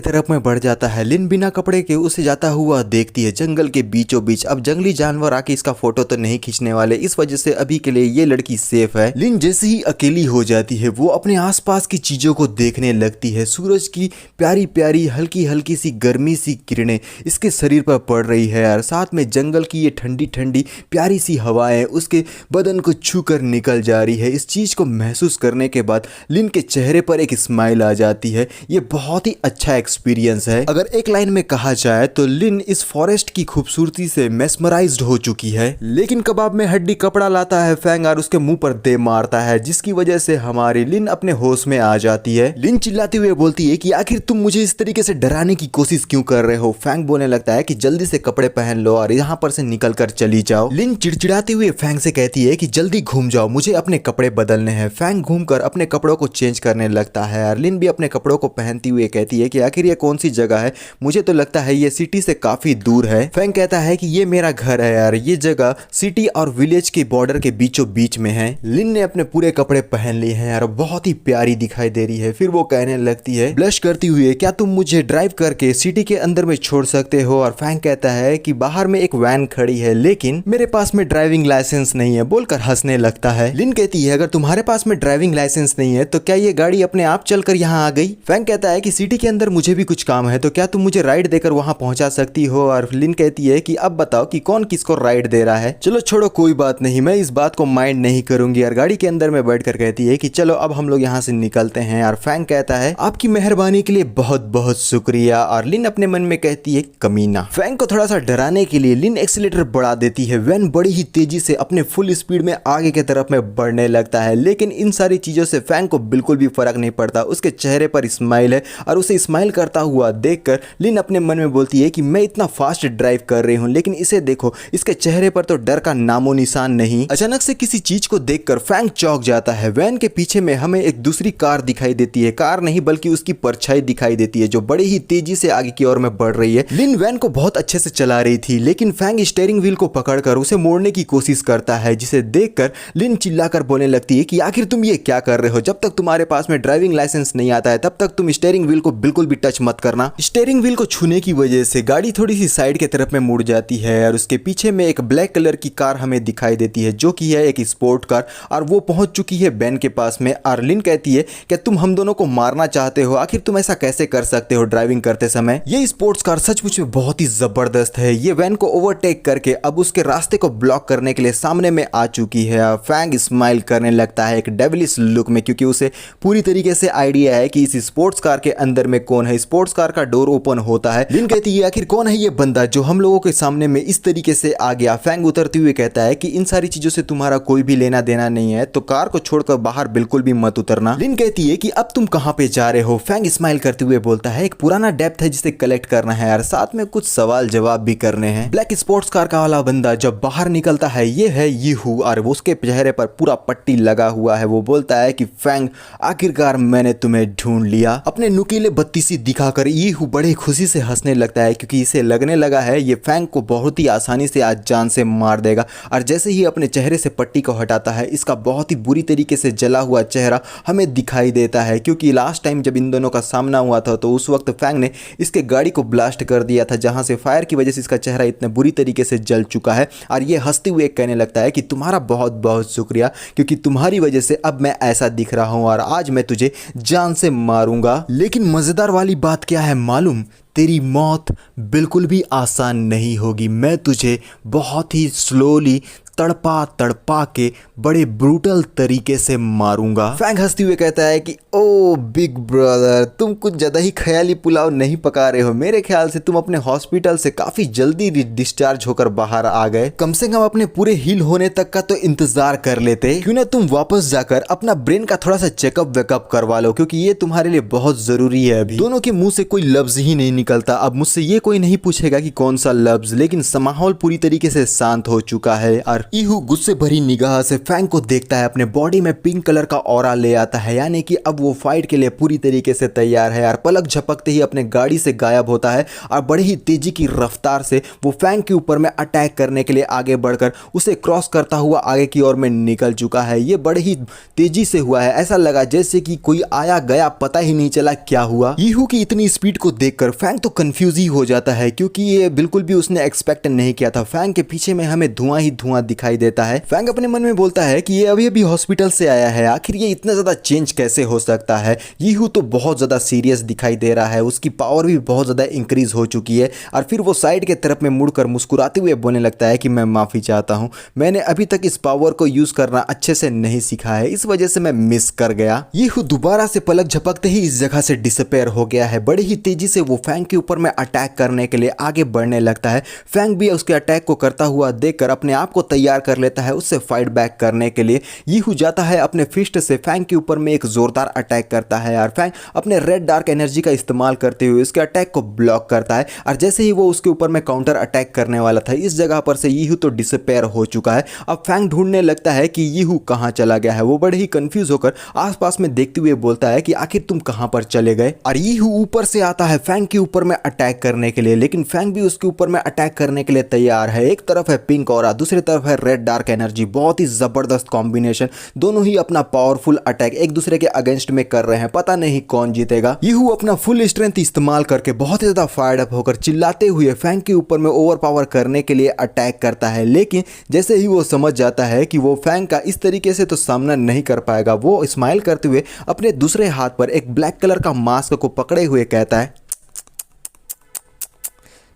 तरफ में बढ़ जाता है। लिन बिना कपड़े के उसे जाता हुआ देखती है जंगल के बीचों बीच। अब जंगली जानवर आके इसका फोटो तो नहीं खींचने वाले, इस वजह से अभी के लिए ये लड़की सेफ है। लिन जैसे ही अकेली हो जाती है वो अपने आसपास की चीजों को देखने लगती है। सूरज की प्यारी प्यारी हल्की हल्की सी गर्मी सी किरणें इसके शरीर पर पड़ रही है यार। साथ में जंगल की ये ठंडी ठंडी प्यारी सी हवाएं उसके बदन को छू कर निकल जा रही है। इस चीज को महसूस करने के बाद लिन के चेहरे पर एक स्माइल आ जाती है। ये बहुत ही अच्छा एक्सपीरियंस है। अगर एक लाइन में कहा जाए तो लिन इस फॉरेस्ट की खूबसूरती से मेस्मराइज्ड हो चुकी है। लेकिन कबाब में हड्डी कपड़ा लाता है फैंग और उसके मुंह पर दे मारता है, जिसकी वजह से हमारी लिन अपने होश में आ जाती है। लिन चिल्लाते हुए बोलती है कि आखिर तुम मुझे इस तरीके से डराने की कोशिश क्यों कर रहे हो। फैंग बोलने लगता है कि जल्दी से कपड़े पहन लो और यहाँ पर से निकल कर चली जाओ। लिन चिड़चिड़ाते हुए फैंग से कहती है कि जल्दी घूम जाओ, मुझे अपने कपड़े बदलने हैं। फैंग घूमकर अपने कपड़ों को चेंज करने लगता है और लिन भी अपने कपड़ों को पहनती हुई कहती है कि आखिर ये कौन सी जगह है, मुझे तो लगता है ये सिटी से काफी दूर है। फैंग कहता है कि ये मेरा घर है यार, ये जगह सिटी और विलेज के बॉर्डर के बीचों बीच में है। लिन ने अपने पूरे कपड़े पहन लिए हैं यार, बहुत ही प्यारी दिखाई दे रही है। फिर वो कहने लगती है ब्लश करती हुई, क्या तुम मुझे ड्राइव करके सिटी के अंदर में छोड़ सकते हो। और फैंग कहता है कि बाहर में एक वैन खड़ी है लेकिन मेरे पास में ड्राइविंग लाइसेंस नहीं है, बोलकर हंसने लगता है। लिन कहती है अगर तुम्हारे पास में ड्राइविंग लाइसेंस नहीं है तो क्या ये गाड़ी अपने आप चलकर यहाँ आ गई। फैंग कहता है कि सिटी के अंदर मुझे भी कुछ काम है, तो क्या तुम मुझे राइड देकर वहां पहुंचा सकती हो। और लिन कहती है कि अब बताओ कि कौन किसको राइड दे रहा है। चलो छोड़ो कोई बात नहीं, मैं इस बात को माइंड नहीं करूंगी। और गाड़ी के अंदर में बैठकर कहती है कि चलो अब हम लोग यहाँ से निकलते हैं। और फैंग कहता है आपकी मेहरबानी के लिए बहुत बहुत शुक्रिया। और लिन अपने मन में कहती है कमीना। फैंग को थोड़ा सा डराने के लिए लिन एक्सीलेटर बढ़ा देती है। वैन बड़ी ही तेजी से अपने फुल स्पीड में आगे की तरफ में बढ़ने लगता है। लेकिन इन सारी चीजों से फैंग को बिल्कुल भी फर्क नहीं पड़ता। उसके चेहरे पर स्माइल है और उसे स्माइल करता हुआ देखकर लिन अपने मन में बोलती है कि मैं इतना फास्ट ड्राइव कर रही हूँ लेकिन इसे देखो, इसके चेहरे पर तो डर का नामो निशान नहीं। अचानक से किसी चीज को देखकर फैंग चौंक जाता है। वैन के पीछे में हमें एक दूसरी कार दिखाई देती है। कार नहीं बल्कि उसकी परछाई दिखाई देती है जो बड़ी ही तेजी से आगे की ओर में बढ़ रही है। लिन वैन को बहुत अच्छे से चला रही थी लेकिन फैंग स्टीयरिंग व्हील को पकड़कर उसे मोड़ने की कोशिश करता है, जिसे देखकर लिन चिल्लाकर बोलने लगती है कि आखिर तुम ये क्या कर रहे हो। जब तक तुम्हारे पास में ड्राइविंग लाइसेंस नहीं आता है तब तक तुम स्टीयरिंग व्हील को बिल्कुल भी टच मत करना। स्टीयरिंग व्हील को छूने की वजह से गाड़ी थोड़ी सी साइड के तरफ में मुड़ जाती है और उसके पीछे में एक ब्लैक कलर की कार हमें दिखाई देती है जो कि है एक स्पोर्ट कार और वो पहुंच चुकी है बेन के पास में। और लिन कहती है कि तुम हम दोनों को मारना चाहते हो, आखिर तुम ऐसा कैसे कर सकते हो ड्राइविंग करते समय। ये स्पोर्ट्स कार सचमुच में बहुत ही जबरदस्त है। ये वैन को ओवरटेक करके अब उसके रास्ते को ब्लॉक करने के लिए सामने में आ चुकी है। फैंग स्माइल करने लगता है एक डेविलिश लुक में, क्योंकि उसे पूरी तरीके से आइडिया है कि इस स्पोर्ट्स कार के अंदर में कौन है। स्पोर्ट्स कार का डोर ओपन होता है। लिन कहती है आखिर कौन है ये बंदा जो हम लोगों के सामने में इस तरीके से आ गया। फैंग उतरते हुए कहता है कि इन सारी चीजों से तुम्हारा कोई भी लेना देना नहीं है, तो कार को छोड़कर बाहर बिल्कुल भी मत उतरना। लिन कहती है कि अब तुम कहां पे जा रहे हो। फैंग स्माइल करते हुए बोलता है एक पुराना डेप्थ है जिसे कलेक्ट करना है और साथ में कुछ सवाल जवाब भी करने हैं। ब्लैक स्पोर्ट्स कार का वाला बंदा जब बाहर निकलता है ये है यीहू और उसके चेहरे पर पूरा पट्टी लगा हुआ है। वो बोलता है कि फैंग आखिरकार मैंने तुम्हें ढूंढ लिया। अपने नुकीले बत्तीसी दिखाकर यीहू बड़े खुशी से हंसने लगता है क्योंकि इसे लगने लगा है ये फैंग को बहुत ही आसानी से आज जान से मार देगा। और जैसे ही अपने चेहरे से पट्टी को हटाता है इसका बहुत ही बुरी तरीके से जला हुआ चेहरा हमें दिखाई देता है, क्योंकि लास्ट टाइम जब इन दोनों का सामना हुआ था तो उस वक्त फैंग ने इसके गाड़ी को ब्लास्ट कर दिया था, जहां से फायर की वजह से इसका चेहरा इतने बुरी तरीके से जल चुका है। और ये हंसते हुए कहने लगता है कि तुम्हारा बहुत बहुत शुक्रिया, क्योंकि तुम्हारी वजह से अब मैं ऐसा दिख रहा हूं और आज मैं तुझे जान से मारूंगा। लेकिन मजेदार वाली बात क्या है मालूम, तेरी मौत बिल्कुल भी आसान नहीं होगी। मैं तुझे बहुत ही स्लोली तड़पा तड़पा के बड़े ब्रूटल तरीके से मारूंगा। फैंग हंसते हुए कहता है कि ओ बिग ब्रदर, तुम कुछ ज्यादा ही ख्याली पुलाव नहीं पका रहे हो। मेरे ख्याल से तुम अपने हॉस्पिटल से काफी जल्दी डिस्चार्ज होकर बाहर आ गए। कम से कम अपने पूरे हील होने तक का तो इंतजार कर लेते। क्यों ना तुम वापस जाकर अपना ब्रेन का थोड़ा सा चेकअप वेकअप करवा लो, क्योंकि ये तुम्हारे लिए बहुत जरूरी है। अभी दोनों के मुंह से कोई लफ्ज ही नहीं निकलता। अब मुझसे ये कोई नहीं पूछेगा कि कौन सा लफ्ज, लेकिन माहौल पूरी तरीके से शांत हो चुका है और ईहू गुस्से भरी निगाह से फैंग को देखता है, अपने बॉडी में पिंक कलर का ऑरा ले आता है, यानी कि अब वो फाइट के लिए पूरी तरीके से तैयार है यार। पलक झपकते ही अपने गाड़ी से गायब होता है और बड़ी ही तेजी की रफ्तार से वो फैंग के ऊपर में अटैक करने के लिए आगे बढ़कर उसे क्रॉस करता हुआ आगे की ओर में निकल चुका है। ये बड़े ही तेजी से हुआ है, ऐसा लगा जैसे कि कोई आया गया, पता ही नहीं चला क्या हुआ। ईहू की इतनी स्पीड को देखकर फैंग तो कंफ्यूज ही हो जाता है, क्योंकि ये बिल्कुल भी उसने एक्सपेक्ट नहीं किया था। फैंग के पीछे में हमें धुआं ही धुआं दिखाई देता है। फैंग अपने मन में बोलता है कि ये अभी अभी हॉस्पिटल से आया है, आखिर ये इतना ज्यादा चेंज कैसे हो सकता है। ईहू तो बहुत ज्यादा सीरियस दिखाई दे रहा है, उसकी पावर भी बहुत ज्यादा इंक्रीज हो चुकी है। और फिर वो साइड के तरफ में मुड़कर मुस्कुराते हुए बोलने लगता है कि मैं माफी चाहता हूं, मैंने अभी तक इस पावर को यूज करना अच्छे से नहीं सीखा है, इस वजह से मैं मिस कर गया। ईहू दोबारा से पलक झपकते ही इस जगह से डिसअपेयर हो गया है। बड़ी ही तेजी से वो फैंग के ऊपर में अटैक करने के लिए आगे बढ़ने लगता है। फैंग भी उसके अटैक को करता हुआ देखकर अपने आप को तैयार कर लेता है उससे फाइट बैक करने के लिए। ईहू जाता है अपने फिस्ट से फैंग के ऊपर में एक जोरदार अटैक करता है और फैंग अपने रेड डार्क एनर्जी का इस्तेमाल करते हुए उसके अटैक को ब्लॉक करता है। और जैसे ही वो उसके ऊपर में काउंटर अटैक करने वाला था, इस जगह पर से ईहू तो डिसअपेयर हो चुका है। अब फैंग ढूंढने लगता है कि ईहू कहां चला गया है। वो बड़े ही कंफ्यूज होकर आसपास में देखते हुए बोलता है कि आखिर तुम कहां पर चले गए। और ईहू ऊपर से आता है फैंग के ऊपर में अटैक करने के लिए, लेकिन फैंग भी उसके ऊपर में अटैक करने के लिए तैयार है। एक तरफ है पिंक ऑरा, दूसरी तरफ है रेड डार्क एनर्जी। बहुत ही जबरदस्त कॉम्बिनेशन, दोनों ही अपना पावरफुल अटैक एक दूसरे के अगेंस्ट में कर रहे हैं, पता नहीं कौन जीतेगा। ईहू अपना फुल स्ट्रेंथ इस्तेमाल करके बहुत ही ज्यादा फायर्ड अप होकर चिल्लाते हुए फैंग के ऊपर में ओवर पावर करने के लिए अटैक करता है। लेकिन जैसे ही वो समझ जाता है कि वो फैंग का इस तरीके से तो सामना नहीं कर पाएगा, वो स्माइल करते हुए अपने दूसरे हाथ पर एक ब्लैक कलर का मास्क को पकड़े हुए कहता है,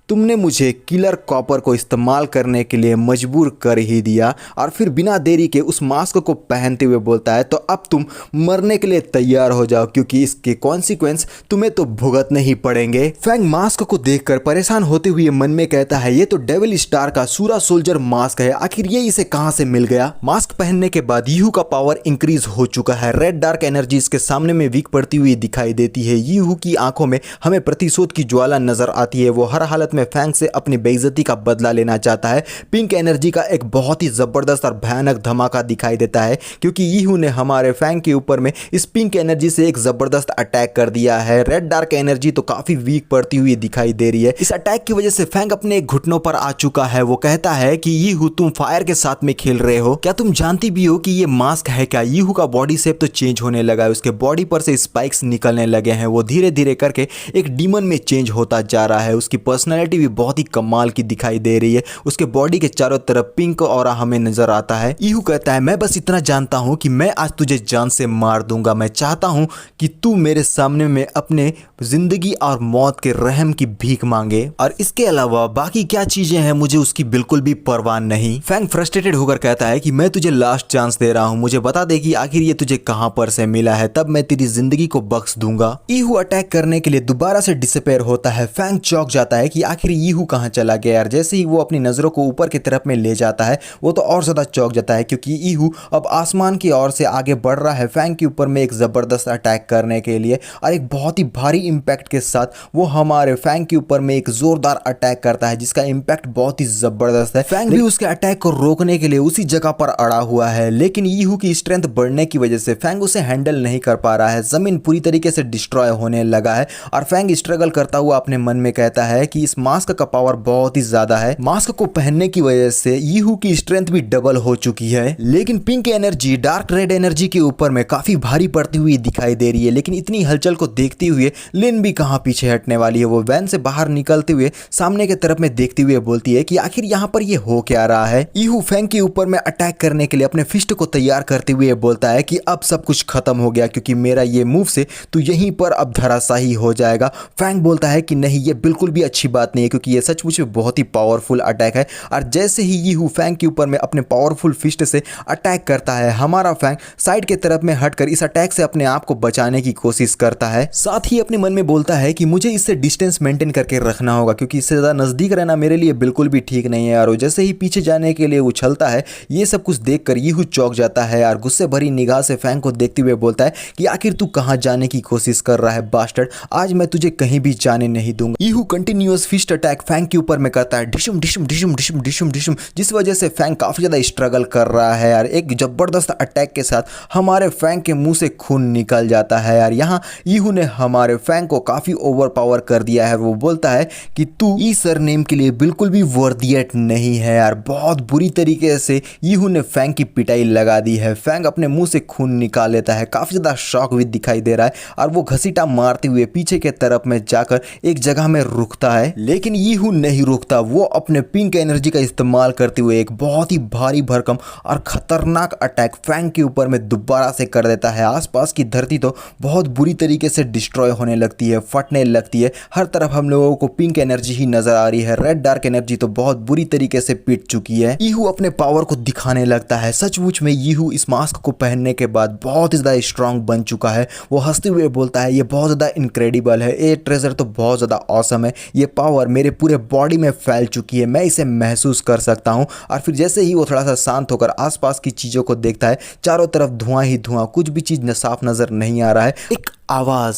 तुमने मुझे किलर कॉपर को इस्तेमाल करने के लिए मजबूर कर ही दिया। और फिर बिना देरी के उस मास्क को पहनते हुए बोलता है, तो अब तुम मरने के लिए तैयार हो जाओ, क्योंकि इसके कॉन्सिक्वेंस तुम्हें तो भुगतने ही पड़ेंगे। फैंग मास्क को देखकर परेशान होते हुए मन में कहता है, ये तो डेविल स्टार का सूरा सोल्जर मास्क है, आखिर ये इसे कहां से मिल गया। मास्क पहनने के बाद ईहू का पावर इंक्रीज हो चुका है। रेड डार्क एनर्जी इसके सामने में वीक पड़ती हुई दिखाई देती है। ईहू की आंखों में हमें प्रतिशोध की ज्वाला नजर आती है। वो हर हालत में फैंग से अपनी बेइज्जती का बदला लेना चाहता है। पिंक एनर्जी का एक बहुत ही जबरदस्त और भयानक धमाका दिखाई देता है, क्योंकि ईहू ने हमारे फैंग के ऊपर में इस पिंक एनर्जी से एक जबरदस्त अटैक कर दिया है। रेड डार्क एनर्जी तो काफी वीक पड़ती हुई दिखाई दे रही है। इस अटैक की वजह से फैंग अपने घुटनों पर आ चुका है। वो कहता है कि ईहू तुम फायर के साथ में खेल रहे हो, क्या तुम जानती भी हो कि ये मास्क है क्या। ईहू का बॉडी शेप तो चेंज होने लगा है, उसके बॉडी पर से स्पाइक्स निकलने लगे हैं। वो धीरे धीरे करके एक डीमन में चेंज होता जा रहा है। उसकी पर्सनैलिटी भी बहुत ही कमाल की दिखाई दे रही है। उसके बॉडी के चारों तरफ पिंक ऑरा हमें नजर आता है। ईहू कहता है, मैं बस इतना जानता हूं कि मैं आज तुझे जान से मार दूंगा। मैं चाहता हूं कि तू मेरे सामने में अपने जिंदगी और मौत के रहम की भीख मांगे, और इसके अलावा बाकी क्या चीजें हैं मुझे उसकी बिल्कुल भी परवाह नहीं। फैंग फ्रस्ट्रेटेड होकर कहता है कि मैं तुझे लास्ट चांस दे रहा हूं, मुझे बता दे कि आखिर ये तुझे कहां पर से मिला है, तब मैं तेरी जिंदगी को बख्श दूंगा। ईहू अटैक करने के लिए दोबारा से डिसअपेयर होता है। फैंग चौंक जाता है कि आखिर ईहू कहां चला गया यार। जैसे ही वो अपनी नजरों को ऊपर की तरफ में ले जाता है, वो तो और ज्यादा चौंक जाता है, क्योंकि ईहू अब आसमान की ओर से आगे बढ़ रहा है फैंग के ऊपर में एक जबरदस्त अटैक करने के लिए। और एक बहुत ही भारी इंपैक्ट के साथ वो हमारे फैंग के ऊपर में एक जोरदार अटैक करता है, जिसका इंपैक्ट बहुत ही जबरदस्त है। फैंग भी उसके अटैक को रोकने के लिए उसी जगह पर अड़ा हुआ है, लेकिन ईहू की स्ट्रेंथ बढ़ने की वजह से फैंग उसे हैंडल नहीं कर पा रहा है। जमीन पूरी तरीके से डिस्ट्रॉय होने लगा है और फैंग स्ट्रगल करता हुआ अपने मन में कहता है कि इस मास्क का पावर बहुत ही ज्यादा है। मास्क को पहनने की वजह से ईहू की स्ट्रेंथ भी डबल हो चुकी है, लेकिन pink energy dark red energy के ऊपर में काफी भारी पड़ती हुई दिखाई दे रही है। लेकिन इतनी हलचल को देखते हुए लिन भी कहां पीछे हटने वाली है। वो वैन से बाहर निकलते हुए सामने की तरफ में देखते हुए बोलती है कि आखिर यहां पर ये हो क्या रहा है। ईहू फैंग के ऊपर में अटैक करने के लिए अपने फिस्ट को तैयार करते हुए बोलता है कि अब सब कुछ खत्म हो गया, क्योंकि मेरा ये मूव से तू यहीं पर अब धराशायी हो जाएगा। फैंग बोलता है कि नहीं, ये बिल्कुल भी अच्छी बात नहीं है, क्योंकि ये सचमुच में बहुत ही पावरफुल अटैक है। और जैसे ही ईहू फैंग के ऊपर में अपने पावरफुल फिस्ट से अटैक करता है, हमारा फैंग साइड के तरफ में हटकर इस अटैक से अपने आप को बचाने की कोशिश करता है। साथ ही अपने मन में बोलता है कि मुझे इससे डिस्टेंस मेंटेन करके रखना होगा, क्योंकि इससे ज़्यादा नज़दीक रहना मेरे लिए बिल्कुल भी ठीक नहीं है। और जैसे ही पीछे जाने के लिए उछलता है, ये सब कुछ देखकर ईहू चौंक जाता है और गुस्से भरी निगाह से फैंग को देखते हुए बोलता है कि आखिर तू कहाँ जाने की कोशिश कर रहा है बास्टर्ड, आज मैं तुझे कहीं भी जाने नहीं दूंगा। ईहू कंटिन्यूअस फिस्ट अटैक फैंग के ऊपर में करता है, डिशुम डिशुम डिशुम डिशुम डिशुम डिशुम, जिस वजह से फैंग काफी ज्यादा स्ट्रगल कर रहा है यार। एक जबरदस्त अटैक के साथ हमारे फैंग के मुंह से खून निकल जाता है यार। यहाँ यीहू ने हमारे फैंग को काफी ओवर पावर कर दिया है। वो बोलता है कि तू इस सरनेम के लिए बिल्कुल भी वर्दियत नहीं है यार। बहुत बुरी तरीके से यीहू ने फैंग की पिटाई लगा दी है। फैंग अपने मुंह से खून निकाल लेता है, काफी ज्यादा शॉक भी दिखाई दे रहा है और वो घसीटा मारते हुए पीछे के तरफ में जाकर एक जगह में रुकता है। लेकिन यीहू नहीं रुकता, वो अपने पिंक एनर्जी का इस्तेमाल करते हुए एक बहुत ही भारी भरकम और खतरनाक अटैक फैंग के ऊपर में दोबारा से कर देता है। आसपास की धरती तो बहुत बुरी तरीके से डिस्ट्रॉय होने लगती है, फटने लगती है। हर तरफ हम लोगों को पिंक एनर्जी ही नजर आ रही है। रेड डार्क एनर्जी तो बहुत बुरी तरीके से पिट चुकी है। यीहू अपने पावर को दिखाने लगता है। सचमुच में यीहू इस मास्क को पहनने के बाद बहुत ज्यादा स्ट्रांग बन चुका है। वो हंसते हुए बोलता है, ये बहुत ज्यादा इनक्रेडिबल है, ये ट्रेजर तो बहुत ज्यादा ऑसम है, ये पावर मेरे पूरे बॉडी में फैल चुकी है, मैं इसे महसूस कर सकता हूँ। और फिर जैसे ही वो थोड़ा सा शांत होकर आसपास की चीजों को देखता है, चारों तरफ धुआं ही धुआं, कुछ भी चीज साफ नजर नहीं आ रहा है। एक आवाज,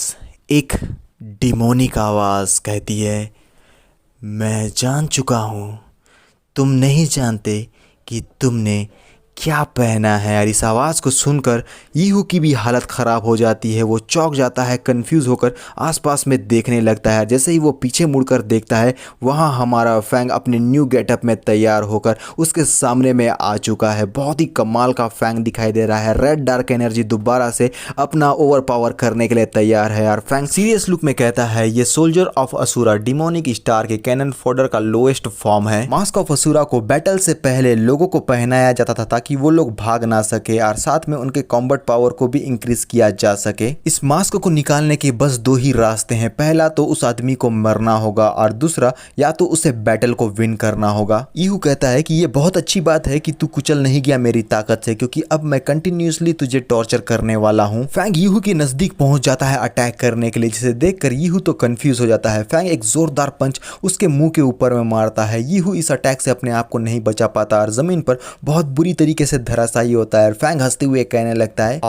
एक डिमोनिक आवाज कहती है, मैं जान चुका हूँ, तुम नहीं जानते कि तुमने क्या पहना है यार। इस आवाज़ को सुनकर यीहू की भी हालत ख़राब हो जाती है। वो चौंक जाता है, कंफ्यूज होकर आसपास में देखने लगता है। जैसे ही वो पीछे मुड़कर देखता है, वहाँ हमारा फैंग अपने न्यू गेटअप में तैयार होकर उसके सामने में आ चुका है। बहुत ही कमाल का फैंग दिखाई दे रहा है। रेड डार्क एनर्जी दोबारा से अपना ओवर पावर करने के लिए तैयार है यार। फैंग सीरियस लुक में कहता है, ये soldier of Asura demonic star के कैनन फोडर का लोएस्ट फॉर्म है। मास्क ऑफ असुरा को बैटल से पहले लोगों को पहनाया जाता था ताकि वो लोग भाग ना सके और साथ में उनके कॉम्बैट पावर को भी इंक्रीज किया जा सके। इस मास्क को निकालने के बस दो ही रास्ते हैं, पहला तो उस आदमी को मरना होगा और दूसरा या तो उसे बैटल को विन करना होगा। यीहू कहता है कि ये बहुत अच्छी बात है कि तू कुचल नहीं गया मेरी ताकत से, क्योंकि अब मैं कंटिन्यूसली तुझे टॉर्चर करने वाला हूँ। फैंग यीहू के नजदीक पहुंच जाता है अटैक करने के लिए, जिसे देखकर यीहू तो कंफ्यूज हो जाता है। फैंग एक जोरदार पंच उसके मुंह के ऊपर में मारता है। यीहू इस अटैक से अपने आप को नहीं बचा पाता और जमीन पर बहुत बुरी तरीके से धराशायी होता है। फैंग हंसते हुए कहने लगता है,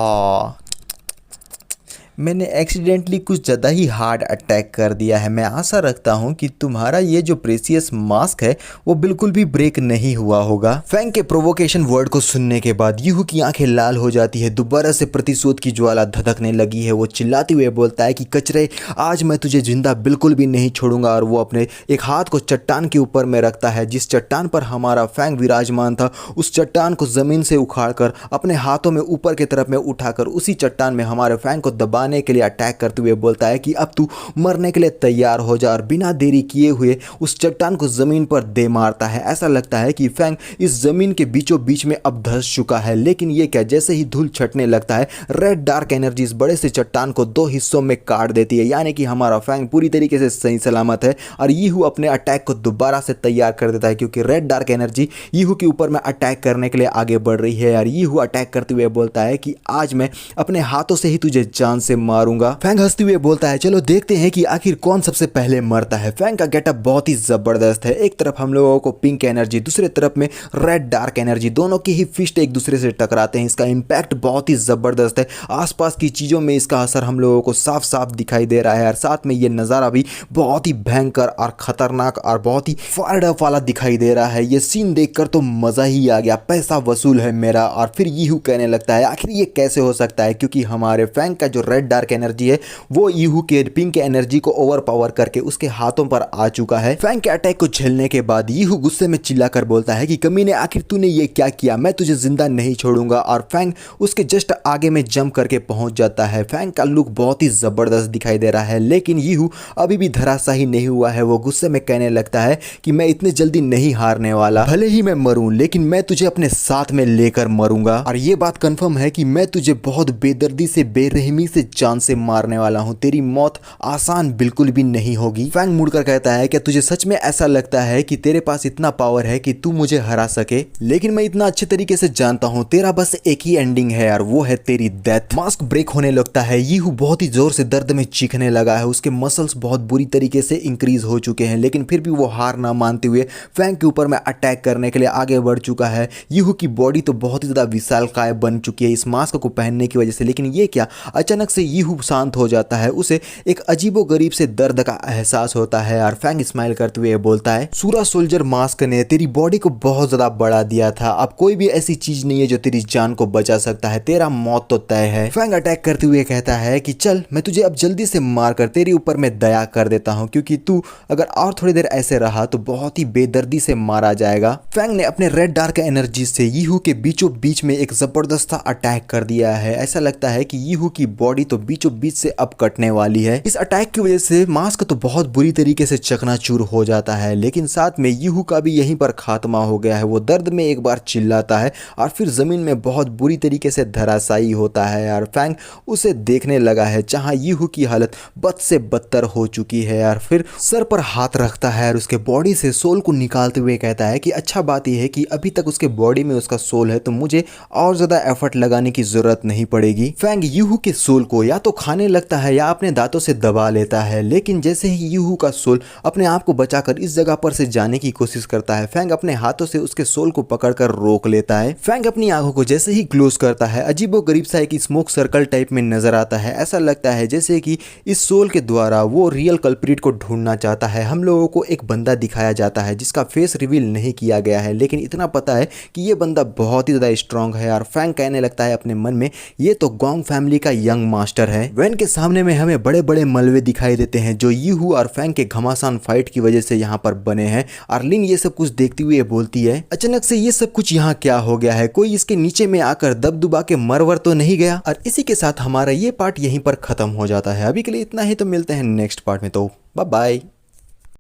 मैंने एक्सीडेंटली कुछ ज़्यादा ही हार्ड अटैक कर दिया है। मैं आशा रखता हूँ कि तुम्हारा ये जो प्रेसियस मास्क है वो बिल्कुल भी ब्रेक नहीं हुआ होगा। फैंग के प्रोवोकेशन वर्ड को सुनने के बाद यीहू की आंखें लाल हो जाती है। दोबारा से प्रतिशोध की ज्वाला धधकने लगी है। वो चिल्लाते हुए बोलता है कि कचरे, आज मैं तुझे जिंदा बिल्कुल भी नहीं छोड़ूंगा। और वो अपने एक हाथ को चट्टान के ऊपर में रखता है। जिस चट्टान पर हमारा फैंग विराजमान था, उस चट्टान को जमीन से उखाड़कर अपने हाथों में ऊपर की तरफ में उठाकर उसी चट्टान में हमारे फैंग को दबाने के लिए अटैक करते हुए बोलता है कि अब तू मरने के लिए तैयार हो जा। और बिना देरी किए हुए उस चट्टान को जमीन पर दे मारता है। ऐसा लगता है कि फैंग इस जमीन के बीचों बीच में अब धंस चुका है। लेकिन ये क्या, जैसे ही धूल छटने लगता है, रेड डार्क एनर्जी इस बड़े से चट्टान को दो हिस्सों में काट देती है। यानी कि हमारा फैंग पूरी तरीके से सही सलामत है। और यीहू अपने अटैक को दोबारा से तैयार कर देता है, क्योंकि रेड डार्क एनर्जी यीहू के ऊपर में अटैक करने के लिए आगे बढ़ रही है। और यीहू अटैक करते हुए बोलता है कि आज मैं अपने हाथों से ही तुझे जान से मारूंगा। फैंग हंसते हुए बोलता है, चलो देखते हैं कि आखिर कौन सबसे पहले मरता है। फैंग का गेटअप बहुत ही जबरदस्त है। एक तरफ हम लोगों को पिंक एनर्जी, दूसरे तरफ में रेड डार्क एनर्जी, दोनों की ही फिस्ट एक दूसरे से टकराते हैं। इसका इंपैक्ट बहुत ही जबरदस्त है। आसपास की चीजों में इसका असर हम लोगों को साफ साफ दिखाई दे रहा है। और साथ में ये नजारा भी बहुत ही भयंकर और खतरनाक और बहुत ही फायर्ड अप वाला दिखाई दे रहा है। ये सीन देखकर तो मजा ही आ गया, पैसा वसूल है मेरा। और फिर यीहू कहने लगता है, आखिर ये कैसे हो सकता है, क्योंकि हमारे फैंग का जो रेड डार्क एनर्जी है वो यीहू के पिंक एनर्जी को ओवर पावर करके उसके हाथों पर आ चुका है। फैंग के अटैक को झेलने के बाद यीहू गुस्से में चिल्लाकर बोलता है कि कमीने, आखिर तूने ये क्या किया, मैं तुझे जिंदा नहीं छोड़ूंगा। और फैंग उसके जस्ट आगे में जंप करके पहुंच जाता है। फैंग का लुक बहुत ही जबरदस्त दिखाई दे रहा है, लेकिन यीहू अभी भी धराशायी नहीं हुआ है। वो गुस्से में कहने लगता है कि मैं इतने जल्दी नहीं हारने वाला, भले ही मैं मरूं लेकिन मैं तुझे अपने साथ में लेकर मरूंगा। और ये बात कंफर्म है कि मैं तुझे बहुत बेदर्दी से, बेरहमी से जान से मारने वाला हूं। तेरी मौत आसान बिल्कुल भी नहीं होगी। फैंग मुड़कर कहता है, क्या तुझे सच में ऐसा लगता है कि तेरे पास इतना पावर है कि तू मुझे हरा सके? लेकिन मैं इतना अच्छे तरीके से जानता हूं, तेरा बस एक ही एंडिंग है यार, वो है तेरी डेथ। मास्क ब्रेक होने लगता है। यीहू बहुत ही जोर से दर्द में चीखने लगा है। उसके मसल्स बहुत बुरी तरीके से इंक्रीज हो चुके हैं, लेकिन फिर भी वो हार ना मानते हुए फैंग के ऊपर में अटैक करने के लिए आगे बढ़ चुका है। यीहू की बॉडी तो बहुत ही ज्यादा विशालकाय बन चुकी है इस मास्क को पहनने की वजह से। लेकिन ये क्या, अचानक से से यीहू शांत हो जाता है। उसे एक अजीबोगरीब से दर्द का एहसास होता है और फैंग स्माइल करते हुए बोलता है, सूरा सोल्जर मास्क ने तेरी बॉडी को बहुत ज्यादा बढ़ा दिया था, अब कोई भी ऐसी चीज नहीं है जो तेरी जान को बचा सकता है, तेरा मौत तो तय है। फैंग अटैक करते हुए कहता है कि चल मैं तुझे अब जल्दी से मार कर तेरे ऊपर मैं दया कर देता हूँ, क्योंकि तू अगर और थोड़ी देर ऐसे रहा तो बहुत ही बेदर्दी से मारा जाएगा। फैंग ने अपने रेड डार्क एनर्जी से यीहू के बीचों बीच में एक जबरदस्त अटैक कर दिया है। ऐसा लगता है कि यीहू की बॉडी तो बीचों बीच से अब कटने वाली है। इस अटैक की वजह से मास्क तो बहुत बुरी तरीके से चकनाचूर हो जाता है, लेकिन साथ में यीहू का भी यहीं पर खात्मा हो गया है। वो दर्द में एक बार चिल्लाता है और फिर जमीन में बहुत बुरी तरीके से धराशायी होता है और फैंग उसे देखने लगा है, जहां यीहू की हालत बद से बदतर हो चुकी है। और फिर सर पर हाथ रखता है और उसके बॉडी से सोल को निकालते हुए कहता है कि अच्छा बात यह है कि अभी तक उसके बॉडी में उसका सोल है, तो मुझे और ज्यादा एफर्ट लगाने की जरूरत नहीं पड़ेगी। फैंग यीहू के सोल को या तो खाने लगता है या अपने दांतों से दबा लेता है, लेकिन जैसे ही यीहू का सोल अपने आप को बचाकर इस जगह पर से जाने की कोशिश करता है, फैंग अपने हाथों से उसके सोल को पकड़कर रोक लेता है। फैंग अपनी आंखों को जैसे ही क्लोज करता है, अजीबोगरीब सा एक स्मोक सर्कल टाइप में नजर आता है। ऐसा लगता है जैसे कि इस सोल के द्वारा वो रियल कल्प्रिट को ढूंढना चाहता है। हम लोगों को एक बंदा दिखाया जाता है जिसका फेस रिवील नहीं किया गया है, लेकिन इतना पता है कि ये बंदा बहुत ही ज्यादा स्ट्रांग है। और फैंग कहने लगता है अपने मन में, ये तो गोंग फैमिली का यंग मास्टर है। वैन के सामने में हमें बड़े बड़े मलबे दिखाई देते हैं जो यीहू और फैंग के घमासान फाइट की वजह से यहाँ पर बने हैं। और लिन ये सब कुछ देखती हुई बोलती है, अचानक से ये सब कुछ यहाँ क्या हो गया है, कोई इसके नीचे में आकर दबदबा के मरवर तो नहीं गया। और इसी के साथ हमारा ये पार्ट यहीं पर खत्म हो जाता है। अभी के लिए इतना ही, तो मिलते हैं नेक्स्ट पार्ट में, तो बाय बाय।